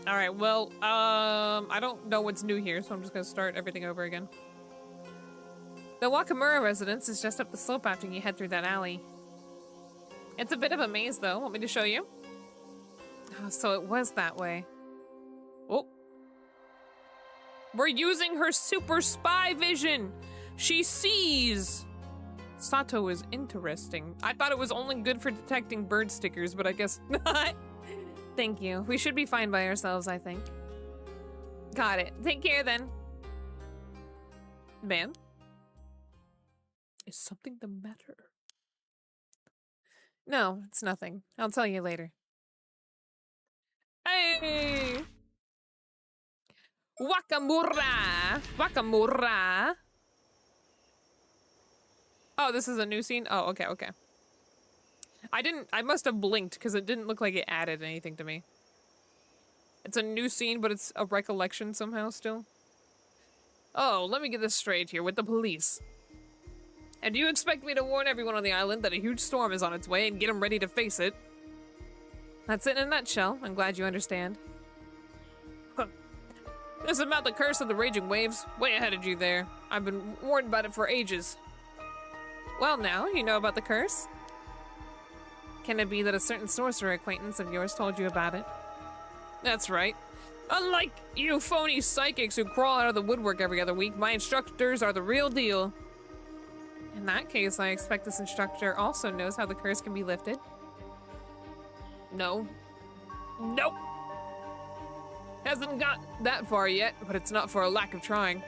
Alright, well, I don't know what's new here, so I'm just gonna start everything over again. The Wakamura residence is just up the slope after you head through that alley. It's a bit of a maze, though. Want me to show you? Oh, so it was that way. Oh. We're using her super spy vision! She sees! Sato is interesting. I thought it was only good for detecting bird stickers, but I guess not. Thank you. We should be fine by ourselves, I think. Got it. Take care, then. Man? Is something the matter? No, it's nothing. I'll tell you later. Hey! Wakamura! Wakamura! Oh, this is a new scene? Oh, okay, okay. I must have blinked because it didn't look like it added anything to me. It's a new scene, but it's a recollection somehow still. Oh, let me get this straight here with the police. And do you expect me to warn everyone on the island that a huge storm is on its way and get them ready to face it? That's it in a nutshell. I'm glad you understand. Huh. This is about the curse of the raging waves. Way ahead of you there. I've been warned about it for ages. Well now, you know about the curse? Can it be that a certain sorcerer acquaintance of yours told you about it? That's right. Unlike you phony psychics who crawl out of the woodwork every other week, my instructors are the real deal. In that case, I expect this instructor also knows how the curse can be lifted. No. Nope. Hasn't got that far yet, but it's not for a lack of trying.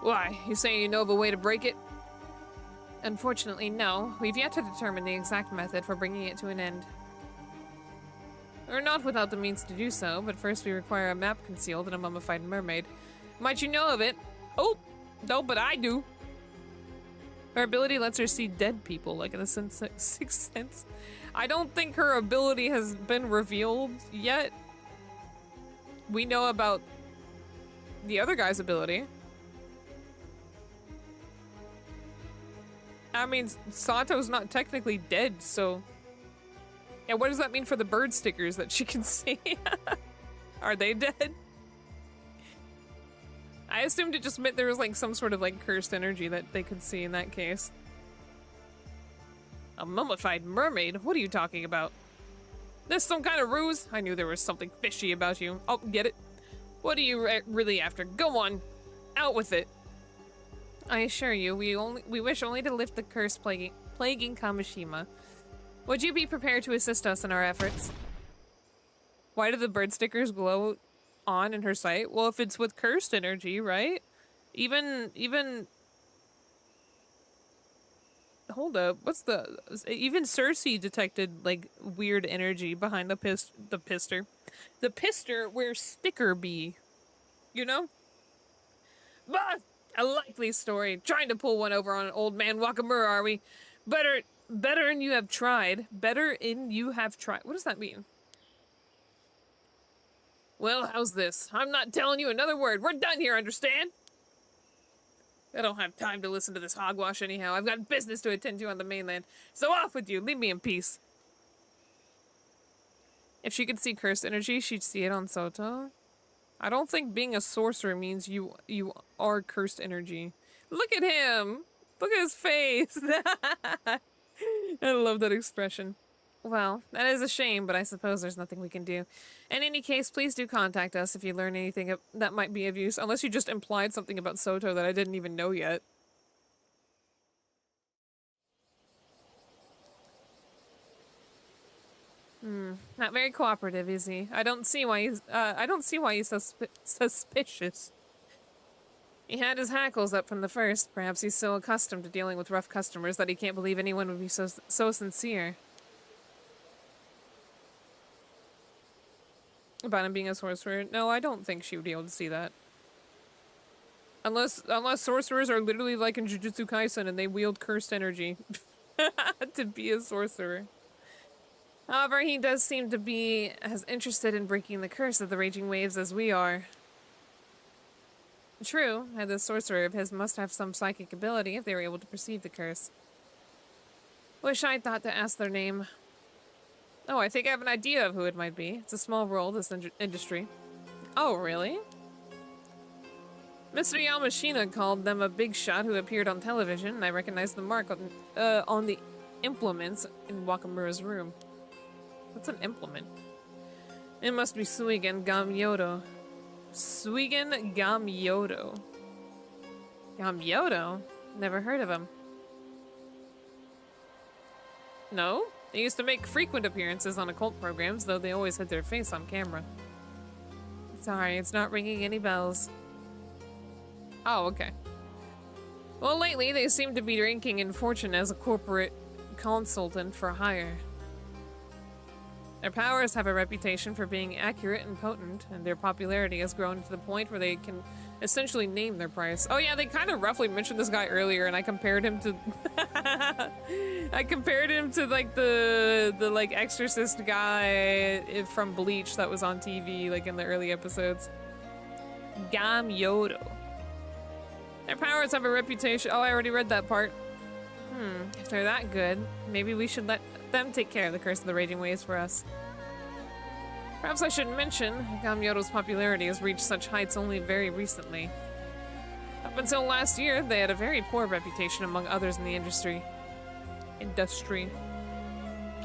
Why, you saying you know of a way to break it? Unfortunately, no. We've yet to determine the exact method for bringing it to an end. We're not without the means to do so, but first we require a map concealed in a mummified mermaid. Might you know of it? Oh, no, but I do. Her ability lets her see dead people, like in a Sixth Sense. I don't think her ability has been revealed yet. We know about the other guy's ability. I mean, Sato's not technically dead, so... Yeah, what does that mean for the bird stickers that she can see? Are they dead? I assumed it just meant there was like some sort of like cursed energy that they could see in that case. A mummified mermaid? What are you talking about? This some kind of ruse? I knew there was something fishy about you. Oh, get it? What are you really after? Go on. Out with it. I assure you, we wish only to lift the curse plaguing Kamishima. Would you be prepared to assist us in our efforts? Why do the bird stickers glow on in her sight? Well, if it's with cursed energy, right? Even hold up, what's the... Even Cersei detected, like, weird energy behind the pister. The pister where sticker be. You know? Bah! A likely story. Trying to pull one over on an old man Wakamura, are we? Better in you have tried. Better in you have tried. What does that mean? Well, how's this? I'm not telling you another word. We're done here, understand? I don't have time to listen to this hogwash anyhow. I've got business to attend to on the mainland. So off with you. Leave me in peace. If she could see cursed energy, she'd see it on Soto. I don't think being a sorcerer means you are cursed energy. Look at him! Look at his face! I love that expression. Well, that is a shame, but I suppose there's nothing we can do. In any case, please do contact us if you learn anything that might be of use, unless you just implied something about Soto that I didn't even know yet. Not very cooperative, is he? I don't see why he's suspicious. He had his hackles up from the first. Perhaps he's so accustomed to dealing with rough customers that he can't believe anyone would be so sincere. About him being a sorcerer? No, I don't think she would be able to see that. Unless sorcerers are literally like in Jujutsu Kaisen and they wield cursed energy to be a sorcerer. However, he does seem to be as interested in breaking the curse of the raging waves as we are. True, and the sorcerer of his must have some psychic ability if they were able to perceive the curse. Wish I'd thought to ask their name. Oh, I think I have an idea of who it might be. It's a small world, this industry. Oh, really? Mr. Yamashina called them a big shot who appeared on television, and I recognized the mark on the implements in Wakamura's room. What's an implement? It must be Suigen Gamyodo. Suigen Gamyodo. Gamyodo? Never heard of him. No? They used to make frequent appearances on occult programs, though they always hid their face on camera. Sorry, it's not ringing any bells. Oh, okay. Well, lately they seem to be drinking in fortune as a corporate consultant for hire. Their powers have a reputation for being accurate and potent, and their popularity has grown to the point where they can essentially name their price. Oh yeah, they kind of roughly mentioned this guy earlier, and I compared him to like the like exorcist guy from Bleach that was on TV like in the early episodes. Gamyodo. Their powers have a reputation. Oh, I already read that part. If they're that good, maybe we should let them take care of the curse of the raging waves for us. Perhaps I should mention, Gamyodo's popularity has reached such heights only very recently. Up until last year, they had a very poor reputation among others in the industry.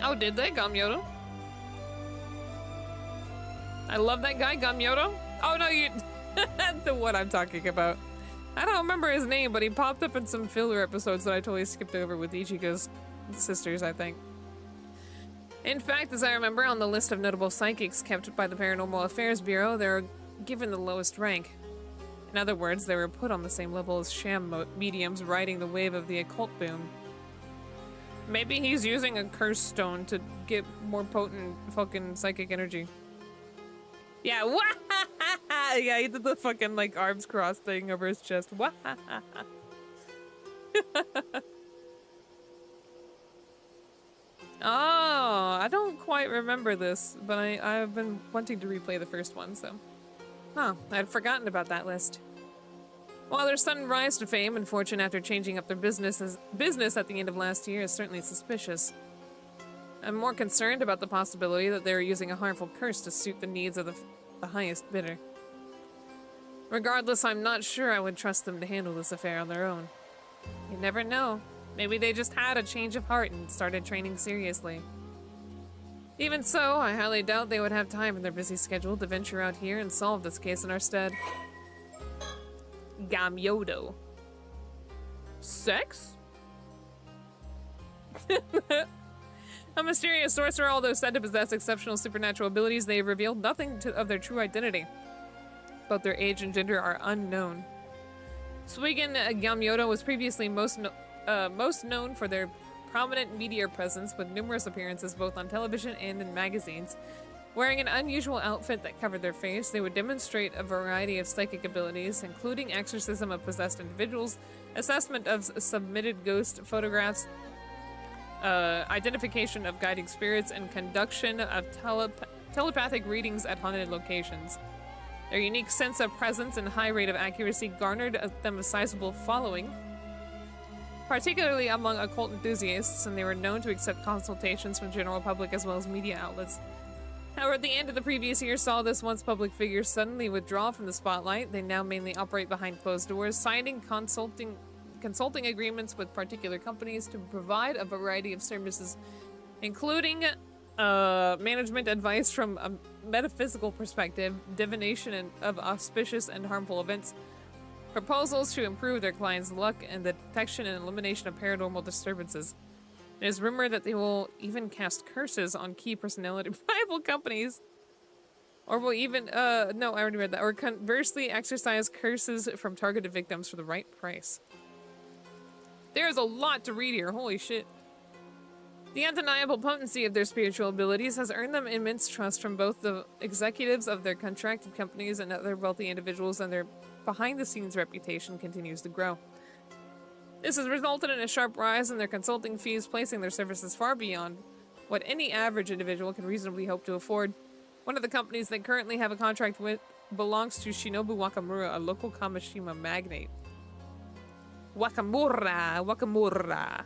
Oh, did they, Gamyodo? I love that guy, Gamyodo. Oh no, you... the one I'm talking about. I don't remember his name, but he popped up in some filler episodes that I totally skipped over with Ichigo's sisters, I think. In fact, as I remember, on the list of notable psychics kept by the Paranormal Affairs Bureau, they were given the lowest rank. In other words, they were put on the same level as sham mediums riding the wave of the occult boom. Maybe he's using a curse stone to get more potent fucking psychic energy. Yeah, yeah, he did the fucking like arms crossed thing over his chest. Oh, I don't quite remember this, but I've been wanting to replay the first one, so. Huh, I'd forgotten about that list. While their sudden rise to fame and fortune after changing up their business at the end of last year is certainly suspicious. I'm more concerned about the possibility that they are using a harmful curse to suit the needs of the highest bidder. Regardless, I'm not sure I would trust them to handle this affair on their own. You never know. Maybe they just had a change of heart and started training seriously. Even so, I highly doubt they would have time in their busy schedule to venture out here and solve this case in our stead. Gamyodo. Sex? A mysterious sorcerer, although said to possess exceptional supernatural abilities, they have revealed nothing of their true identity. Both their age and gender are unknown. Suigen Gamyodo was previously most known for their prominent media presence with numerous appearances both on television and in magazines. Wearing an unusual outfit that covered their face, they would demonstrate a variety of psychic abilities, including exorcism of possessed individuals, assessment of submitted ghost photographs, identification of guiding spirits, and conduction of telepathic readings at haunted locations. Their unique sense of presence and high rate of accuracy garnered them a sizable following, particularly among occult enthusiasts, and they were known to accept consultations from the general public as well as media outlets. However, the end of the previous year saw this once public figure suddenly withdraw from the spotlight. They now mainly operate behind closed doors, signing consulting agreements with particular companies to provide a variety of services including management advice from a metaphysical perspective, divination of auspicious and harmful events, proposals to improve their clients' luck, and the detection and elimination of paranormal disturbances. It is rumored that they will even cast curses on key personnel at rival companies. Or will even, no, I already read that. Or conversely exercise curses from targeted victims for the right price. There's a lot to read here, holy shit. The undeniable potency of their spiritual abilities has earned them immense trust from both the executives of their contracted companies and other wealthy individuals, and their behind-the-scenes reputation continues to grow. This has resulted in a sharp rise in their consulting fees, placing their services far beyond what any average individual can reasonably hope to afford. One of the companies they currently have a contract with belongs to Shinobu Wakamura, a local Kamishima magnate. Wakamura.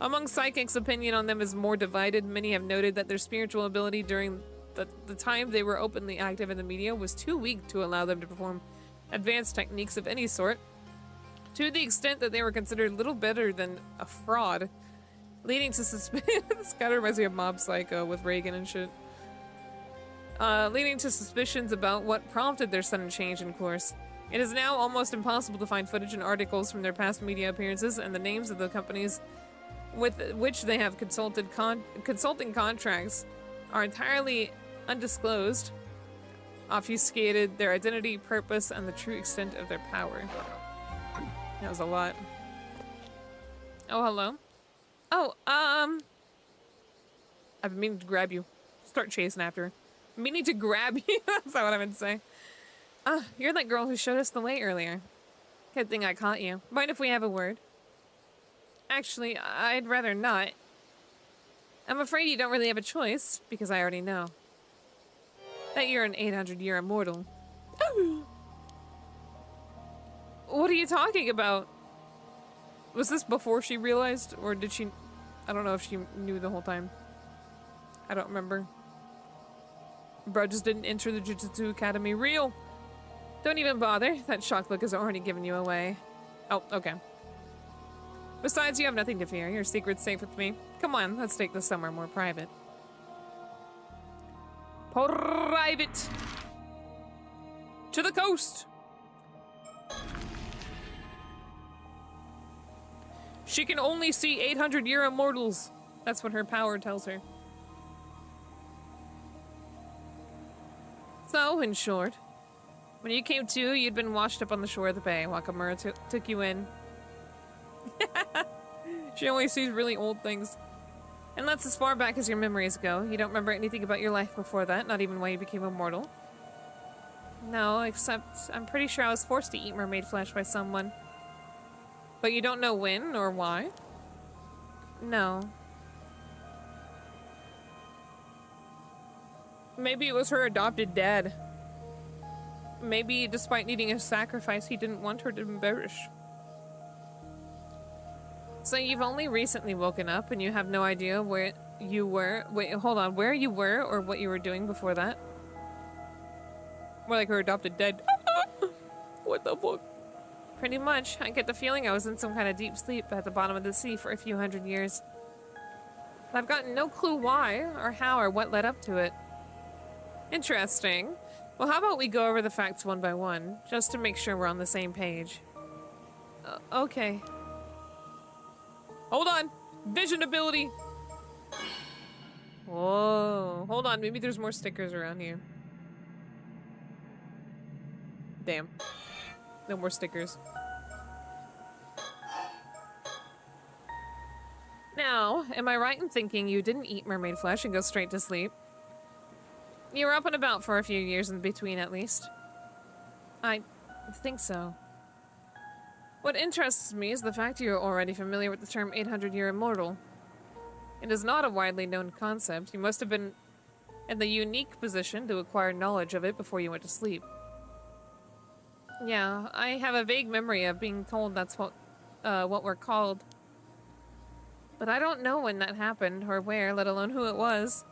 Among psychics, opinion on them is more divided. Many have noted that their spiritual ability during the time they were openly active in the media was too weak to allow them to perform advanced techniques of any sort, to the extent that they were considered little better than a fraud, leading to suspicion. This kind of reminds me of Mob Psycho with Reagan and shit. Leading to suspicions about what prompted their sudden change in course. It is now almost impossible to find footage and articles from their past media appearances, and the names of the companies with which they have consulting contracts are entirely undisclosed, obfuscated their identity, purpose, and the true extent of their power. That was a lot. Oh, hello. Oh, I've been meaning to grab you. Start chasing after her. Meaning to grab you? That's not what I meant to say. You're that girl who showed us the way earlier. Good thing I caught you. Mind if we have a word? Actually, I'd rather not. I'm afraid you don't really have a choice, because I already know. That you're an 800-year immortal. What are you talking about? Was this before she realized, or did she... I don't know if she knew the whole time. I don't remember. Bro just didn't enter the Jujutsu Academy. Real. Don't even bother. That shock look has already given you away. Oh, okay. Besides, you have nothing to fear. Your secret's safe with me. Come on, let's take this somewhere more private. Private! To the coast! She can only see 800-year immortals. That's what her power tells her. So, in short, when you came to, you'd been washed up on the shore of the bay. Wakamura took you in. She only sees really old things. And that's as far back as your memories go. You don't remember anything about your life before that, not even why you became immortal. No, except I'm pretty sure I was forced to eat mermaid flesh by someone. But you don't know when or why? No. Maybe it was her adopted dad. Maybe despite needing a sacrifice, he didn't want her to perish. So you've only recently woken up and you have no idea where you were. Wait, hold on. Where you were or what you were doing before that? More like her adopted dad. What the fuck? Pretty much. I get the feeling I was in some kind of deep sleep at the bottom of the sea for a few hundred years. But I've gotten no clue why or how or what led up to it. Interesting. Well, how about we go over the facts one by one, just to make sure we're on the same page. Okay. Hold on! Vision ability! Whoa. Hold on, maybe there's more stickers around here. Damn. No more stickers. Now, am I right in thinking you didn't eat mermaid flesh and go straight to sleep? You were up and about for a few years in between, at least. I think so. What interests me is the fact you're already familiar with the term 800-year immortal. It is not a widely known concept. You must have been in the unique position to acquire knowledge of it before you went to sleep. Yeah, I have a vague memory of being told that's what we're called. But I don't know when that happened, or where, let alone who it was.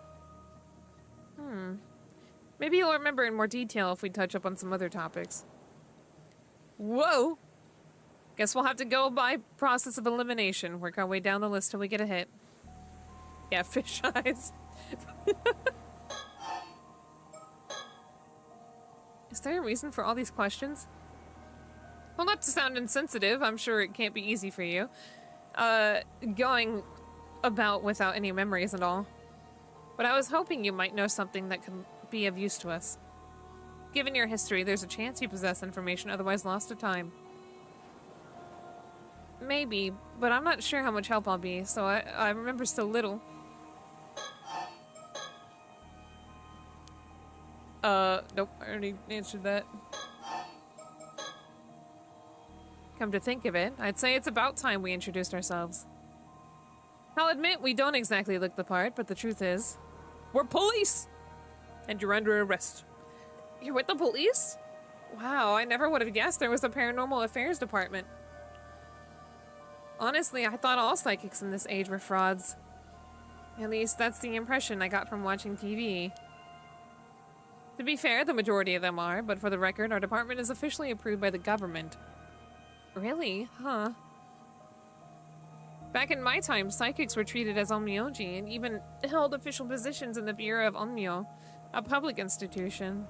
Maybe you'll remember in more detail if we touch up on some other topics. Whoa! Guess we'll have to go by process of elimination, work our way down the list till we get a hit. Yeah, fish eyes. Is there a reason for all these questions? Well, not to sound insensitive, I'm sure it can't be easy for you. Going about without any memories at all. But I was hoping you might know something that could be of use to us. Given your history, there's a chance you possess information otherwise lost to time. Maybe, but I'm not sure how much help I'll be, so I remember so little. Nope, I already answered that. Come to think of it, I'd say it's about time we introduced ourselves. I'll admit we don't exactly look the part, but the truth is, we're police! And you're under arrest. You're with the police? Wow, I never would have guessed there was a paranormal affairs department. Honestly, I thought all psychics in this age were frauds. At least that's the impression I got from watching TV. To be fair, the majority of them are, but for the record, our department is officially approved by the government. Really? Huh. Back in my time, psychics were treated as onmyoji and even held official positions in the Bureau of Onmyo, a public institution.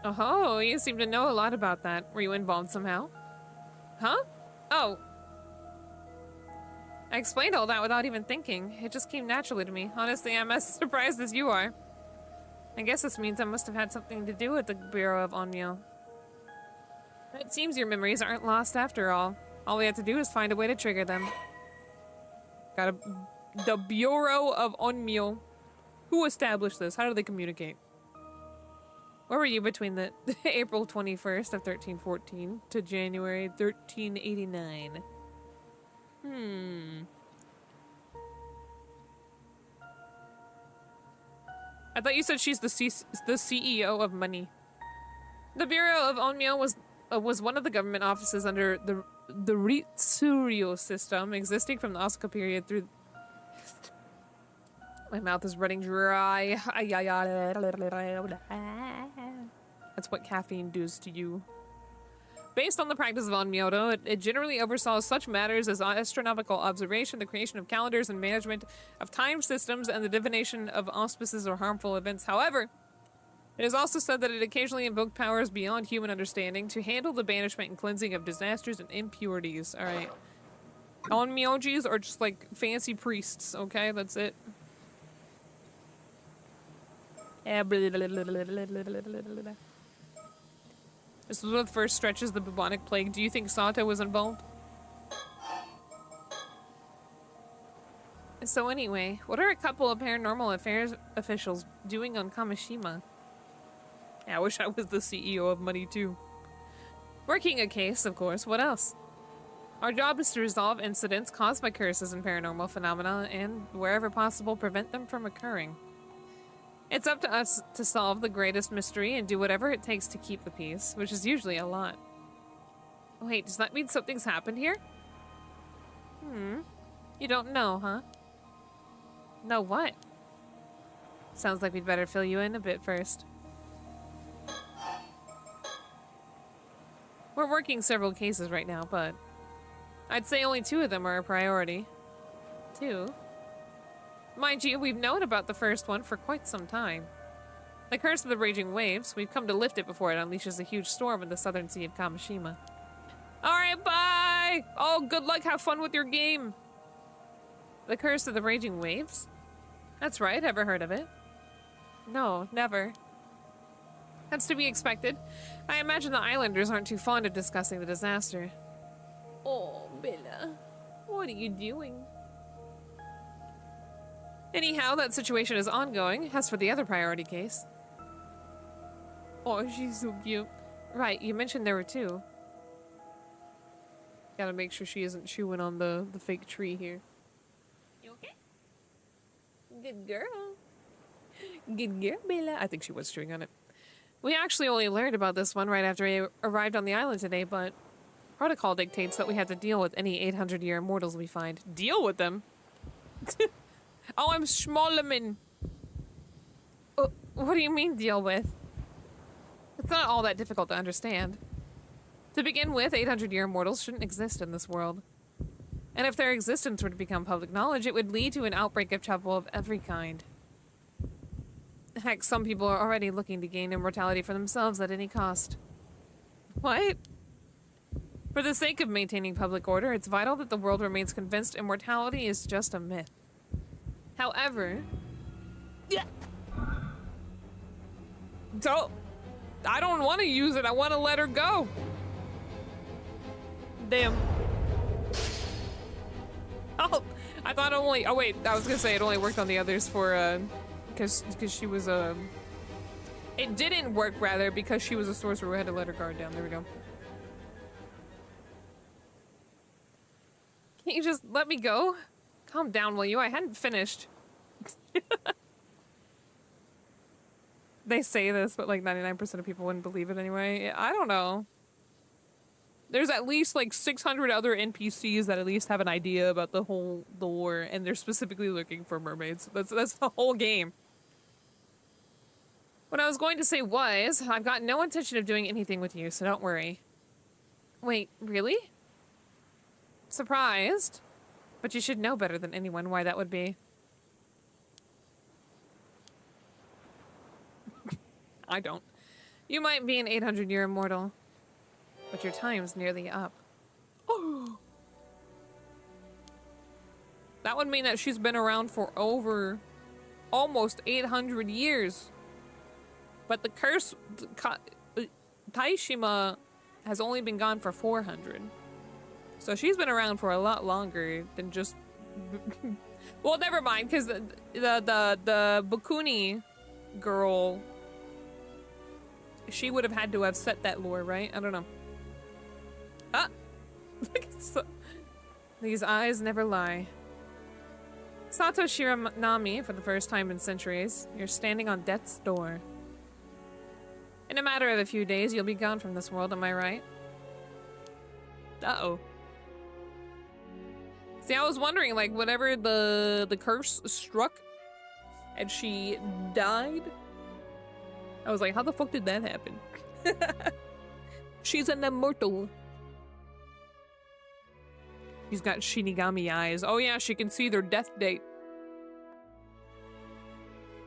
Oh, you seem to know a lot about that. Were you involved somehow? Huh? Oh. I explained all that without even thinking. It just came naturally to me. Honestly, I'm as surprised as you are. I guess this means I must have had something to do with the Bureau of Onmyo. It seems your memories aren't lost after all. All we have to do is find a way to trigger them. The Bureau of Onmyo. Who established this? How do they communicate? Where were you between the April 21st of 1314 to January 1389? I thought you said she's the CEO of money. The Bureau of Onmyo was one of the government offices under the Ritsuryo system, existing from the Asuka period through... My mouth is running dry. That's what caffeine does to you. Based on the practice of Onmyoto, it generally oversaw such matters as astronomical observation, the creation of calendars, and management of time systems, and the divination of auspices or harmful events. However, it is also said that it occasionally invoked powers beyond human understanding to handle the banishment and cleansing of disasters and impurities. Alright. Onmyojis are just like fancy priests, okay? That's it. This was one of the first stretches of the bubonic plague. Do you think Sato was involved? So anyway, what are a couple of paranormal affairs officials doing on Kamishima? Yeah, I wish I was the CEO of money too. Working a case, of course. What else? Our job is to resolve incidents caused by curses and paranormal phenomena and, wherever possible, prevent them from occurring. It's up to us to solve the greatest mystery and do whatever it takes to keep the peace, which is usually a lot. Wait, does that mean something's happened here? You don't know, huh? Know what? Sounds like we'd better fill you in a bit first. We're working several cases right now, but I'd say only 2 of them are a priority. 2? Mind you, we've known about the first one for quite some time. The curse of the raging waves, we've come to lift it before it unleashes a huge storm in the southern sea of Kamishima. Alright, bye! Oh, good luck, have fun with your game! The curse of the raging waves? That's right, ever heard of it? No, never. That's to be expected. I imagine the islanders aren't too fond of discussing the disaster. Oh, Bella, what are you doing? Anyhow, that situation is ongoing. As for the other priority case... Oh, she's so cute. Right, you mentioned there were 2. Gotta make sure she isn't chewing on the fake tree here. You okay? Good girl. Good girl, Bella. I think she was chewing on it. We actually only learned about this one right after we arrived on the island today, but protocol dictates that we have to deal with any 800-year immortals we find. Deal with them? Oh, I'm Schmolleman. What do you mean, deal with? It's not all that difficult to understand. To begin with, 800-year immortals shouldn't exist in this world. And if their existence were to become public knowledge, it would lead to an outbreak of trouble of every kind. Heck, some people are already looking to gain immortality for themselves at any cost. What? For the sake of maintaining public order, it's vital that the world remains convinced immortality is just a myth. However... Yeah. So, I don't want to use it. I want to let her go. Damn. Oh, I thought only... Oh, wait. I was going to say it only worked on the others for, because she was, It didn't work, rather, because she was a sorcerer who had to let her guard down. There we go. Can't you just let me go? Calm down, will you? I hadn't finished. They say this, but like 99% of people wouldn't believe it anyway. I don't know. There's at least like 600 other NPCs that at least have an idea about the whole lore, and they're specifically looking for mermaids. That's the whole game. What I was going to say was, I've got no intention of doing anything with you, so don't worry. Wait, really? Surprised? But you should know better than anyone why that would be. I don't. You might be an 800-year immortal, but your time's nearly up. Oh. That would mean that she's been around for over almost 800 years. But the curse, Taishima, has only been gone for 400. So she's been around for a lot longer than just... Well, never mind, because the Bukuni girl, she would have had to have set that lore, right? I don't know. Ah! These eyes never lie. Sato Shiranami, for the first time in centuries, you're standing on death's door. In a matter of a few days, you'll be gone from this world, am I right? Uh-oh. See, I was wondering, like, whenever the curse struck and she died, I was like, how the fuck did that happen? She's an immortal. She's got Shinigami eyes. Oh yeah, she can see their death date.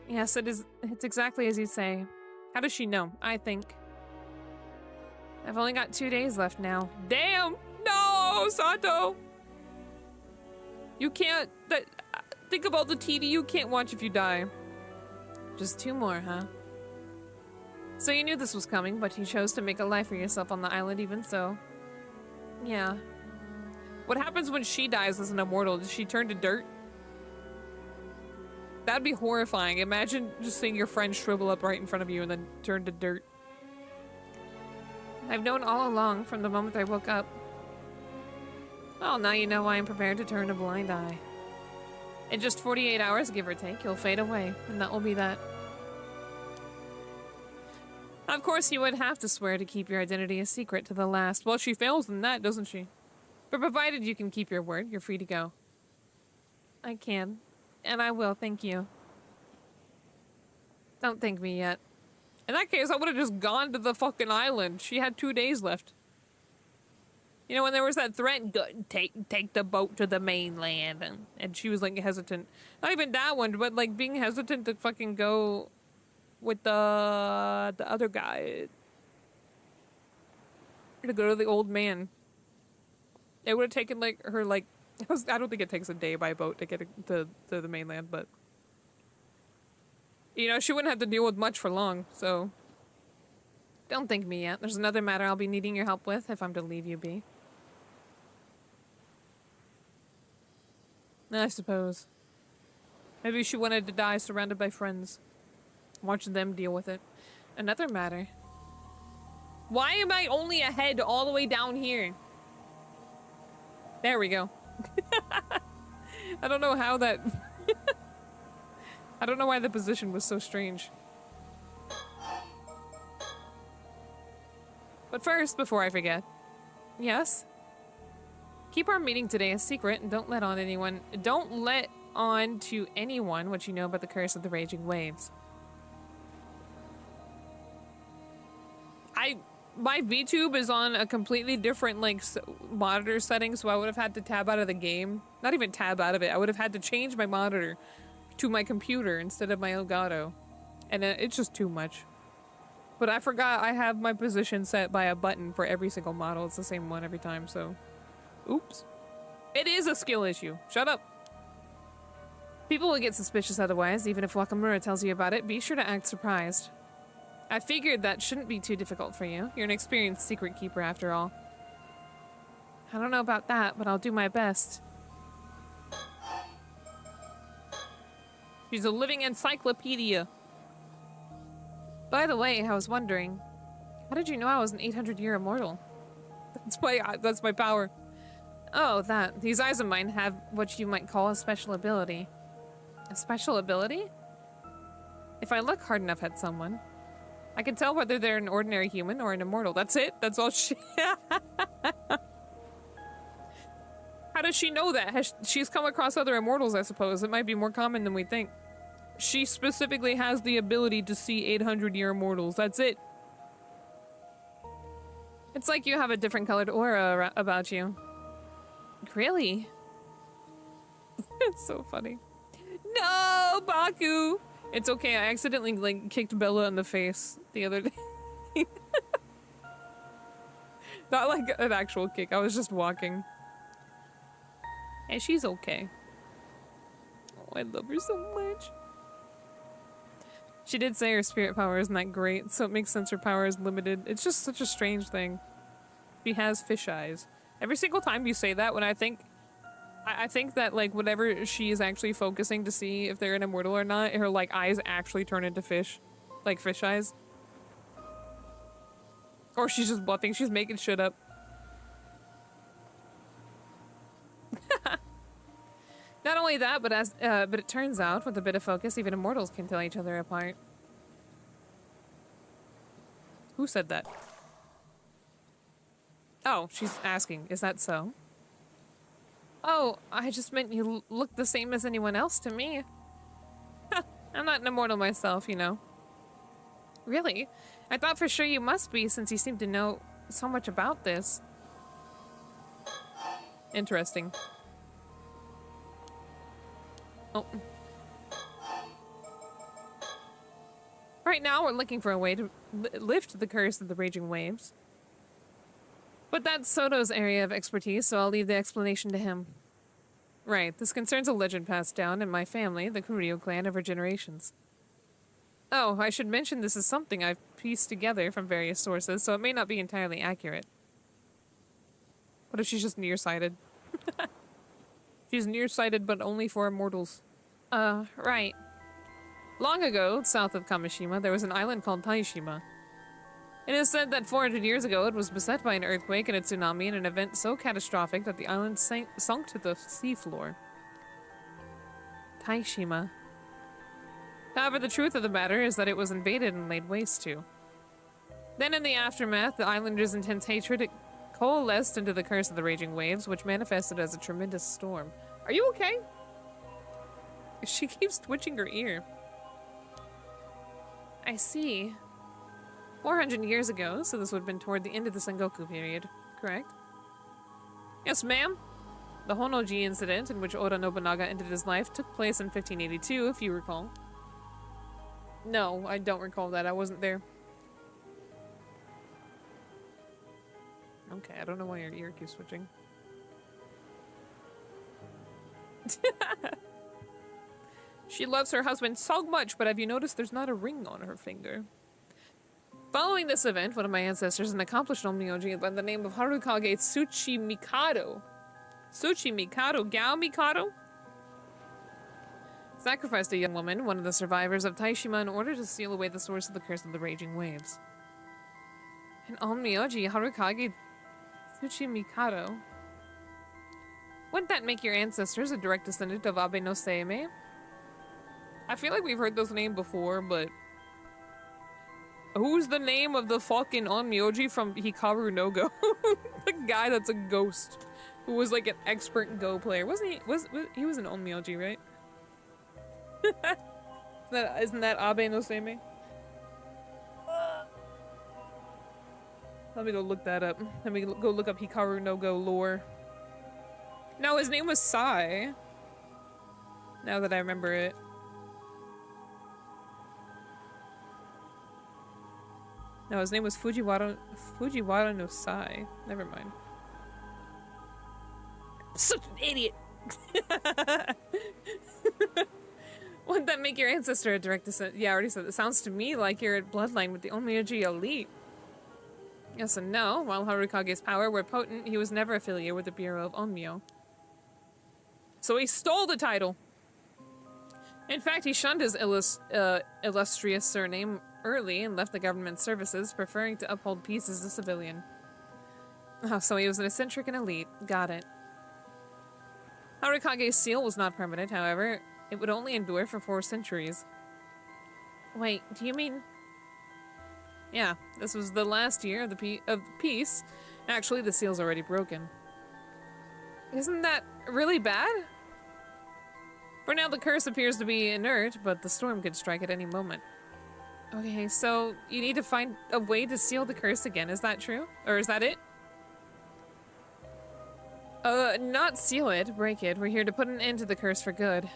Yes, it's exactly as you say. How does she know? I think. I've only got 2 days left now. Damn! No, Sato! You can't... think of all the TV you can't watch if you die. Just 2 more, huh? So you knew this was coming, but you chose to make a life for yourself on the island even so. Yeah. What happens when she dies as an immortal? Does she turn to dirt? That'd be horrifying. Imagine just seeing your friend shrivel up right in front of you and then turn to dirt. I've known all along from the moment I woke up. Well, now you know why I'm prepared to turn a blind eye. In just 48 hours, give or take, you'll fade away, and that will be that. Of course, you would have to swear to keep your identity a secret to the last. Well, she fails in that, doesn't she? But provided you can keep your word, you're free to go. I can. And I will, thank you. Don't thank me yet. In that case, I would have just gone to the fucking island. She had 2 days left. You know, when there was that threat, go, take the boat to the mainland, and she was, like, hesitant. Not even that one, but, like, being hesitant to fucking go with the other guy. To go to the old man. It would have taken, like, her, like, I don't think it takes a day by boat to get to the mainland, but... You know, she wouldn't have to deal with much for long, so... Don't thank me yet. There's another matter I'll be needing your help with if I'm to leave you be. I suppose. Maybe she wanted to die surrounded by friends. Watch them deal with it. Another matter. Why am I only ahead all the way down here? There we go. I don't know how that... I don't know why the position was so strange. But first, before I forget... Yes? Keep our meeting today a secret and don't let on anyone... Don't let on to anyone what you know about the curse of the raging waves. my VTube is on a completely different, like, monitor setting, so I would have had to tab out of the game. Not even tab out of it. I would have had to change my monitor to my computer instead of my Elgato. And it's just too much. But I forgot I have my position set by a button for every single model. It's the same one every time, so... Oops. It is a skill issue. Shut up. People will get suspicious otherwise, even if Wakamura tells you about it. Be sure to act surprised. I figured that shouldn't be too difficult for you. You're an experienced secret keeper after all. I don't know about that, but I'll do my best. She's a living encyclopedia. By the way, I was wondering, how did you know I was an 800-year immortal? That's my power. Oh, that. These eyes of mine have what you might call a special ability. A special ability? If I look hard enough at someone, I can tell whether they're an ordinary human or an immortal. That's it? That's all she... How does she know that? She's come across other immortals, I suppose. It might be more common than we think. She specifically has the ability to see 800-year immortals. That's it. It's like you have a different colored aura about you. Really? It's so funny. No, Baku! It's okay, I accidentally, like, kicked Bella in the face the other day. Not like an actual kick, I was just walking. And she's okay. Oh, I love her so much. She did say her spirit power isn't that great, so it makes sense her power is limited. It's just such a strange thing. She has fish eyes. Every single time you say that, when I think that, like, whatever she is actually focusing to see if they're an immortal or not, her, like, eyes actually turn into fish. Like, fish eyes. Or she's just bluffing. She's making shit up. Not only that, but it turns out, with a bit of focus, even immortals can tell each other apart. Who said that? Oh, she's asking, is that so? Oh, I just meant you look the same as anyone else to me. I'm not an immortal myself, you know. Really? I thought for sure you must be, since you seem to know so much about this. Interesting. Oh. Right now, we're looking for a way to lift the curse of the raging waves. But that's Soto's area of expertise, so I'll leave the explanation to him. Right, this concerns a legend passed down in my family, the Kuryo clan, over generations. Oh, I should mention this is something I've pieced together from various sources, so it may not be entirely accurate. What if she's just nearsighted? She's nearsighted, but only for immortals. Right. Long ago, south of Kamishima, there was an island called Taishima. It is said that 400 years ago, it was beset by an earthquake and a tsunami in an event so catastrophic that the island sunk to the seafloor. Taishima. However, the truth of the matter is that it was invaded and laid waste to. Then in the aftermath, the islanders' intense hatred coalesced into the curse of the raging waves, which manifested as a tremendous storm. Are you okay? She keeps twitching her ear. I see. 400 years ago, so this would have been toward the end of the Sengoku period, correct? Yes, ma'am. The Honoji incident, in which Oda Nobunaga ended his life, took place in 1582, if you recall. No, I don't recall that. I wasn't there. Okay, I don't know why your ear keeps switching. She loves her husband so much, but have you noticed there's not a ring on her finger? Following this event, one of my ancestors, an accomplished onmyoji by the name of Harukage Tsuchimikado. Tsuchimikado? Gao Mikado? Sacrificed a young woman, one of the survivors of Taishima, in order to seal away the source of the curse of the raging waves. An onmyoji, Harukage Tsuchimikado. Wouldn't that make your ancestors a direct descendant of Abe no Seimei? I feel like we've heard this name before, but... Who's the name of the fucking onmyoji from Hikaru no Go? The guy that's a ghost. Who was like an expert Go player. Wasn't he? He was an onmyoji, right? Isn't that Abe no Seimei? Let me go look that up. Let me go look up Hikaru no Go lore. No, his name was Sai. Now that I remember it. No, his name was Fujiwara no Sai. Never mind. Such an idiot! Wouldn't that make your ancestor a direct descendant? Yeah, I already said it. Sounds to me like you're at bloodline with the Onmyoji elite. Yes and no. While Harukage's power were potent, he was never affiliated with the Bureau of Onmyo. So he stole the title! In fact, he shunned his illustrious surname early and left the government services, preferring to uphold peace as a civilian. Oh, so he was an eccentric and elite. Got it. Harukage's seal was not permanent, however. It would only endure for 4 centuries. Wait, do you mean... Yeah, this was the last year of the peace. Actually, the seal's already broken. Isn't that really bad? For now, the curse appears to be inert, but the storm could strike at any moment. Okay, so you need to find a way to seal the curse again, is that true? Or is that it? Not seal it, break it. We're here to put an end to the curse for good.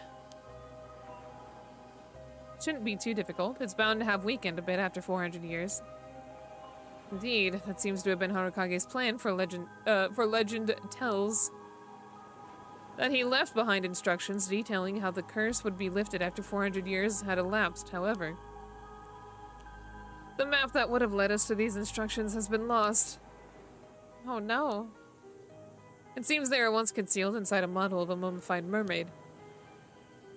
Shouldn't be too difficult. It's bound to have weakened a bit after 400 years. Indeed, that seems to have been Harukage's plan, for legend tells that he left behind instructions detailing how the curse would be lifted after 400 years had elapsed, however. The map that would have led us to these instructions has been lost. Oh no. It seems they were once concealed inside a model of a mummified mermaid.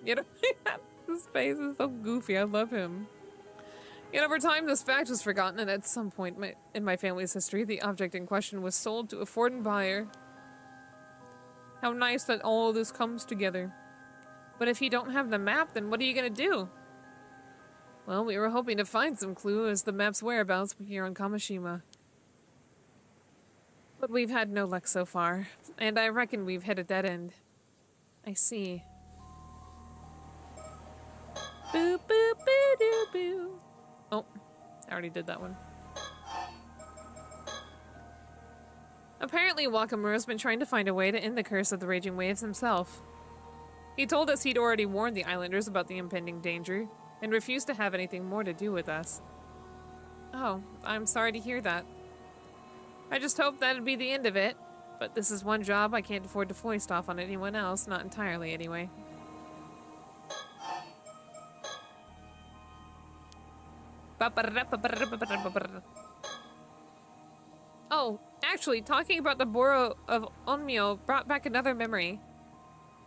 You know, his face is so goofy, I love him. Yet over time, this fact was forgotten, and at some point in my family's history, the object in question was sold to a foreign buyer. How nice that all this comes together. But if you don't have the map, then what are you gonna do? Well, we were hoping to find some clue as the map's whereabouts here on Kamishima. But we've had no luck so far, and I reckon we've hit a dead end. I see. Boo boo boo doo boo. Oh, I already did that one. Apparently, Wakamura's been trying to find a way to end the curse of the raging waves himself. He told us he'd already warned the islanders about the impending danger, and refused to have anything more to do with us. Oh, I'm sorry to hear that. I just hoped that'd be the end of it, but this is one job I can't afford to foist off on anyone else, not entirely anyway. Oh, actually, talking about the Bureau of Onmyo brought back another memory.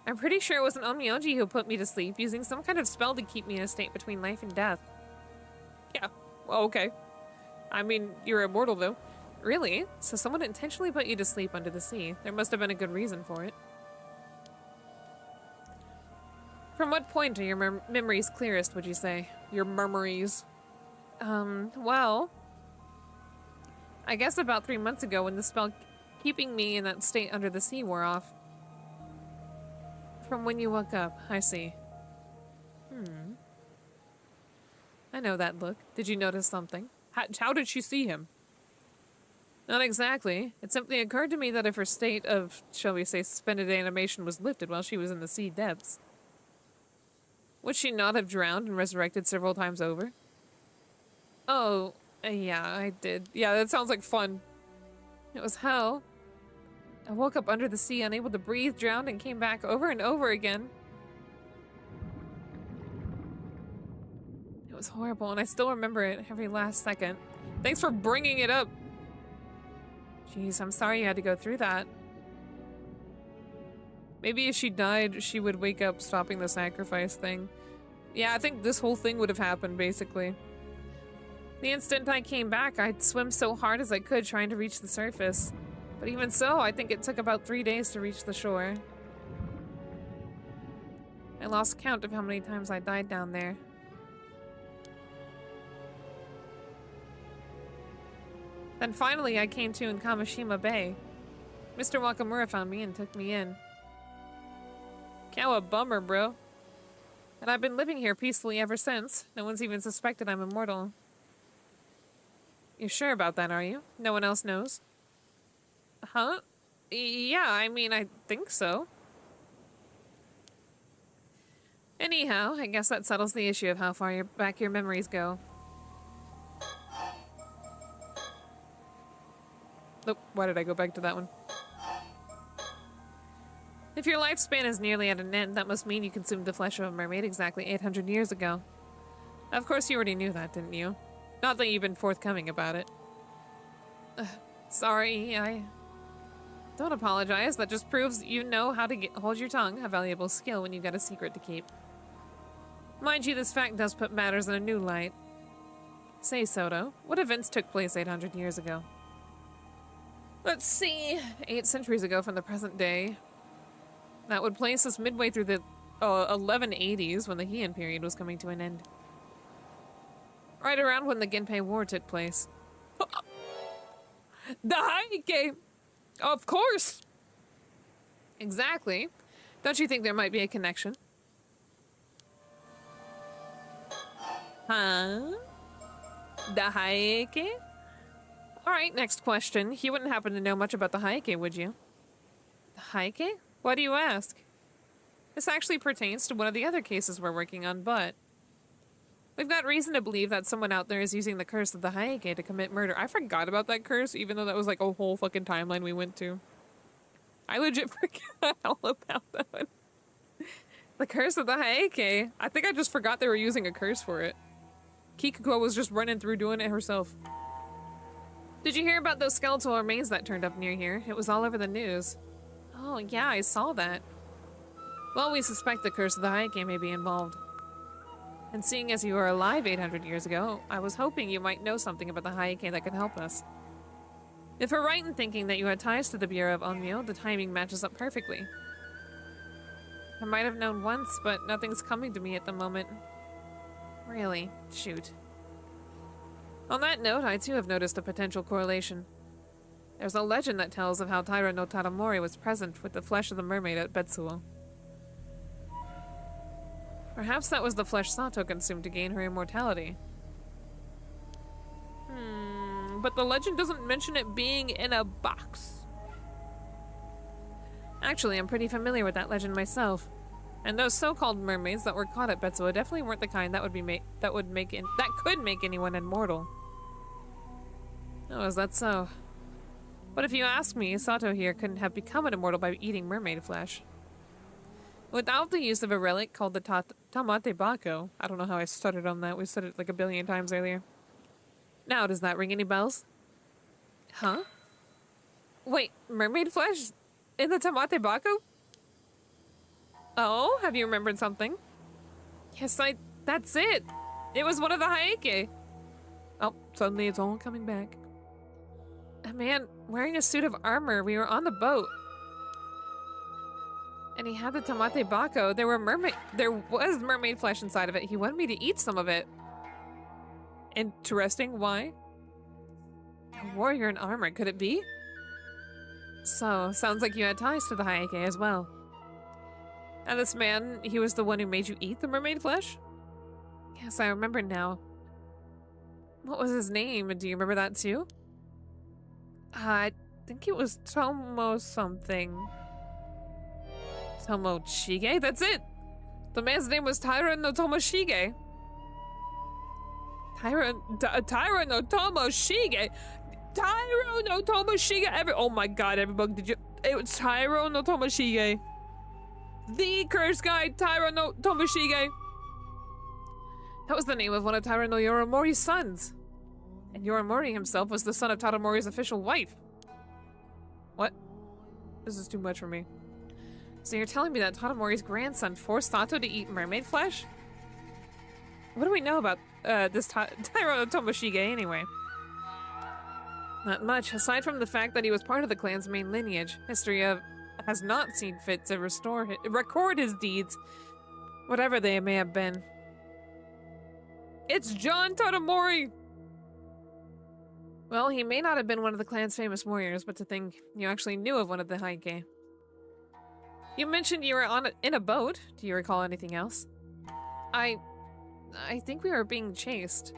I'm pretty sure it was an Onmyoji who put me to sleep, using some kind of spell to keep me in a state between life and death. Yeah, well, okay. I mean, you're immortal, though. Really? So someone intentionally put you to sleep under the sea. There must have been a good reason for it. From what point are your memories clearest, would you say? Your memories? Well... I guess about 3 months ago when the spell keeping me in that state under the sea wore off. From when you woke up, I see. I know that look. Did you notice something? How did she see him? Not exactly. It simply occurred to me that if her state of, shall we say, suspended animation was lifted while she was in the sea depths, would she not have drowned and resurrected several times over? Oh, yeah, I did. Yeah, that sounds like fun. It was hell. I woke up under the sea, unable to breathe, drowned, and came back over and over again. It was horrible, and I still remember it every last second. Thanks for bringing it up. Jeez, I'm sorry you had to go through that. Maybe if she died, she would wake up stopping the sacrifice thing. Yeah, I think this whole thing would have happened, basically. The instant I came back, I'd swim so hard as I could trying to reach the surface. But even so, I think it took about 3 days to reach the shore. I lost count of how many times I died down there. Then finally I came to in Kamishima Bay. Mr. Wakamura found me and took me in. Cow a bummer, bro. And I've been living here peacefully ever since. No one's even suspected I'm immortal. You're sure about that, are you? No one else knows? Huh? Yeah, I mean, I think so. Anyhow, I guess that settles the issue of how far back your memories go. Nope, why did I go back to that one? If your lifespan is nearly at an end, that must mean you consumed the flesh of a mermaid exactly 800 years ago. Of course you already knew that, didn't you? Not that you've been forthcoming about it. Sorry, I... Don't apologize, that just proves you know how to hold your tongue, a valuable skill when you've got a secret to keep. Mind you, this fact does put matters in a new light. Say, Soto, what events took place 800 years ago? Let's see, 8 centuries ago from the present day. That would place us midway through the 1180s when the Heian period was coming to an end. Right around when the Genpei War took place. The Heike! Of course! Exactly. Don't you think there might be a connection? Huh? The Heike? Alright, next question. You wouldn't happen to know much about the Heike, would you? The Heike? Why do you ask? This actually pertains to one of the other cases we're working on, but... We've got reason to believe that someone out there is using the curse of the Heike to commit murder. I forgot about that curse, even though that was like a whole fucking timeline we went to. I legit forgot all about that one. The curse of the Heike. I think I just forgot they were using a curse for it. Kikuko was just running through doing it herself. Did you hear about those skeletal remains that turned up near here? It was all over the news. Oh, yeah, I saw that. Well, we suspect the curse of the Heike may be involved. And seeing as you were alive 800 years ago, I was hoping you might know something about the Heike that could help us. If we're right in thinking that you had ties to the Bureau of Onmyo, the timing matches up perfectly. I might have known once, but nothing's coming to me at the moment. Really? Shoot. On that note, I too have noticed a potential correlation. There's a legend that tells of how Taira no Taramori was present with the flesh of the mermaid at Betsuo. Perhaps that was the flesh Sato consumed to gain her immortality. But the legend doesn't mention it being in a box. Actually, I'm pretty familiar with that legend myself. And those so-called mermaids that were caught at Betsuo definitely weren't the kind that could make anyone immortal. Oh, is that so? But if you ask me, Sato here couldn't have become an immortal by eating mermaid flesh. Without the use of a relic called the Tamate Bako. I don't know how I stuttered on that. We said it like a billion times earlier. Now, does that ring any bells? Huh? Wait, mermaid flesh? In the Tamate Bako? Oh, have you remembered something? Yes, that's it! It was one of the Heike! Oh, suddenly it's all coming back. A man wearing a suit of armor. We were on the boat. And he had the Tamate Bako. There was mermaid flesh inside of it. He wanted me to eat some of it. Interesting. Why? A warrior in armor. Could it be? So, sounds like you had ties to the Heike as well. And this man, he was the one who made you eat the mermaid flesh? Yes, I remember now. What was his name? Do you remember that too? I think it was Tomo something. Tomoshige? That's it! The man's name was Taira no Tomoshige. Taira no Tomoshige! Taira no Tomoshige! Oh my god, everybody, did you... It was Taira no Tomoshige. The curse guy, Taira no Tomoshige. That was the name of one of Taira no Yorimori's sons. And Yorimori himself was the son of Taramori's official wife. What? This is too much for me. So you're telling me that Taramori's grandson forced Sato to eat mermaid flesh? What do we know about this Taira no Tomoshige anyway? Not much, aside from the fact that he was part of the clan's main lineage. History has not seen fit to record his deeds, whatever they may have been. It's John Taramori! Well, he may not have been one of the clan's famous warriors, but to think you actually knew of one of the Heike. You mentioned you were in a boat. Do you recall anything else? I think we were being chased.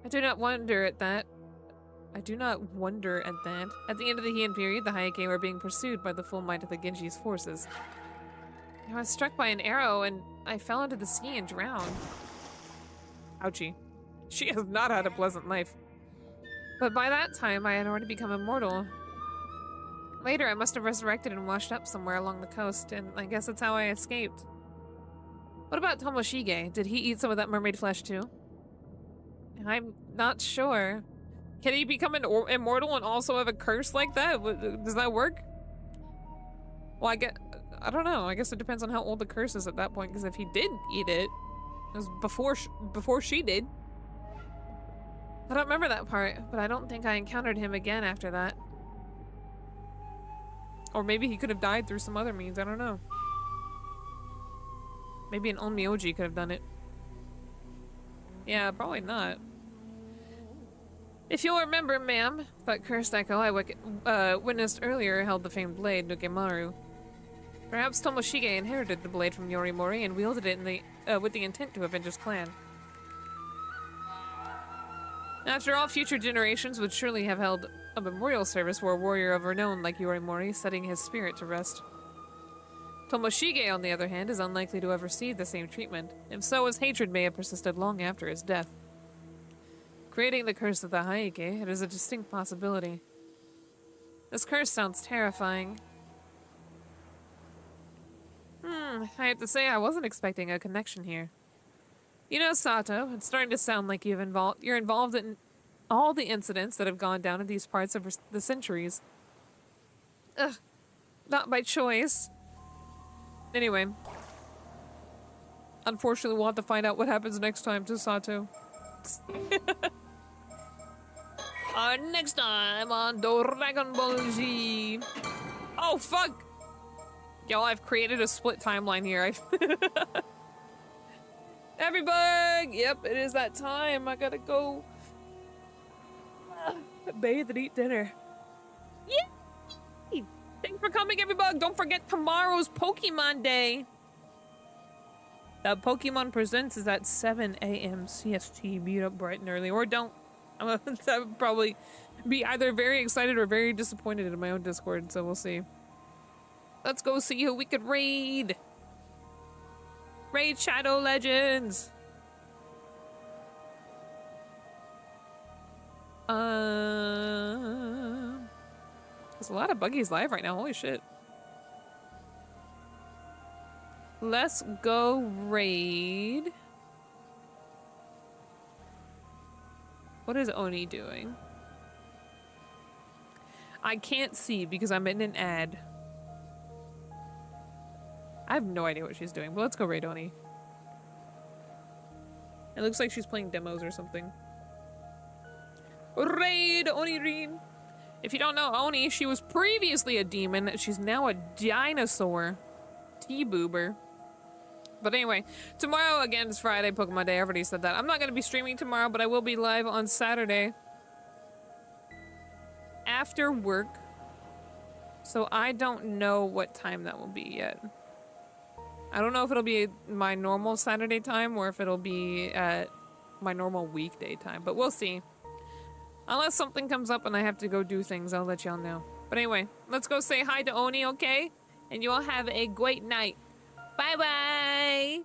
I do not wonder at that. At the end of the Heian period, the Hayake were being pursued by the full might of the Genji's forces. I was struck by an arrow and I fell into the sea and drowned. Ouchie. She has not had a pleasant life. But by that time, I had already become immortal. Later, I must have resurrected and washed up somewhere along the coast, and I guess that's how I escaped. What about Tomoshige? Did he eat some of that mermaid flesh too? I'm not sure. Can he become an immortal and also have a curse like that? Does that work? Well, I don't know. I guess it depends on how old the curse is at that point, because if he did eat it, it was before she did. I don't remember that part, but I don't think I encountered him again after that. Or maybe he could have died through some other means, I don't know. Maybe an Onmyoji could have done it. Yeah, probably not. If you'll remember, ma'am, that cursed echo I witnessed earlier held the famed blade, Nukemaru. Perhaps Tomoshige inherited the blade from Yorimori and wielded it with the intent to avenge his clan. After all, future generations would surely have held a memorial service for a warrior of renown like Yorimori, setting his spirit to rest. Tomoshige, on the other hand, is unlikely to have received the same treatment. If so, his hatred may have persisted long after his death. Creating the curse of the Hayake, it is a distinct possibility. This curse sounds terrifying. I have to say I wasn't expecting a connection here. You know, Sato, it's starting to sound like you're involved in all the incidents that have gone down in these parts over the centuries. Ugh, not by choice. Anyway. Unfortunately, we'll have to find out what happens next time to Sato. Next time on Dragon Ball Z. Oh, fuck! Y'all, I've created a split timeline here. Everybug! Yep, it is that time. I gotta go bathe and eat dinner. Yay! Thanks for coming, Everybug. Don't forget tomorrow's Pokemon Day. The Pokemon Presents is at 7 a.m. CST. Meet up bright and early, or don't. I would probably be either very excited or very disappointed in my own Discord, so we'll see. Let's go see who we could raid. Raid Shadow Legends. There's a lot of buggies live right now. Holy shit. Let's go raid. What is Oni doing? I can't see because I'm in an ad. I have no idea what she's doing, but let's go raid Oni. It looks like she's playing demos or something. Raid Onirin! If you don't know Oni, she was previously a demon. She's now a dinosaur. T-boober. But anyway, tomorrow again is Friday, Pokemon Day. I already said that. I'm not going to be streaming tomorrow, but I will be live on Saturday. After work. So I don't know what time that will be yet. I don't know if it'll be my normal Saturday time or if it'll be at my normal weekday time, but we'll see. Unless something comes up and I have to go do things, I'll let y'all know. But anyway, let's go say hi to Oni, okay? And you all have a great night. Bye-bye!